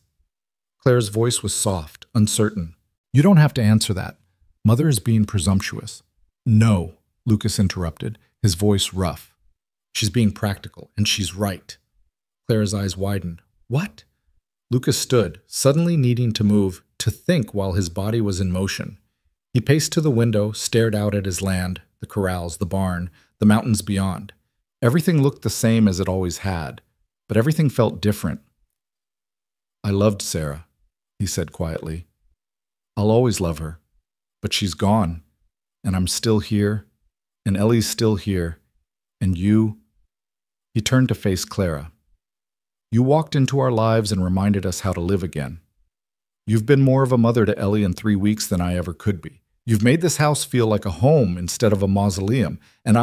Clara's voice was soft, uncertain. "You don't have to answer that. Mother is being presumptuous. No, Lucas interrupted, his voice rough. She's being practical, and she's right. Clara's eyes widened. What? Lucas stood, suddenly needing to move, to think while his body was in motion. He paced to the window, stared out at his land, the corrals, the barn, the mountains beyond. Everything looked the same as it always had, but everything felt different. I loved Sarah, he said quietly. I'll always love her, but she's gone, and I'm still here, and Ellie's still here, and you... He turned to face Clara. You walked into our lives and reminded us how to live again. You've been more of a mother to Ellie in 3 weeks than I ever could be. You've made this house feel like a home instead of a mausoleum, and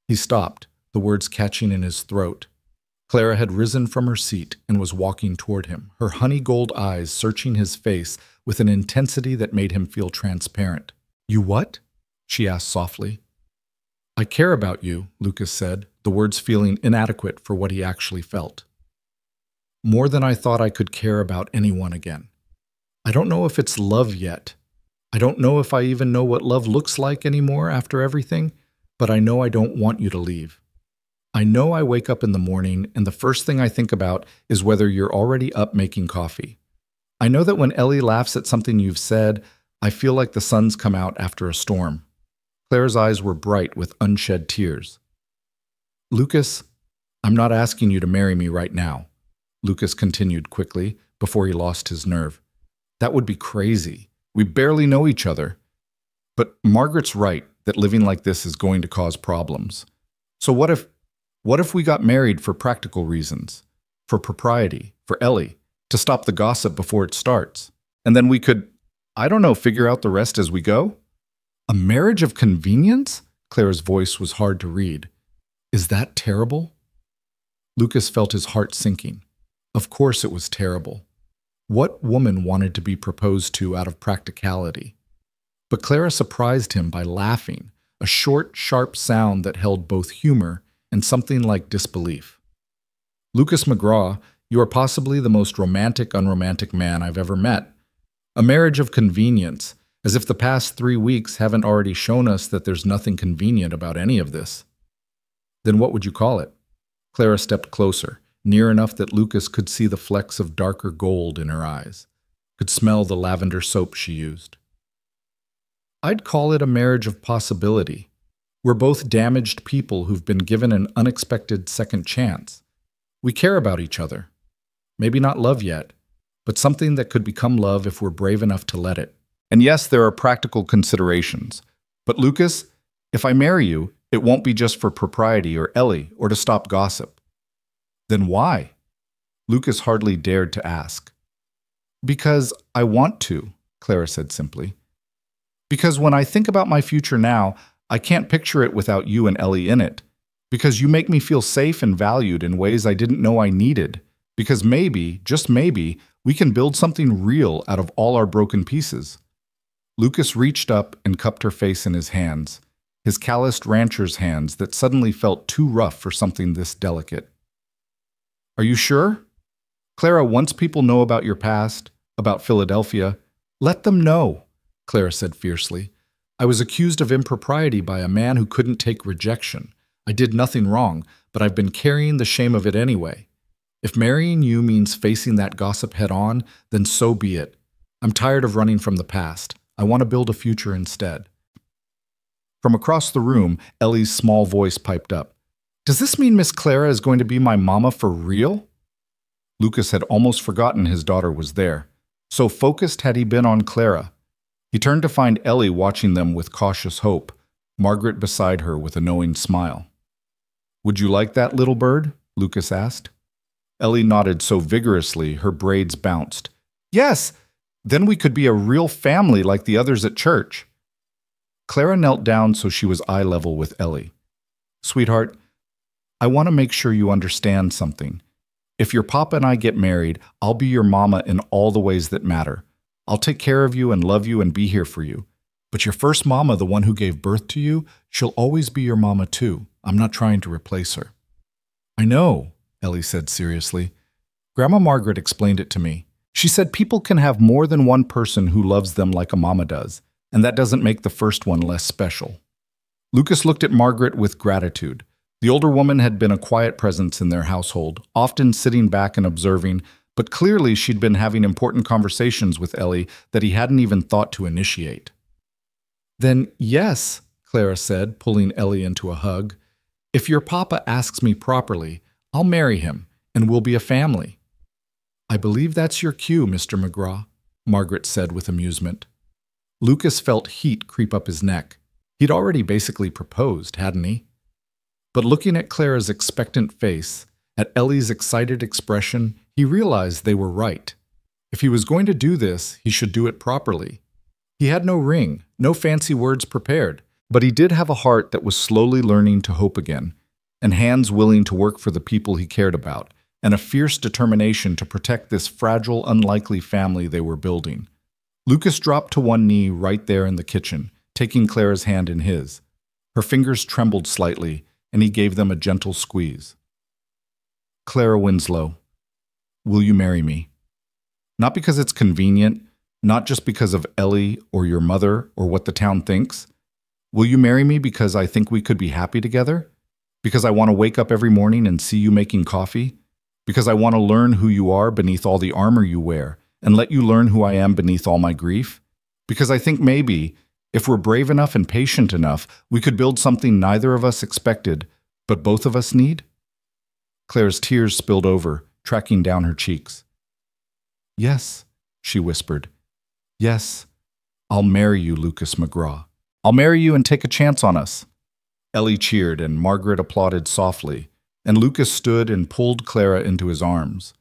He stopped, the words catching in his throat. Clara had risen from her seat and was walking toward him, her honey gold eyes searching his face with an intensity that made him feel transparent. You what? She asked softly. I care about you, Lucas said, the words feeling inadequate for what he actually felt. More than I thought I could care about anyone again. I don't know if it's love yet. I don't know if I even know what love looks like anymore after everything, but I know I don't want you to leave. I know I wake up in the morning and the first thing I think about is whether you're already up making coffee. I know that when Ellie laughs at something you've said, I feel like the sun's come out after a storm. Claire's eyes were bright with unshed tears. Lucas, I'm not asking you to marry me right now, Lucas continued quickly before he lost his nerve. That would be crazy. We barely know each other. But Margaret's right that living like this is going to cause problems. So what if we got married for practical reasons? For propriety, for Ellie, to stop the gossip before it starts? And then we could, I don't know, figure out the rest as we go? A marriage of convenience? Clara's voice was hard to read. Is that terrible? Lucas felt his heart sinking. Of course it was terrible. What woman wanted to be proposed to out of practicality? But Clara surprised him by laughing, a short, sharp sound that held both humor and something like disbelief. Lucas McGraw, you are possibly the most unromantic man I've ever met. A marriage of convenience, as if the past 3 weeks haven't already shown us that there's nothing convenient about any of this. Then what would you call it? Clara stepped closer, near enough that Lucas could see the flecks of darker gold in her eyes, could smell the lavender soap she used. I'd call it a marriage of possibility. We're both damaged people who've been given an unexpected second chance. We care about each other. Maybe not love yet, but something that could become love if we're brave enough to let it. And yes, there are practical considerations. But Lucas, if I marry you, it won't be just for propriety or Ellie or to stop gossip. Then why? Lucas hardly dared to ask. Because I want to, Clara said simply. Because when I think about my future now, I can't picture it without you and Ellie in it. Because you make me feel safe and valued in ways I didn't know I needed. Because maybe, just maybe, we can build something real out of all our broken pieces. Lucas reached up and cupped her face in his hands, his calloused rancher's hands that suddenly felt too rough for something this delicate. Are you sure? Clara, once people know about your past, about Philadelphia, let them know, Clara said fiercely. I was accused of impropriety by a man who couldn't take rejection. I did nothing wrong, but I've been carrying the shame of it anyway. If marrying you means facing that gossip head on, then so be it. I'm tired of running from the past. I want to build a future instead. From across the room, Ellie's small voice piped up. Does this mean Miss Clara is going to be my mama for real? Lucas had almost forgotten his daughter was there. So focused had he been on Clara. He turned to find Ellie watching them with cautious hope, Margaret beside her with a knowing smile. Would you like that, little bird? Lucas asked. Ellie nodded so vigorously her braids bounced. Yes! Then we could be a real family like the others at church. Clara knelt down so she was eye level with Ellie. Sweetheart, I want to make sure you understand something. If your papa and I get married, I'll be your mama in all the ways that matter. I'll take care of you and love you and be here for you. But your first mama, the one who gave birth to you, she'll always be your mama too. I'm not trying to replace her. I know, Ellie said seriously. Grandma Margaret explained it to me. She said people can have more than one person who loves them like a mama does, and that doesn't make the first one less special. Lucas looked at Margaret with gratitude. The older woman had been a quiet presence in their household, often sitting back and observing, but clearly she'd been having important conversations with Ellie that he hadn't even thought to initiate. "Then yes," Clara said, pulling Ellie into a hug. "If your papa asks me properly, I'll marry him, and we'll be a family." "I believe that's your cue, Mr. McGraw," Margaret said with amusement. Lucas felt heat creep up his neck. He'd already basically proposed, hadn't he? But looking at Clara's expectant face, at Ellie's excited expression, he realized they were right. If he was going to do this, he should do it properly. He had no ring, no fancy words prepared, but he did have a heart that was slowly learning to hope again, and hands willing to work for the people he cared about, and a fierce determination to protect this fragile, unlikely family they were building. Lucas dropped to one knee right there in the kitchen, taking Clara's hand in his. Her fingers trembled slightly, and he gave them a gentle squeeze. "Clara Winslow, will you marry me? Not because it's convenient, not just because of Ellie or your mother or what the town thinks. Will you marry me because I think we could be happy together? Because I want to wake up every morning and see you making coffee? Because I want to learn who you are beneath all the armor you wear and let you learn who I am beneath all my grief? Because I think maybe, if we're brave enough and patient enough, we could build something neither of us expected, but both of us need?" Clara's tears spilled over, tracking down her cheeks. "Yes," she whispered. "Yes, I'll marry you, Lucas McGraw. I'll marry you and take a chance on us." Ellie cheered, and Margaret applauded softly, and Lucas stood and pulled Clara into his arms.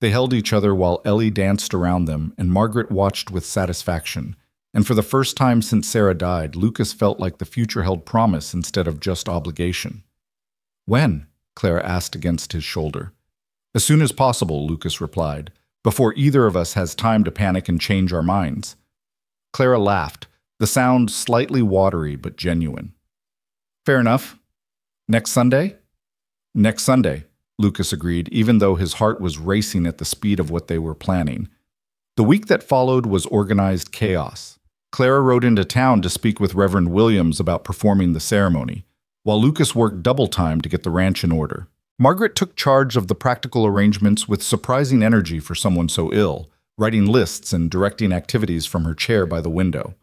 They held each other while Ellie danced around them, and Margaret watched with satisfaction. And for the first time since Sarah died, Lucas felt like the future held promise instead of just obligation. "When?" Clara asked against his shoulder. "As soon as possible," Lucas replied, "before either of us has time to panic and change our minds." Clara laughed, the sound slightly watery but genuine. "Fair enough. Next Sunday?" "Next Sunday," Lucas agreed, even though his heart was racing at the speed of what they were planning. The week that followed was organized chaos. Clara rode into town to speak with Reverend Williams about performing the ceremony, while Lucas worked double time to get the ranch in order. Margaret took charge of the practical arrangements with surprising energy for someone so ill, writing lists and directing activities from her chair by the window.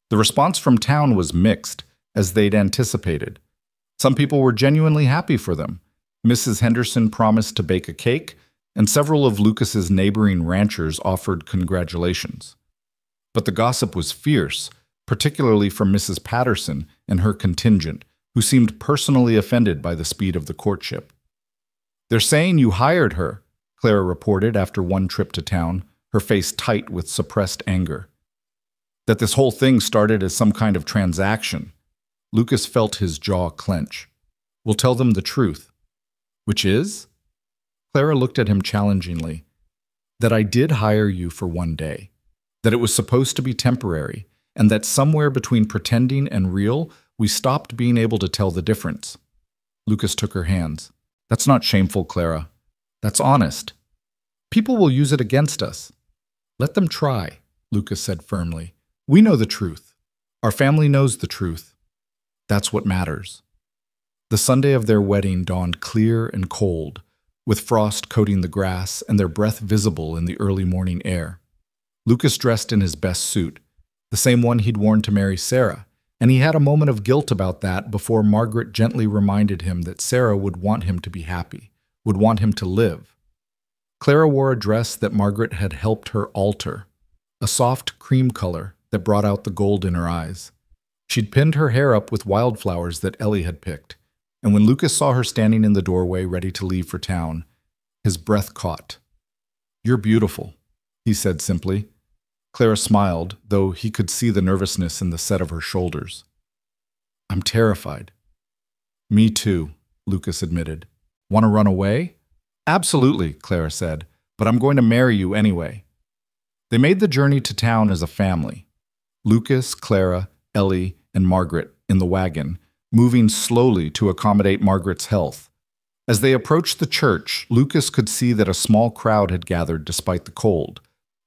The response from town was mixed, as they'd anticipated. Some people were genuinely happy for them. Mrs. Henderson promised to bake a cake, and several of Lucas's neighboring ranchers offered congratulations. But the gossip was fierce, particularly from Mrs. Patterson and her contingent, who seemed personally offended by the speed of the courtship. "They're saying you hired her," Clara reported after one trip to town, her face tight with suppressed anger. "That this whole thing started as some kind of transaction." Lucas felt his jaw clench. "We'll tell them the truth." "Which is?" Clara looked at him challengingly. "That I did hire you for one day. That it was supposed to be temporary, and that somewhere between pretending and real, we stopped being able to tell the difference." Lucas took her hands. "That's not shameful, Clara. That's honest. People will use it against us." "Let them try," Lucas said firmly. "We know the truth. Our family knows the truth. That's what matters." The Sunday of their wedding dawned clear and cold, with frost coating the grass and their breath visible in the early morning air. Lucas dressed in his best suit, the same one he'd worn to marry Sarah, and he had a moment of guilt about that before Margaret gently reminded him that Sarah would want him to be happy, would want him to live. Clara wore a dress that Margaret had helped her alter, a soft cream color that brought out the gold in her eyes. She'd pinned her hair up with wildflowers that Ellie had picked, and when Lucas saw her standing in the doorway ready to leave for town, his breath caught. "You're beautiful," he said simply. Clara smiled, though he could see the nervousness in the set of her shoulders. "I'm terrified." "Me too," Lucas admitted. "Want to run away?" "Absolutely," Clara said, "but I'm going to marry you anyway." They made the journey to town as a family. Lucas, Clara, Ellie, and Margaret in the wagon, moving slowly to accommodate Margaret's health. As they approached the church, Lucas could see that a small crowd had gathered despite the cold.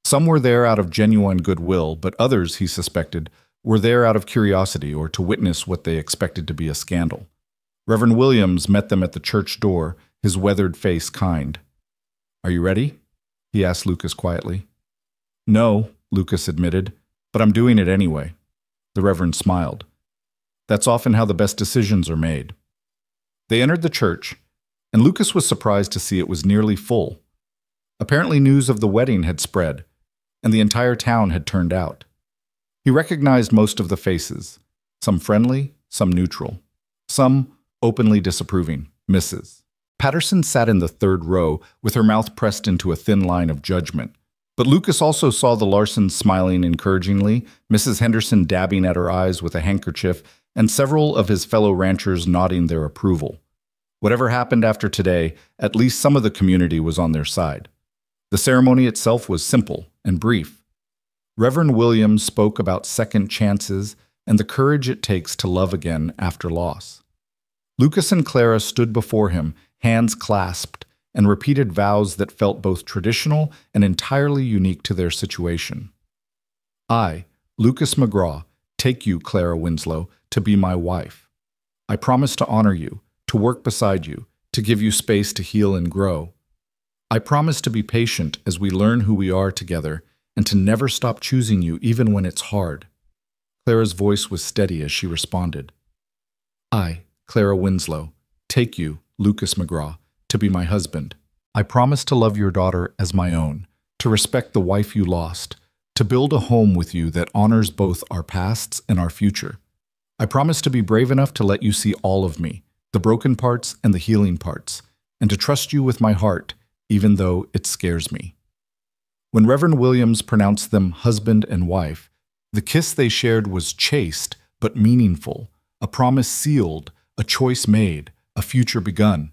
Some were there out of genuine goodwill, but others, he suspected, were there out of curiosity or to witness what they expected to be a scandal. Reverend Williams met them at the church door, his weathered face kind. "Are you ready?" he asked Lucas quietly. "No," Lucas admitted, "but I'm doing it anyway." The Reverend smiled. "That's often how the best decisions are made." They entered the church, and Lucas was surprised to see it was nearly full. Apparently news of the wedding had spread, and the entire town had turned out. He recognized most of the faces, some friendly, some neutral, some openly disapproving, Mrs. Patterson sat in the third row with her mouth pressed into a thin line of judgment. But Lucas also saw the Larsons smiling encouragingly, Mrs. Henderson dabbing at her eyes with a handkerchief, and several of his fellow ranchers nodding their approval. Whatever happened after today, at least some of the community was on their side. The ceremony itself was simple and brief. Reverend Williams spoke about second chances and the courage it takes to love again after loss. Lucas and Clara stood before him, hands clasped, and repeated vows that felt both traditional and entirely unique to their situation. "I, Lucas McGraw, take you, Clara Winslow, to be my wife. I promise to honor you, to work beside you, to give you space to heal and grow. I promise to be patient as we learn who we are together and to never stop choosing you even when it's hard." Clara's voice was steady as she responded. "I, Clara Winslow, take you, Lucas McGraw, to be my husband. I promise to love your daughter as my own, to respect the wife you lost, to build a home with you that honors both our pasts and our future. I promise to be brave enough to let you see all of me, the broken parts and the healing parts, and to trust you with my heart, even though it scares me." When Reverend Williams pronounced them husband and wife, the kiss they shared was chaste but meaningful, a promise sealed, a choice made, a future begun.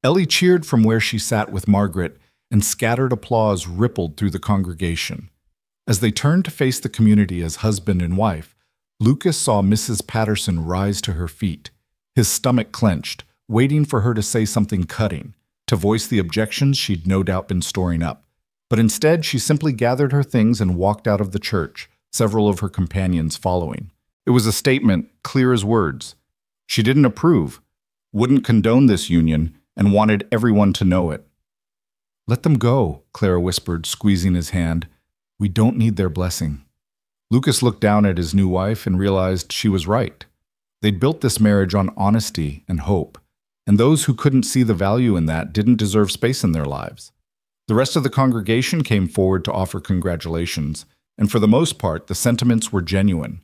Ellie cheered from where she sat with Margaret, and scattered applause rippled through the congregation. As they turned to face the community as husband and wife, Lucas saw Mrs. Patterson rise to her feet, his stomach clenched, waiting for her to say something cutting, to voice the objections she'd no doubt been storing up. But instead, she simply gathered her things and walked out of the church, several of her companions following. It was a statement, clear as words. She didn't approve, wouldn't condone this union, and wanted everyone to know it. "Let them go," Clara whispered, squeezing his hand. "We don't need their blessing." Lucas looked down at his new wife and realized she was right. They'd built this marriage on honesty and hope, and those who couldn't see the value in that didn't deserve space in their lives. The rest of the congregation came forward to offer congratulations, and for the most part, the sentiments were genuine.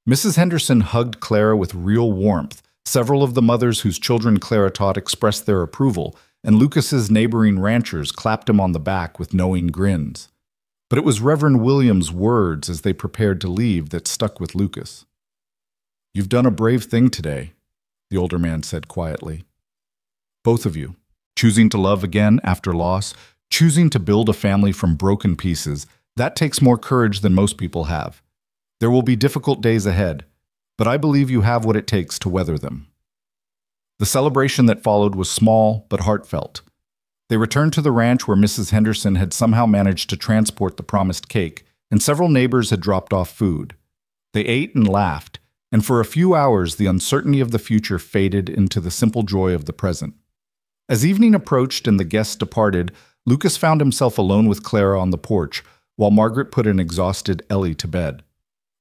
Mrs. Henderson hugged Clara with real warmth. Several of the mothers whose children Clara taught expressed their approval, and Lucas's neighboring ranchers clapped him on the back with knowing grins. But it was Reverend Williams' words as they prepared to leave that stuck with Lucas. "You've done a brave thing today," the older man said quietly. "Both of you, choosing to love again after loss, choosing to build a family from broken pieces, that takes more courage than most people have. There will be difficult days ahead, but I believe you have what it takes to weather them." The celebration that followed was small but heartfelt. They returned to the ranch where Mrs. Henderson had somehow managed to transport the promised cake, and several neighbors had dropped off food. They ate and laughed, and for a few hours the uncertainty of the future faded into the simple joy of the present. As evening approached and the guests departed, Lucas found himself alone with Clara on the porch, while Margaret put an exhausted Ellie to bed.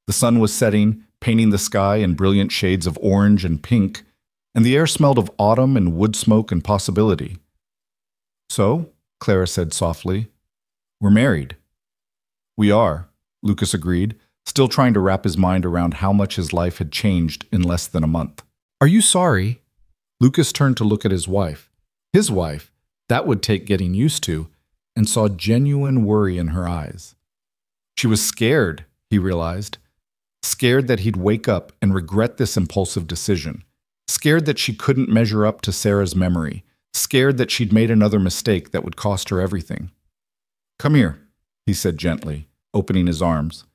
The sun was setting, painting the sky in brilliant shades of orange and pink, and the air smelled of autumn and wood smoke and possibility. "So," Clara said softly, "we're married." "We are," Lucas agreed, still trying to wrap his mind around how much his life had changed in less than a month. "Are you sorry?" Lucas turned to look at his wife. His wife, that would take getting used to, and saw genuine worry in her eyes. She was scared, he realized. Scared that he'd wake up and regret this impulsive decision. Scared that she couldn't measure up to Sarah's memory. Scared that she'd made another mistake that would cost her everything. "Come here," he said gently, opening his arms.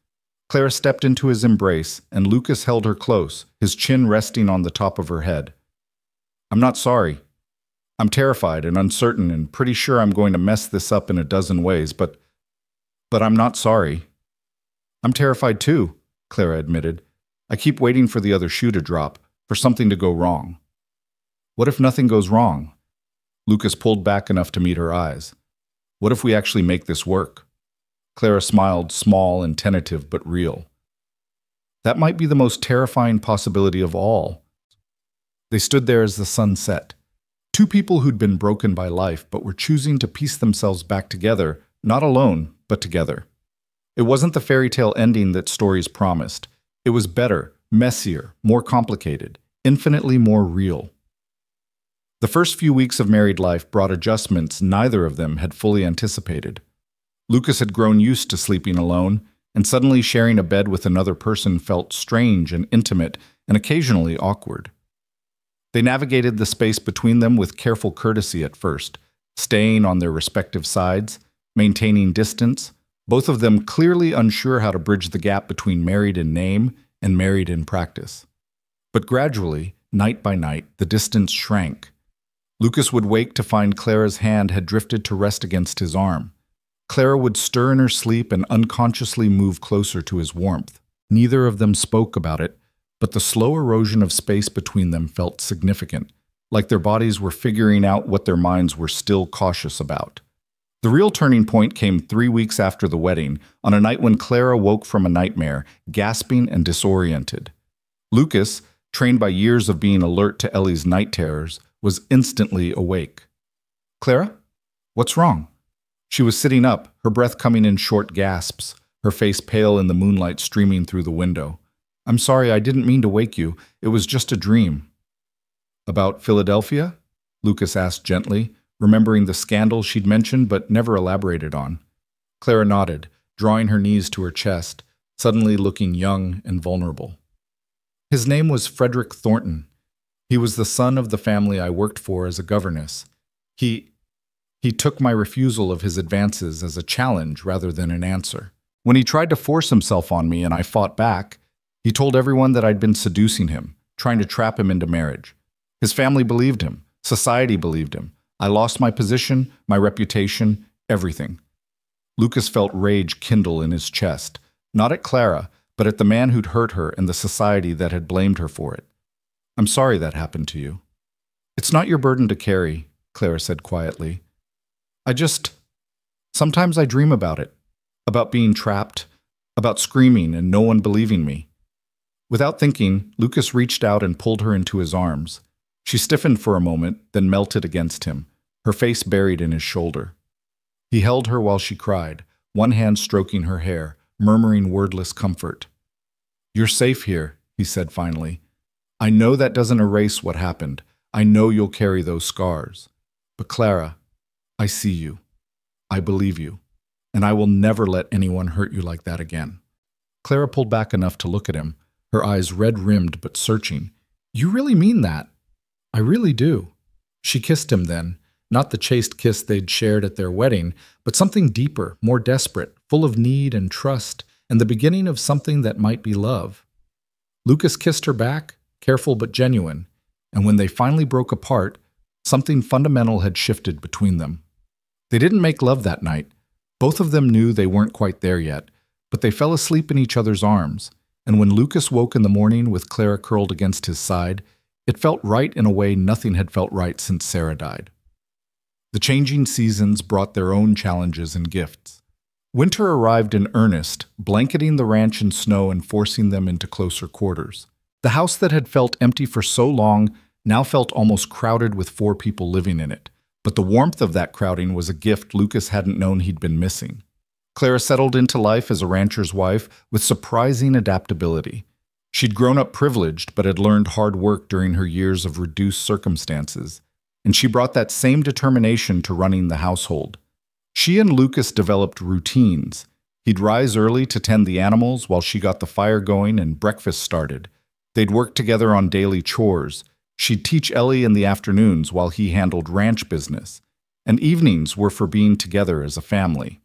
Clara stepped into his embrace, and Lucas held her close, his chin resting on the top of her head. "I'm not sorry. I'm terrified and uncertain and pretty sure I'm going to mess this up in a dozen ways, but I'm not sorry." "I'm terrified too," Clara admitted. "I keep waiting for the other shoe to drop, for something to go wrong." "What if nothing goes wrong?" Lucas pulled back enough to meet her eyes. "What if we actually make this work?" Clara smiled, small and tentative but real. "That might be the most terrifying possibility of all." They stood there as the sun set. Two people who'd been broken by life but were choosing to piece themselves back together, not alone, but together. It wasn't the fairy tale ending that stories promised. It was better, messier, more complicated, infinitely more real. The first few weeks of married life brought adjustments neither of them had fully anticipated. Lucas had grown used to sleeping alone, and suddenly sharing a bed with another person felt strange and intimate and occasionally awkward. They navigated the space between them with careful courtesy at first, staying on their respective sides, maintaining distance, both of them clearly unsure how to bridge the gap between married in name and married in practice. But gradually, night by night, the distance shrank. Lucas would wake to find Clara's hand had drifted to rest against his arm. Clara would stir in her sleep and unconsciously move closer to his warmth. Neither of them spoke about it, but the slow erosion of space between them felt significant, like their bodies were figuring out what their minds were still cautious about. The real turning point came 3 weeks after the wedding, on a night when Clara woke from a nightmare, gasping and disoriented. Lucas, trained by years of being alert to Ellie's night terrors, was instantly awake. "Clara? What's wrong?" She was sitting up, her breath coming in short gasps, her face pale in the moonlight streaming through the window. "I'm sorry, I didn't mean to wake you. It was just a dream." "About Philadelphia?" Lucas asked gently, remembering the scandal she'd mentioned but never elaborated on. Clara nodded, drawing her knees to her chest, suddenly looking young and vulnerable. "His name was Frederick Thornton. He was the son of the family I worked for as a governess. He took my refusal of his advances as a challenge rather than an answer. When he tried to force himself on me and I fought back, he told everyone that I'd been seducing him, trying to trap him into marriage. His family believed him. Society believed him. I lost my position, my reputation, everything." Lucas felt rage kindle in his chest, not at Clara, but at the man who'd hurt her and the society that had blamed her for it. "I'm sorry that happened to you." "It's not your burden to carry," Clara said quietly. Sometimes I dream about it, about being trapped, about screaming and no one believing me." Without thinking, Lucas reached out and pulled her into his arms. She stiffened for a moment, then melted against him, her face buried in his shoulder. He held her while she cried, one hand stroking her hair, murmuring wordless comfort. "You're safe here," he said finally. "I know that doesn't erase what happened. I know you'll carry those scars. But Clara, I see you. I believe you. And I will never let anyone hurt you like that again." Clara pulled back enough to look at him, her eyes red-rimmed but searching. "You really mean that?" "I really do." She kissed him then, not the chaste kiss they'd shared at their wedding, but something deeper, more desperate, full of need and trust, and the beginning of something that might be love. Lucas kissed her back, careful but genuine, and when they finally broke apart, something fundamental had shifted between them. They didn't make love that night. Both of them knew they weren't quite there yet, but they fell asleep in each other's arms, and when Lucas woke in the morning with Clara curled against his side, it felt right in a way nothing had felt right since Sarah died. The changing seasons brought their own challenges and gifts. Winter arrived in earnest, blanketing the ranch in snow and forcing them into closer quarters. The house that had felt empty for so long now felt almost crowded with 4 people living in it, but the warmth of that crowding was a gift Lucas hadn't known he'd been missing. Clara settled into life as a rancher's wife with surprising adaptability. She'd grown up privileged but had learned hard work during her years of reduced circumstances, and she brought that same determination to running the household. She and Lucas developed routines. He'd rise early to tend the animals while she got the fire going and breakfast started. They'd work together on daily chores. She'd teach Ellie in the afternoons while he handled ranch business, and evenings were for being together as a family.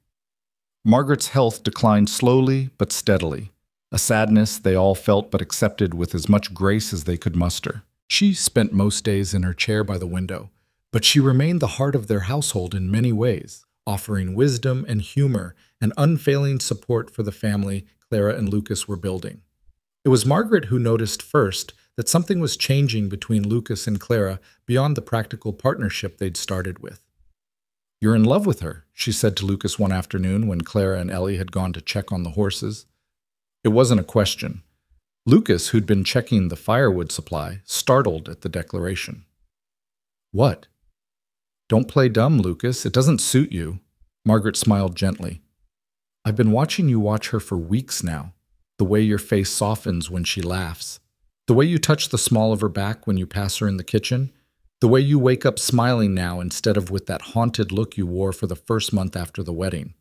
Margaret's health declined slowly but steadily, a sadness they all felt but accepted with as much grace as they could muster. She spent most days in her chair by the window, but she remained the heart of their household in many ways, offering wisdom and humor and unfailing support for the family Clara and Lucas were building. It was Margaret who noticed first that something was changing between Lucas and Clara beyond the practical partnership they'd started with. "You're in love with her," she said to Lucas one afternoon when Clara and Ellie had gone to check on the horses. It wasn't a question. Lucas, who'd been checking the firewood supply, startled at the declaration. "What?" "Don't play dumb, Lucas. It doesn't suit you." Margaret smiled gently. "I've been watching you watch her for weeks now. The way your face softens when she laughs. The way you touch the small of her back when you pass her in the kitchen. The way you wake up smiling now instead of with that haunted look you wore for the first month after the wedding."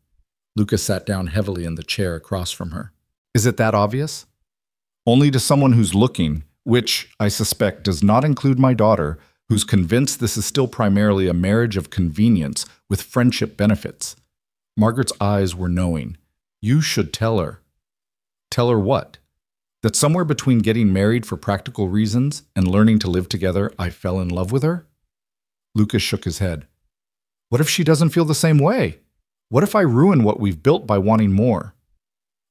Lucas sat down heavily in the chair across from her. "Is it that obvious?" "Only to someone who's looking, which, I suspect, does not include my daughter, who's convinced this is still primarily a marriage of convenience with friendship benefits." Margaret's eyes were knowing. "You should tell her." "Tell her what?" "That somewhere between getting married for practical reasons and learning to live together, I fell in love with her?" Lucas shook his head. "What if she doesn't feel the same way? What if I ruin what we've built by wanting more?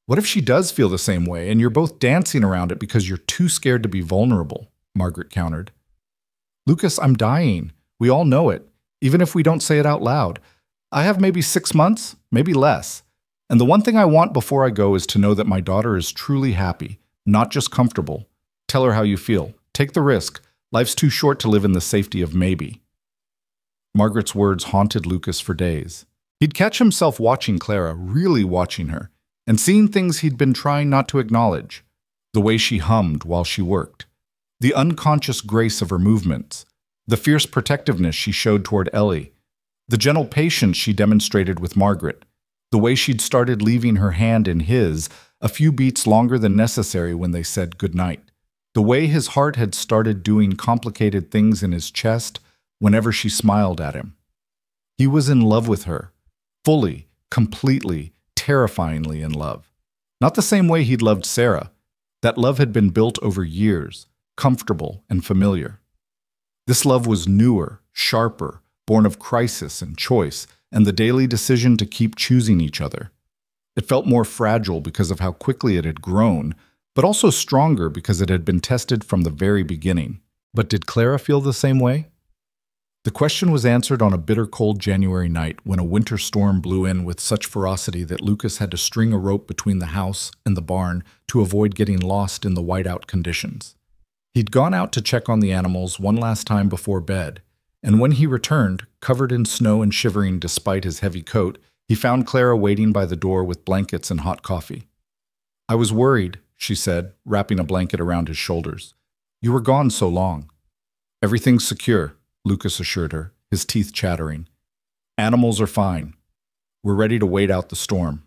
What if she does feel the same way and you're both dancing around it because you're too scared to be vulnerable?" Margaret countered. "Lucas, I'm dying. We all know it, even if we don't say it out loud. I have maybe 6 months, maybe less. And the one thing I want before I go is to know that my daughter is truly happy, not just comfortable. Tell her how you feel. Take the risk. Life's too short to live in the safety of maybe." Margaret's words haunted Lucas for days. He'd catch himself watching Clara, really watching her, and seeing things he'd been trying not to acknowledge. The way she hummed while she worked. The unconscious grace of her movements. The fierce protectiveness she showed toward Ellie. The gentle patience she demonstrated with Margaret. The way she'd started leaving her hand in his a few beats longer than necessary when they said goodnight. The way his heart had started doing complicated things in his chest whenever she smiled at him. He was in love with her. Fully, completely, terrifyingly in love. Not the same way he'd loved Sarah. That love had been built over years, comfortable and familiar. This love was newer, sharper, born of crisis and choice, and the daily decision to keep choosing each other. It felt more fragile because of how quickly it had grown, but also stronger because it had been tested from the very beginning. But did Clara feel the same way? The question was answered on a bitter cold January night when a winter storm blew in with such ferocity that Lucas had to string a rope between the house and the barn to avoid getting lost in the whiteout conditions. He'd gone out to check on the animals one last time before bed, and when he returned, covered in snow and shivering despite his heavy coat, he found Clara waiting by the door with blankets and hot coffee. "I was worried," she said, wrapping a blanket around his shoulders. "You were gone so long." "Everything's secure," Lucas assured her, his teeth chattering. "Animals are fine. We're ready to wait out the storm."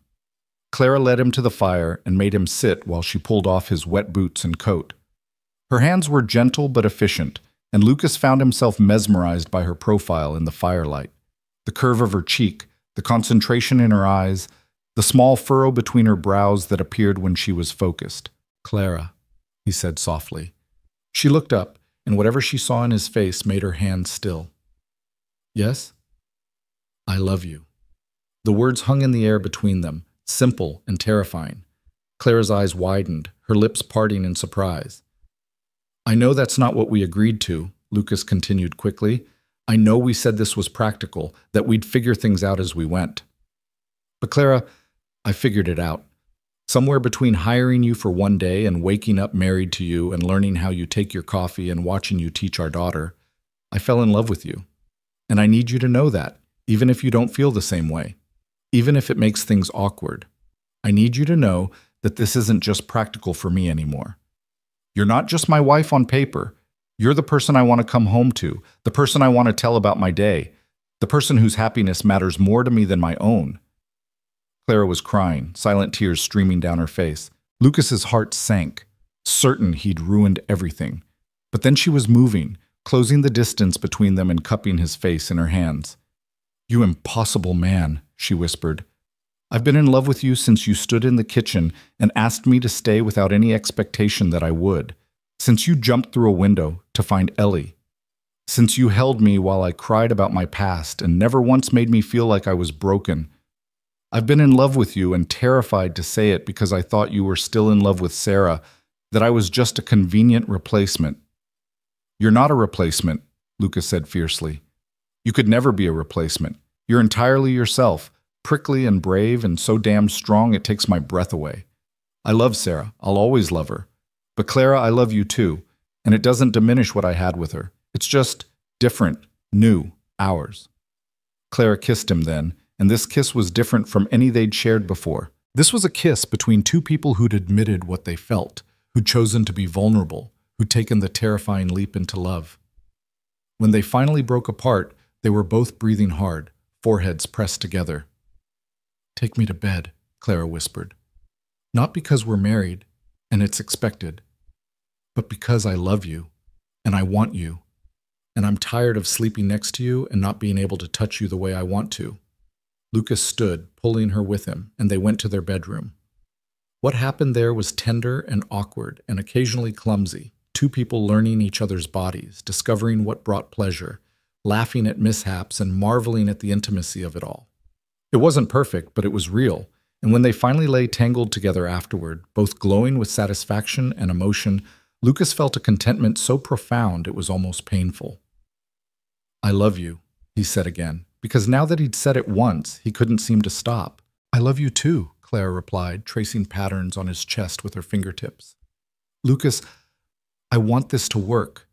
Clara led him to the fire and made him sit while she pulled off his wet boots and coat. Her hands were gentle but efficient, and Lucas found himself mesmerized by her profile in the firelight. The curve of her cheek, the concentration in her eyes, the small furrow between her brows that appeared when she was focused. "Clara," he said softly. She looked up, and whatever she saw in his face made her hands still. "Yes?" "I love you." The words hung in the air between them, simple and terrifying. Clara's eyes widened, her lips parting in surprise. "I know that's not what we agreed to," Lucas continued quickly. "I know we said this was practical, that we'd figure things out as we went. But Clara, I figured it out. Somewhere between hiring you for one day and waking up married to you and learning how you take your coffee and watching you teach our daughter, I fell in love with you. And I need you to know that, even if you don't feel the same way, even if it makes things awkward. I need you to know that this isn't just practical for me anymore. You're not just my wife on paper. You're the person I want to come home to, the person I want to tell about my day, the person whose happiness matters more to me than my own." Clara was crying, silent tears streaming down her face. Lucas's heart sank, certain he'd ruined everything. But then she was moving, closing the distance between them and cupping his face in her hands. "You impossible man," she whispered. "I've been in love with you since you stood in the kitchen and asked me to stay without any expectation that I would. Since you jumped through a window to find Ellie. Since you held me while I cried about my past and never once made me feel like I was broken. I've been in love with you and terrified to say it because I thought you were still in love with Sarah, that I was just a convenient replacement. You're not a replacement, Lucas said fiercely. You could never be a replacement. You're entirely yourself, prickly and brave and so damn strong it takes my breath away. I love Sarah. I'll always love her. But Clara, I love you too, and it doesn't diminish what I had with her. It's just different, new, ours. Clara kissed him then, and this kiss was different from any they'd shared before. This was a kiss between two people who'd admitted what they felt, who'd chosen to be vulnerable, who'd taken the terrifying leap into love. When they finally broke apart, they were both breathing hard, foreheads pressed together. "Take me to bed," Clara whispered. "Not because we're married, and it's expected, but because I love you, and I want you, and I'm tired of sleeping next to you and not being able to touch you the way I want to." Lucas stood, pulling her with him, and they went to their bedroom. What happened there was tender and awkward and occasionally clumsy, two people learning each other's bodies, discovering what brought pleasure, laughing at mishaps and marveling at the intimacy of it all. It wasn't perfect, but it was real, and when they finally lay tangled together afterward, both glowing with satisfaction and emotion, Lucas felt a contentment so profound it was almost painful. "I love you," he said again, because now that he'd said it once, he couldn't seem to stop. "I love you too," Clara replied, tracing patterns on his chest with her fingertips. "Lucas, I want this to work.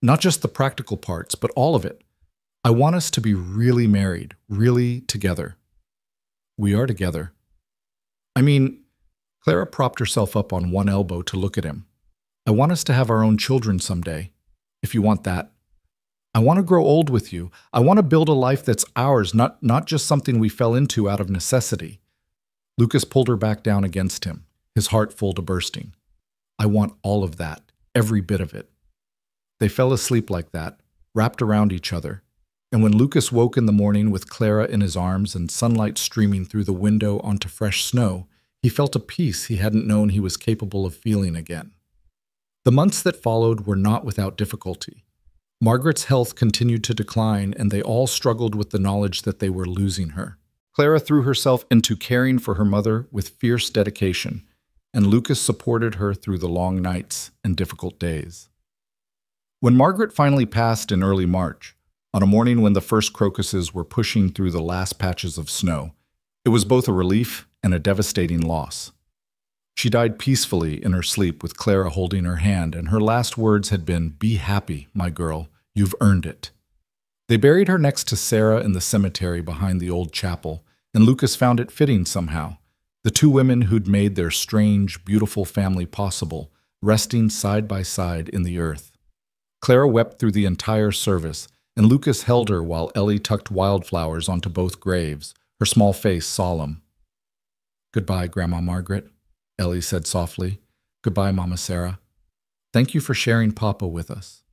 Not just the practical parts, but all of it. I want us to be really married, really together." "We are together." I mean, Clara propped herself up on one elbow to look at him. "I want us to have our own children someday, if you want that. I want to grow old with you. I want to build a life that's ours, not just something we fell into out of necessity." Lucas pulled her back down against him, his heart full to bursting. "I want all of that, every bit of it." They fell asleep like that, wrapped around each other, and when Lucas woke in the morning with Clara in his arms and sunlight streaming through the window onto fresh snow, he felt a peace he hadn't known he was capable of feeling again. The months that followed were not without difficulty. Margaret's health continued to decline, and they all struggled with the knowledge that they were losing her. Clara threw herself into caring for her mother with fierce dedication, and Lucas supported her through the long nights and difficult days. When Margaret finally passed in early March, on a morning when the first crocuses were pushing through the last patches of snow, it was both a relief and a devastating loss. She died peacefully in her sleep with Clara holding her hand, and her last words had been, "Be happy, my girl, you've earned it." They buried her next to Sarah in the cemetery behind the old chapel, and Lucas found it fitting somehow. The two women who'd made their strange, beautiful family possible, resting side by side in the earth. Clara wept through the entire service, and Lucas held her while Ellie tucked wildflowers onto both graves, her small face solemn. "Goodbye, Grandma Margaret," Ellie said softly. "Goodbye, Mama Sarah. Thank you for sharing Papa with us."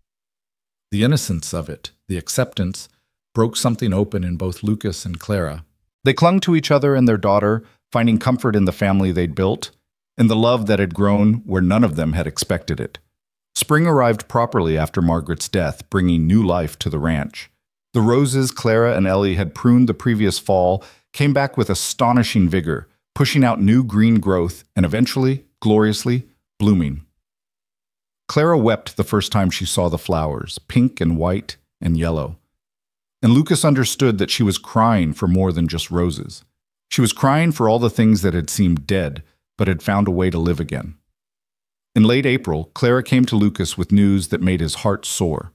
The innocence of it, the acceptance, broke something open in both Lucas and Clara. They clung to each other and their daughter, finding comfort in the family they'd built, in the love that had grown where none of them had expected it. Spring arrived properly after Margaret's death, bringing new life to the ranch. The roses Clara and Ellie had pruned the previous fall came back with astonishing vigor, pushing out new green growth and eventually, gloriously, blooming. Clara wept the first time she saw the flowers, pink and white and yellow. And Lucas understood that she was crying for more than just roses. She was crying for all the things that had seemed dead, but had found a way to live again. In late April, Clara came to Lucas with news that made his heart soar.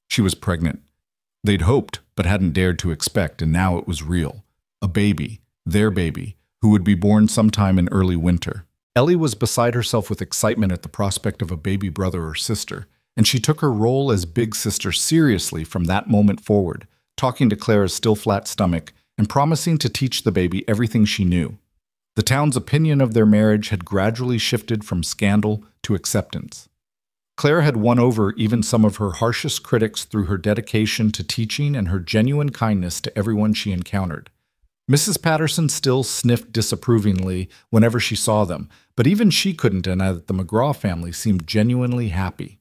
She was pregnant. They'd hoped, but hadn't dared to expect, and now it was real. A baby, their baby, who would be born sometime in early winter. Ellie was beside herself with excitement at the prospect of a baby brother or sister, and she took her role as big sister seriously from that moment forward, talking to Clara's still flat stomach and promising to teach the baby everything she knew. The town's opinion of their marriage had gradually shifted from scandal to acceptance. Clara had won over even some of her harshest critics through her dedication to teaching and her genuine kindness to everyone she encountered. Mrs. Patterson still sniffed disapprovingly whenever she saw them, but even she couldn't deny that the McGraw family seemed genuinely happy.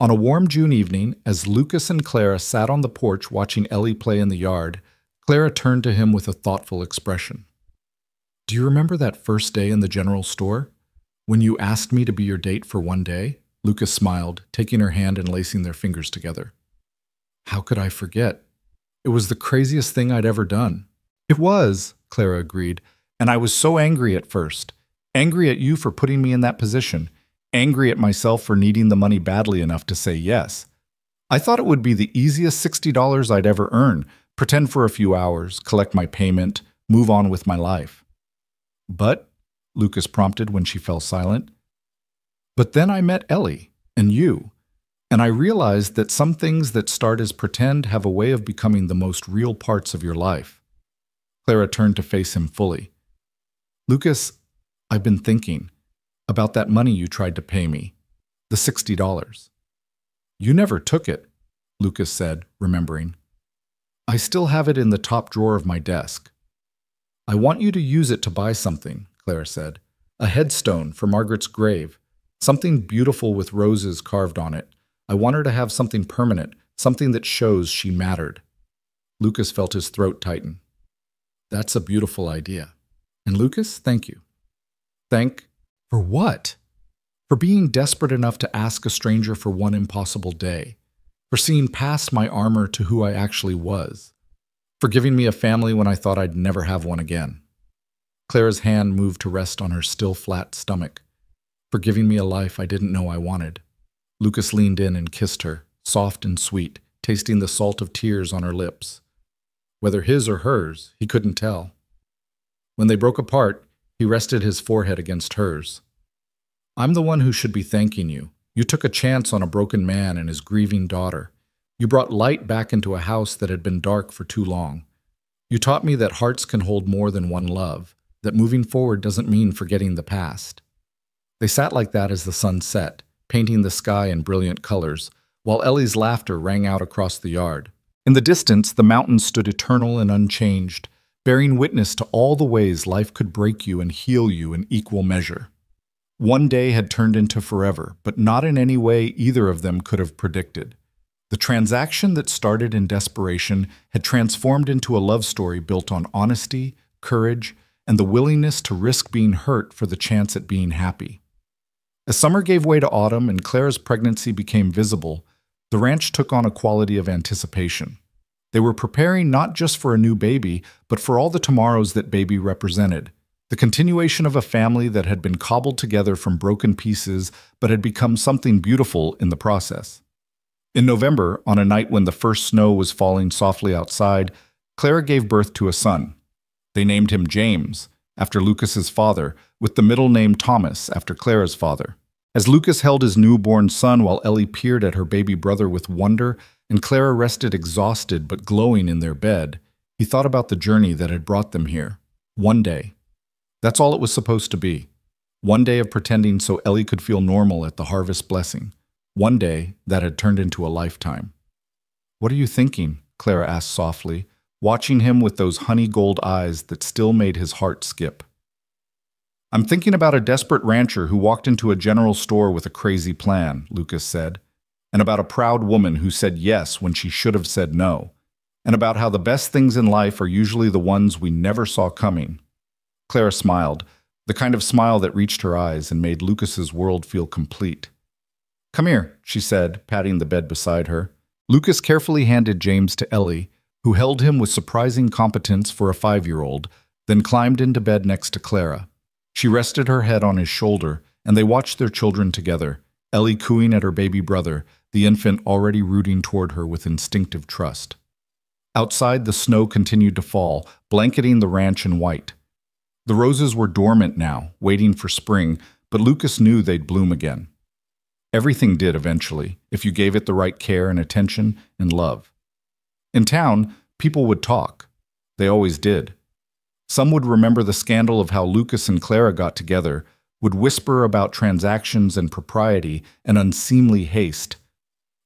On a warm June evening, as Lucas and Clara sat on the porch watching Ellie play in the yard, Clara turned to him with a thoughtful expression. "Do you remember that first day in the general store? When you asked me to be your date for one day, Lucas smiled, taking her hand and lacing their fingers together. How could I forget? It was the craziest thing I'd ever done. It was, Clara agreed, and I was so angry at first. Angry at you for putting me in that position. Angry at myself for needing the money badly enough to say yes. I thought it would be the easiest $60 I'd ever earn, pretend for a few hours, collect my payment, move on with my life. But, Lucas prompted when she fell silent, but then I met Ellie, and you, and I realized that some things that start as pretend have a way of becoming the most real parts of your life. Clara turned to face him fully. Lucas, I've been thinking about that money you tried to pay me, the $60. You never took it, Lucas said, remembering. I still have it in the top drawer of my desk. I want you to use it to buy something, Clara said. A headstone for Margaret's grave, something beautiful with roses carved on it. I want her to have something permanent, something that shows she mattered. Lucas felt his throat tighten. That's a beautiful idea. And Lucas, thank you. Thank for what? For being desperate enough to ask a stranger for one impossible day. For seeing past my armor to who I actually was. For giving me a family when I thought I'd never have one again. Clara's hand moved to rest on her still flat stomach. For giving me a life I didn't know I wanted. Lucas leaned in and kissed her, soft and sweet, tasting the salt of tears on her lips. Whether his or hers, he couldn't tell. When they broke apart, he rested his forehead against hers. I'm the one who should be thanking you. You took a chance on a broken man and his grieving daughter. You brought light back into a house that had been dark for too long. You taught me that hearts can hold more than one love, that moving forward doesn't mean forgetting the past. They sat like that as the sun set, painting the sky in brilliant colors, while Ellie's laughter rang out across the yard. In the distance, the mountains stood eternal and unchanged, bearing witness to all the ways life could break you and heal you in equal measure. One day had turned into forever, but not in any way either of them could have predicted. The transaction that started in desperation had transformed into a love story built on honesty, courage, and the willingness to risk being hurt for the chance at being happy. As summer gave way to autumn and Clara's pregnancy became visible, the ranch took on a quality of anticipation. They were preparing not just for a new baby, but for all the tomorrows that baby represented. The continuation of a family that had been cobbled together from broken pieces, but had become something beautiful in the process. In November, on a night when the first snow was falling softly outside, Clara gave birth to a son. They named him James, after Lucas's father, with the middle name Thomas, after Clara's father. As Lucas held his newborn son while Ellie peered at her baby brother with wonder, and Clara rested exhausted but glowing in their bed, he thought about the journey that had brought them here. One day. That's all it was supposed to be. One day of pretending so Ellie could feel normal at the harvest blessing. One day that had turned into a lifetime. What are you thinking? Clara asked softly, watching him with those honey gold eyes that still made his heart skip. I'm thinking about a desperate rancher who walked into a general store with a crazy plan, Lucas said, and about a proud woman who said yes when she should have said no, and about how the best things in life are usually the ones we never saw coming. Clara smiled, the kind of smile that reached her eyes and made Lucas's world feel complete. Come here, she said, patting the bed beside her. Lucas carefully handed James to Ellie, who held him with surprising competence for a 5-year-old, then climbed into bed next to Clara. She rested her head on his shoulder, and they watched their children together, Ellie cooing at her baby brother, the infant already rooting toward her with instinctive trust. Outside, the snow continued to fall, blanketing the ranch in white. The roses were dormant now, waiting for spring, but Lucas knew they'd bloom again. Everything did eventually, if you gave it the right care and attention and love. In town, people would talk. They always did. Some would remember the scandal of how Lucas and Clara got together, would whisper about transactions and propriety and unseemly haste.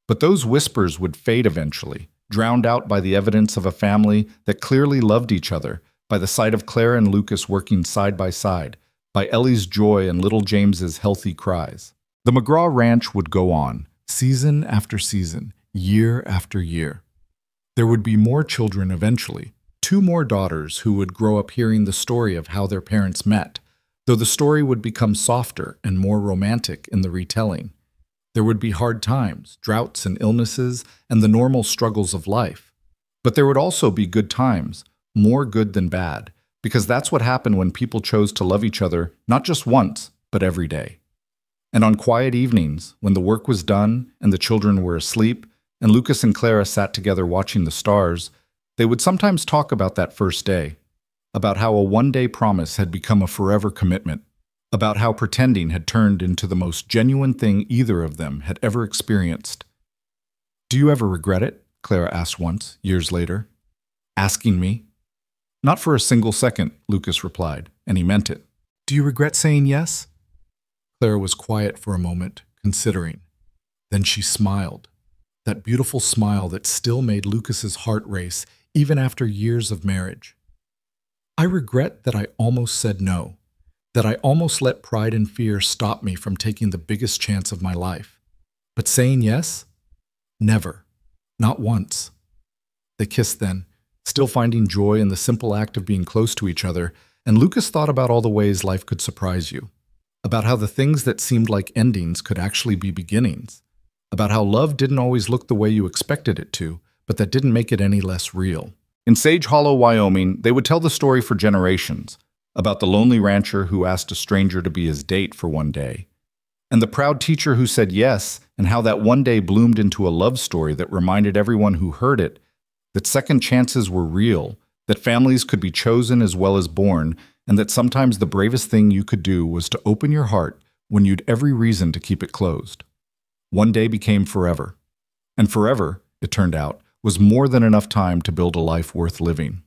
But those whispers would fade eventually, drowned out by the evidence of a family that clearly loved each other, by the sight of Clara and Lucas working side by side, by Ellie's joy and little James's healthy cries. The McGraw Ranch would go on, season after season, year after year. There would be more children eventually, 2 more daughters who would grow up hearing the story of how their parents met, though the story would become softer and more romantic in the retelling. There would be hard times, droughts and illnesses, and the normal struggles of life. But there would also be good times, more good than bad, because that's what happened when people chose to love each other not just once, but every day. And on quiet evenings, when the work was done and the children were asleep, and Lucas and Clara sat together watching the stars, they would sometimes talk about that first day, about how a one-day promise had become a forever commitment, about how pretending had turned into the most genuine thing either of them had ever experienced. "Do you ever regret it?" Clara asked once, years later. "Asking me?" "Not for a single second," Lucas replied, and he meant it. "Do you regret saying yes?" Clara was quiet for a moment, considering. Then she smiled, that beautiful smile that still made Lucas's heart race even after years of marriage. "I regret that I almost said no, that I almost let pride and fear stop me from taking the biggest chance of my life. But saying yes? Never. Not once." They kissed then, still finding joy in the simple act of being close to each other, and Lucas thought about all the ways life could surprise you, about how the things that seemed like endings could actually be beginnings, about how love didn't always look the way you expected it to, but that didn't make it any less real. In Sage Hollow, Wyoming, they would tell the story for generations, about the lonely rancher who asked a stranger to be his date for one day, and the proud teacher who said yes, and how that one day bloomed into a love story that reminded everyone who heard it that second chances were real, that families could be chosen as well as born, and that sometimes the bravest thing you could do was to open your heart when you'd every reason to keep it closed. One day became forever. And forever, it turned out, was more than enough time to build a life worth living.